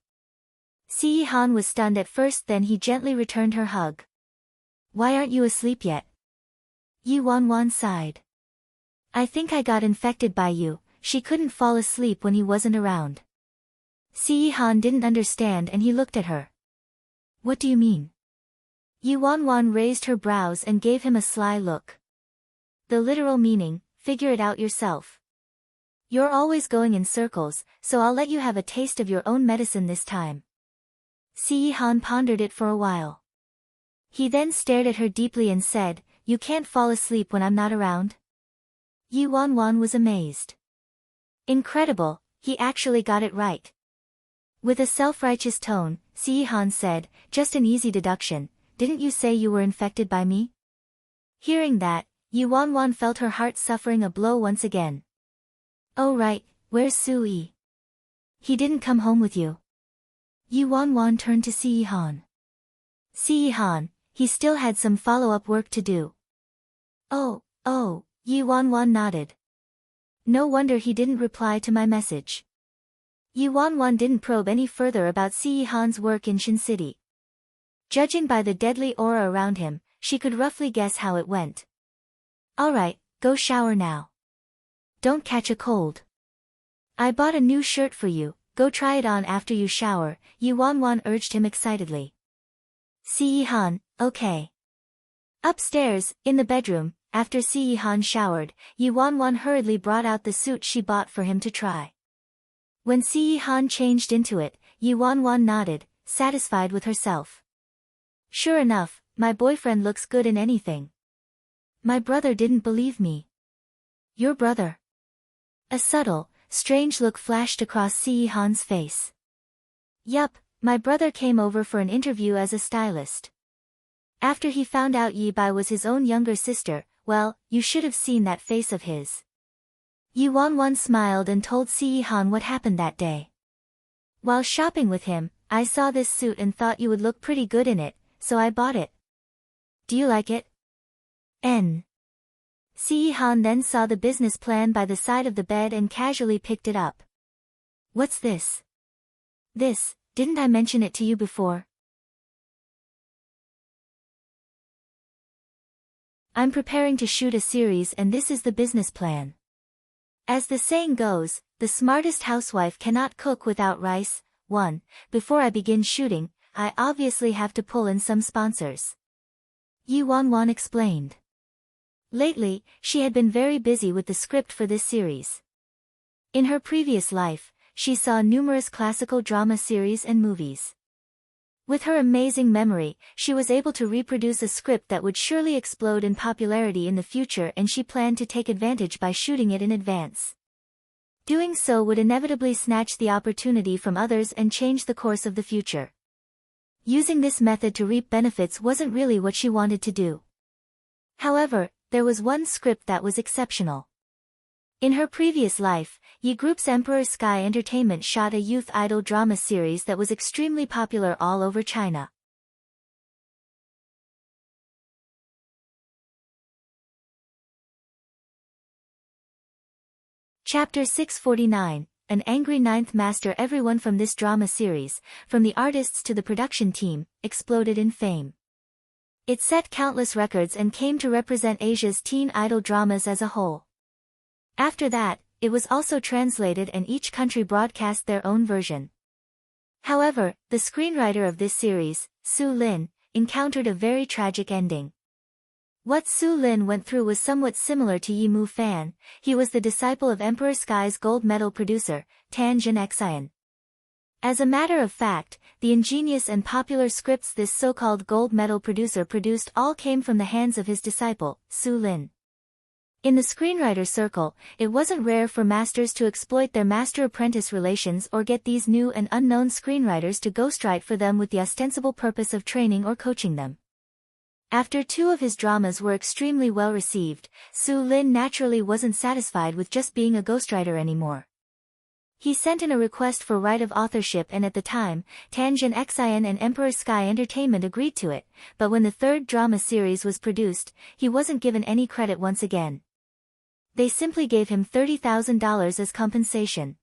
Si-Han was stunned at first, then he gently returned her hug. "Why aren't you asleep yet?" Yi Wanwan sighed. "I think I got infected by you." She couldn't fall asleep when he wasn't around. Si-Han didn't understand and he looked at her. "What do you mean?" Yi Wanwan raised her brows and gave him a sly look. "The literal meaning, figure it out yourself. You're always going in circles, so I'll let you have a taste of your own medicine this time." Si-Han pondered it for a while. He then stared at her deeply and said, "You can't fall asleep when I'm not around?" Yi Wanwan was amazed. Incredible, he actually got it right. With a self-righteous tone, Si-Han said, "Just an easy deduction, didn't you say you were infected by me?" Hearing that, Yi Wanwan felt her heart suffering a blow once again. Oh right, where's Sui? He didn't come home with you. Yi Wanwan turned to Si Han. Si Han, he still had some follow-up work to do. Oh, Yi Wanwan nodded. No wonder he didn't reply to my message. Yi Wanwan didn't probe any further about Si Han's work in Shin City. Judging by the deadly aura around him, she could roughly guess how it went. Alright, go shower now. Don't catch a cold. I bought a new shirt for you, go try it on after you shower, Yi Wanwan urged him excitedly. Si Han, okay. Upstairs, in the bedroom, after Si Han showered, Yi Wanwan hurriedly brought out the suit she bought for him to try. When Si Han changed into it, Yi Wanwan nodded, satisfied with herself. Sure enough, my boyfriend looks good in anything. My brother didn't believe me. Your brother? A subtle, strange look flashed across Si Han's face. Yup, my brother came over for an interview as a stylist. After he found out Yi Bai was his own younger sister, well, you should have seen that face of his. Yi Wanwan smiled and told Si Han what happened that day. While shopping with him, I saw this suit and thought you would look pretty good in it, so I bought it. Do you like it? Si Han then saw the business plan by the side of the bed and casually picked it up. What's this? This, didn't I mention it to you before? I'm preparing to shoot a series and this is the business plan. As the saying goes, the smartest housewife cannot cook without rice. 1. Before I begin shooting, I obviously have to pull in some sponsors. Yi Wanwan explained. Lately, she had been very busy with the script for this series. In her previous life, she saw numerous classical drama series and movies. With her amazing memory, she was able to reproduce a script that would surely explode in popularity in the future, and she planned to take advantage by shooting it in advance. Doing so would inevitably snatch the opportunity from others and change the course of the future. Using this method to reap benefits wasn't really what she wanted to do. However, there was one script that was exceptional. In her previous life, Yi Group's Emperor Sky Entertainment shot a youth idol drama series that was extremely popular all over China. Chapter 649, An Angry Ninth Master. Everyone from this drama series, from the artists to the production team, exploded in fame. It set countless records and came to represent Asia's teen idol dramas as a whole. After that, it was also translated and each country broadcast their own version. However, the screenwriter of this series, Su Lin, encountered a very tragic ending. What Su Lin went through was somewhat similar to Yi Mu Fan. He was the disciple of Emperor Sky's gold medal producer, Tan Jin Xian. As a matter of fact, the ingenious and popular scripts this so-called gold medal producer produced all came from the hands of his disciple, Su Lin. In the screenwriter circle, it wasn't rare for masters to exploit their master-apprentice relations or get these new and unknown screenwriters to ghostwrite for them with the ostensible purpose of training or coaching them. After 2 of his dramas were extremely well received, Su Lin naturally wasn't satisfied with just being a ghostwriter anymore. He sent in a request for right of authorship, and at the time, Tan Jin Xian and Emperor Sky Entertainment agreed to it, but when the 3rd drama series was produced, he wasn't given any credit once again. They simply gave him $30,000 as compensation.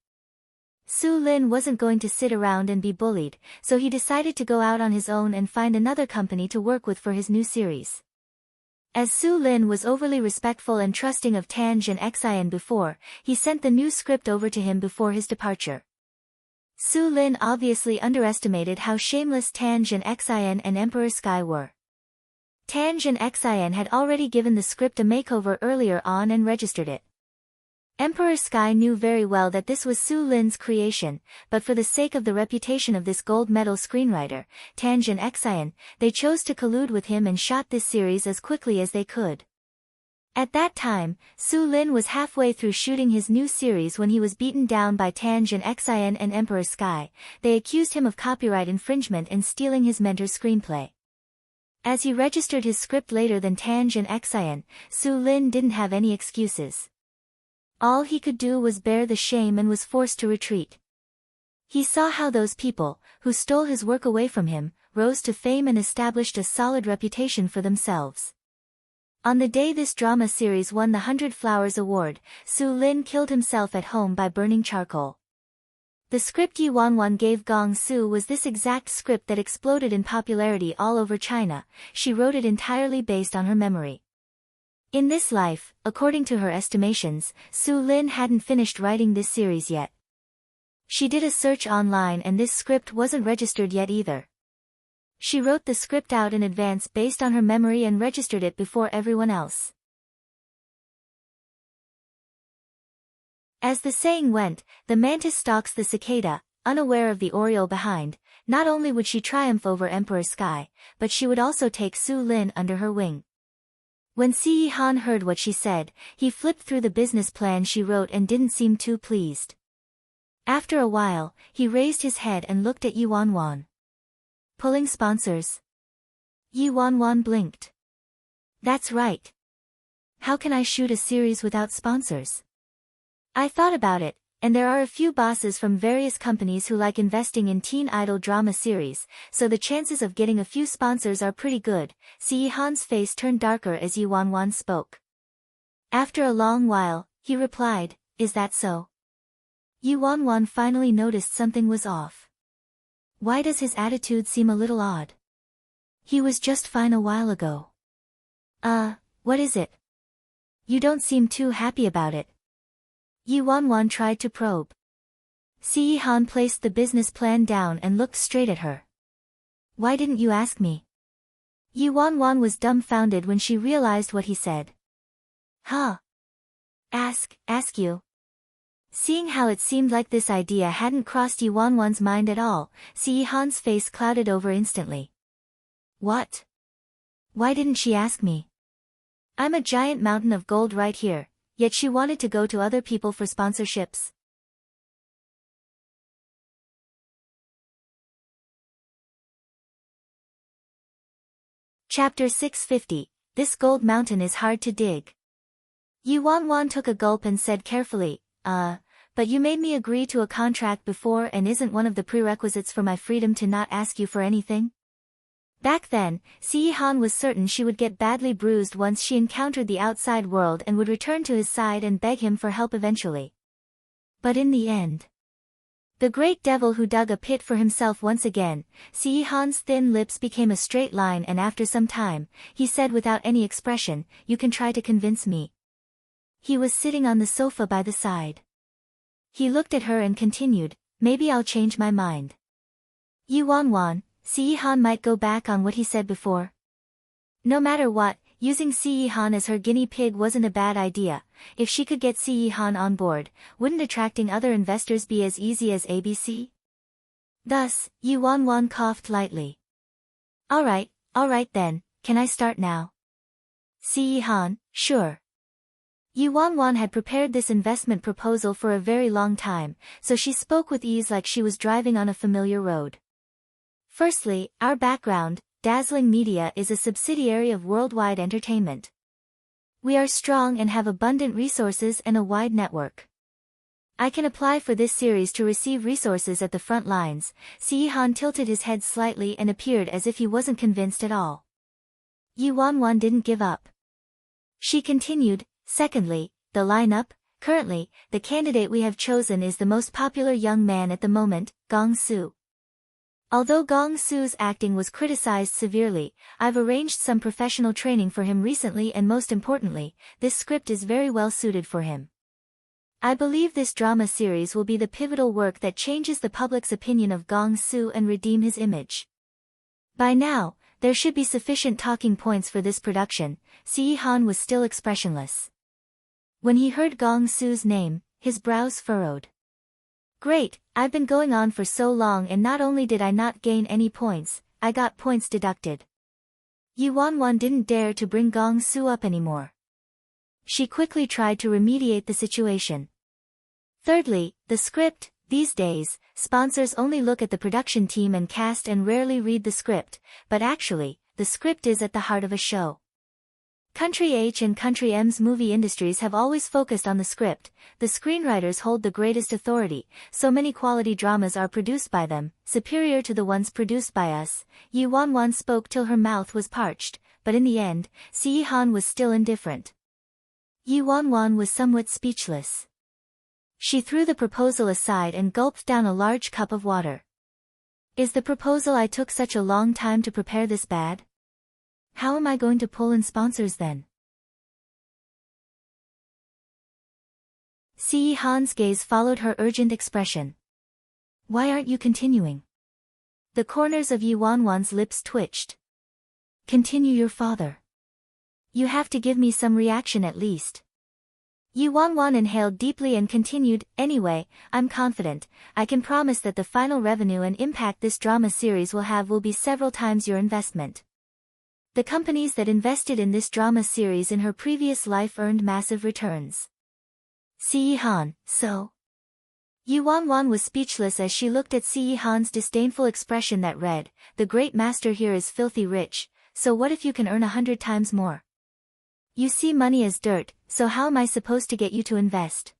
Su Lin wasn't going to sit around and be bullied, so he decided to go out on his own and find another company to work with for his new series. As Su Lin was overly respectful and trusting of Tan Jin Xian before, he sent the new script over to him before his departure. Su Lin obviously underestimated how shameless Tan Jin Xian and Emperor Sky were. Tan Jin Xian had already given the script a makeover earlier on and registered it. Emperor Sky knew very well that this was Su Lin's creation, but for the sake of the reputation of this gold medal screenwriter, Tan Jin Xian, they chose to collude with him and shot this series as quickly as they could. At that time, Su Lin was halfway through shooting his new series when he was beaten down by Tan Jin Xian and Emperor Sky. They accused him of copyright infringement and stealing his mentor's screenplay. As he registered his script later than Tange and Xian, Su Lin didn't have any excuses. All he could do was bear the shame and was forced to retreat. He saw how those people, who stole his work away from him, rose to fame and established a solid reputation for themselves. On the day this drama series won the 100 Flowers Award, Su Lin killed himself at home by burning charcoal. The script Yi Wanwan gave Gong Su was this exact script that exploded in popularity all over China. She wrote it entirely based on her memory. In this life, according to her estimations, Su Lin hadn't finished writing this series yet. She did a search online and this script wasn't registered yet either. She wrote the script out in advance based on her memory and registered it before everyone else. As the saying went, the mantis stalks the cicada, unaware of the oriole behind. Not only would she triumph over Emperor Sky, but she would also take Su Lin under her wing. When Si Han heard what she said, he flipped through the business plan she wrote and didn't seem too pleased. After a while, he raised his head and looked at Yi Wanwan. Pulling sponsors? Yi Wanwan blinked. That's right. How can I shoot a series without sponsors? I thought about it, and there are a few bosses from various companies who like investing in teen idol drama series, so the chances of getting a few sponsors are pretty good. Si Han's face turned darker as Yi Wanwan spoke. After a long while, he replied, "Is that so?" Yi Wanwan finally noticed something was off. Why does his attitude seem a little odd? He was just fine a while ago. What is it? You don't seem too happy about it. Yi Wanwan tried to probe. Si Han placed the business plan down and looked straight at her. Why didn't you ask me? Yi Wanwan was dumbfounded when she realized what he said. Huh? Ask you? Seeing how it seemed like this idea hadn't crossed Yi Wanwan's mind at all, Si Han's face clouded over instantly. What? Why didn't she ask me? I'm a giant mountain of gold right here, yet she wanted to go to other people for sponsorships. Chapter 650, This Gold Mountain is Hard to Dig. Yi Wanwan took a gulp and said carefully, but you made me agree to a contract before and isn't one of the prerequisites for my freedom to not ask you for anything? Back then, Si Han was certain she would get badly bruised once she encountered the outside world and would return to his side and beg him for help eventually. But in the end, the great devil who dug a pit for himself once again, Si Han's thin lips became a straight line and after some time, he said without any expression, "You can try to convince me." He was sitting on the sofa by the side. He looked at her and continued, "Maybe I'll change my mind." Yi Wanwan, Si Han might go back on what he said before. No matter what, using Si Han as her guinea pig wasn't a bad idea. If she could get Si Han on board, wouldn't attracting other investors be as easy as ABC? Thus, Yi Wanwan coughed lightly. All right then, can I start now? Si Han, sure. Yi Wanwan had prepared this investment proposal for a very long time, so she spoke with ease like she was driving on a familiar road. Firstly, our background, Dazzling Media, is a subsidiary of Worldwide Entertainment. We are strong and have abundant resources and a wide network. I can apply for this series to receive resources at the front lines. Si Han tilted his head slightly and appeared as if he wasn't convinced at all. Yi Wanwan didn't give up. She continued, "Secondly, the lineup. Currently, the candidate we have chosen is the most popular young man at the moment, Gong Su. Although Gong Su's acting was criticized severely, I've arranged some professional training for him recently and most importantly, this script is very well suited for him. I believe this drama series will be the pivotal work that changes the public's opinion of Gong Su and redeem his image. By now, there should be sufficient talking points for this production." Si Han was still expressionless. When he heard Gong Su's name, his brows furrowed. Great, I've been going on for so long and not only did I not gain any points, I got points deducted. Yi Wanwan didn't dare to bring Gong Su up anymore. She quickly tried to remediate the situation. Thirdly, the script. These days, sponsors only look at the production team and cast and rarely read the script, but actually, the script is at the heart of a show. Country H and Country M's movie industries have always focused on the script. The screenwriters hold the greatest authority, so many quality dramas are produced by them, superior to the ones produced by us. Yi Wanwan spoke till her mouth was parched, but in the end, Si Han was still indifferent. Yi Wanwan was somewhat speechless. She threw the proposal aside and gulped down a large cup of water. Is the proposal I took such a long time to prepare this bad? How am I going to pull in sponsors then? Si Han's gaze followed her urgent expression. Why aren't you continuing? The corners of Yi Wanwan's lips twitched. Continue your father. You have to give me some reaction at least. Yi Wanwan inhaled deeply and continued, anyway, I'm confident, I can promise that the final revenue and impact this drama series will have will be several times your investment. The companies that invested in this drama series in her previous life earned massive returns. Si Han, so? Yi Wanwan was speechless as she looked at Si Han's disdainful expression that read, the great master here is filthy rich, so what if you can earn 100 times more? You see money as dirt, so how am I supposed to get you to invest?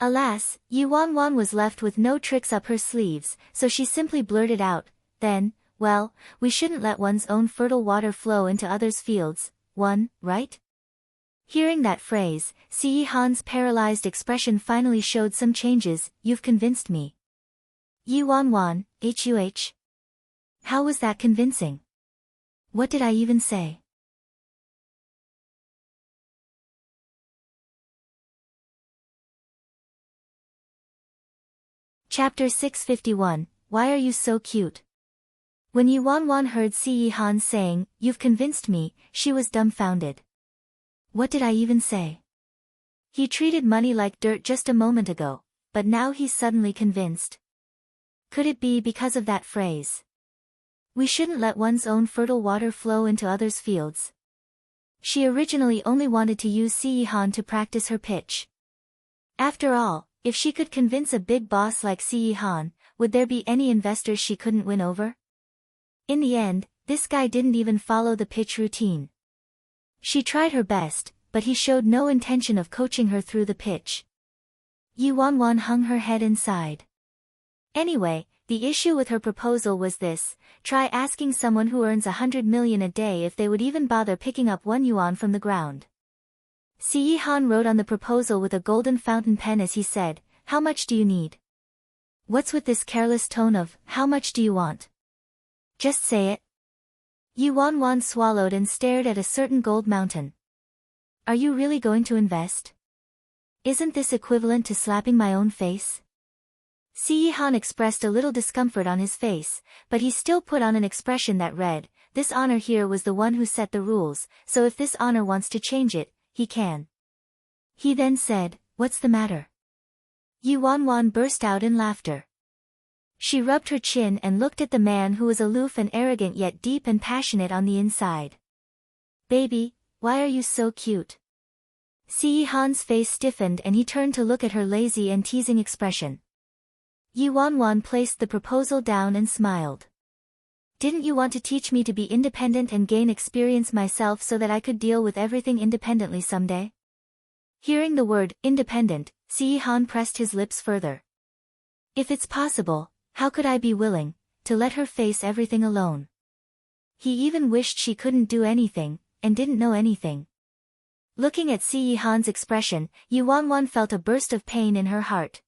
Alas, Yi Wanwan was left with no tricks up her sleeves, so she simply blurted out, then, well, we shouldn't let one's own fertile water flow into others' fields, right? Hearing that phrase, Si Han's paralyzed expression finally showed some changes. You've convinced me. Yi Wanwan, huh. How was that convincing? What did I even say? Chapter 651, Why Are You So Cute? When Yi Wanwan heard Si Han saying, You've convinced me, she was dumbfounded. What did I even say? He treated money like dirt just a moment ago, but now he's suddenly convinced. Could it be because of that phrase? We shouldn't let one's own fertile water flow into others' fields. She originally only wanted to use Si Han to practice her pitch. After all, if she could convince a big boss like Si Han, would there be any investors she couldn't win over? In the end, this guy didn't even follow the pitch routine. She tried her best, but he showed no intention of coaching her through the pitch. Yi Wanwan hung her head and sighed. Anyway, the issue with her proposal was this: try asking someone who earns 100 million a day if they would even bother picking up 1 yuan from the ground. Si Han wrote on the proposal with a golden fountain pen as he said, How much do you need? What's with this careless tone of, how much do you want? Just say it. Yi Wanwan swallowed and stared at a certain gold mountain. Are you really going to invest? Isn't this equivalent to slapping my own face? Si Han expressed a little discomfort on his face, but he still put on an expression that read, This honor here was the one who set the rules, so if this honor wants to change it, he can. He then said, What's the matter? Yi Wanwan burst out in laughter. She rubbed her chin and looked at the man who was aloof and arrogant yet deep and passionate on the inside. Baby, why are you so cute? Si Han's face stiffened and he turned to look at her lazy and teasing expression. Yi Wanwan placed the proposal down and smiled. Didn't you want to teach me to be independent and gain experience myself so that I could deal with everything independently someday? Hearing the word, independent, Si Han pressed his lips further. If it's possible, how could I be willing to let her face everything alone? He even wished she couldn't do anything, and didn't know anything. Looking at Si Han's expression, Yi Wanwan felt a burst of pain in her heart.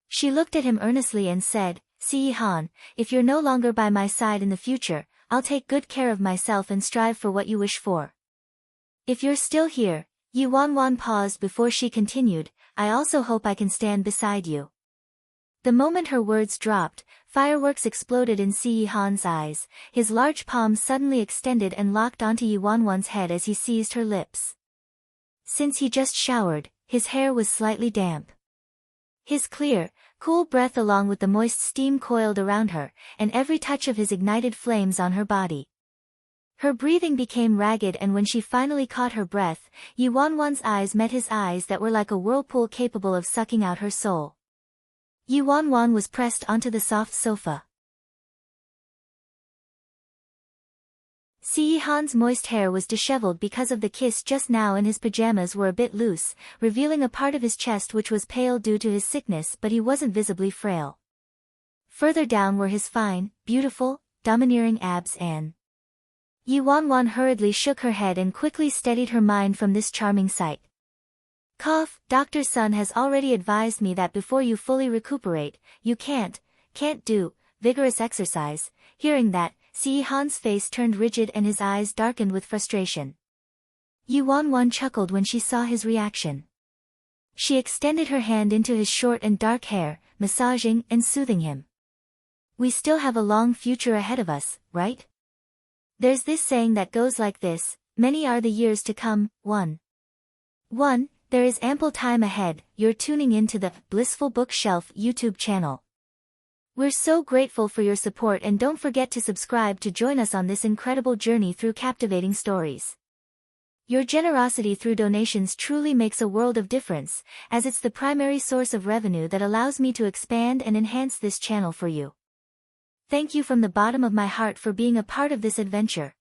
She looked at him earnestly and said, Si Han, if you're no longer by my side in the future, I'll take good care of myself and strive for what you wish for. If you're still here, Yi Wanwan paused before she continued, I also hope I can stand beside you. The moment her words dropped, fireworks exploded in Si Han's eyes, his large palm suddenly extended and locked onto Yi Wanwan's head as he seized her lips. Since he just showered, his hair was slightly damp. His clear, cool breath along with the moist steam coiled around her, and every touch of his ignited flames on her body. Her breathing became ragged and when she finally caught her breath, Yi Wanwan's eyes met his eyes that were like a whirlpool capable of sucking out her soul. Yi Wanwan was pressed onto the soft sofa. Han's moist hair was disheveled because of the kiss just now, and his pajamas were a bit loose, revealing a part of his chest which was pale due to his sickness, but he wasn't visibly frail. Further down were his fine, beautiful, domineering abs and... Yi Wanwan hurriedly shook her head and quickly steadied her mind from this charming sight. Cough, Dr. Sun has already advised me that before you fully recuperate, you can't do vigorous exercise. Hearing that, Han's face turned rigid and his eyes darkened with frustration. Yi Wanwan chuckled when she saw his reaction. She extended her hand into his short and dark hair, massaging and soothing him. We still have a long future ahead of us, right? There's this saying that goes like this: many are the years to come. 1. There is ample time ahead. You're tuning in to the Blissful Bookshelf YouTube channel. We're so grateful for your support, and don't forget to subscribe to join us on this incredible journey through captivating stories. Your generosity through donations truly makes a world of difference, as it's the primary source of revenue that allows me to expand and enhance this channel for you. Thank you from the bottom of my heart for being a part of this adventure.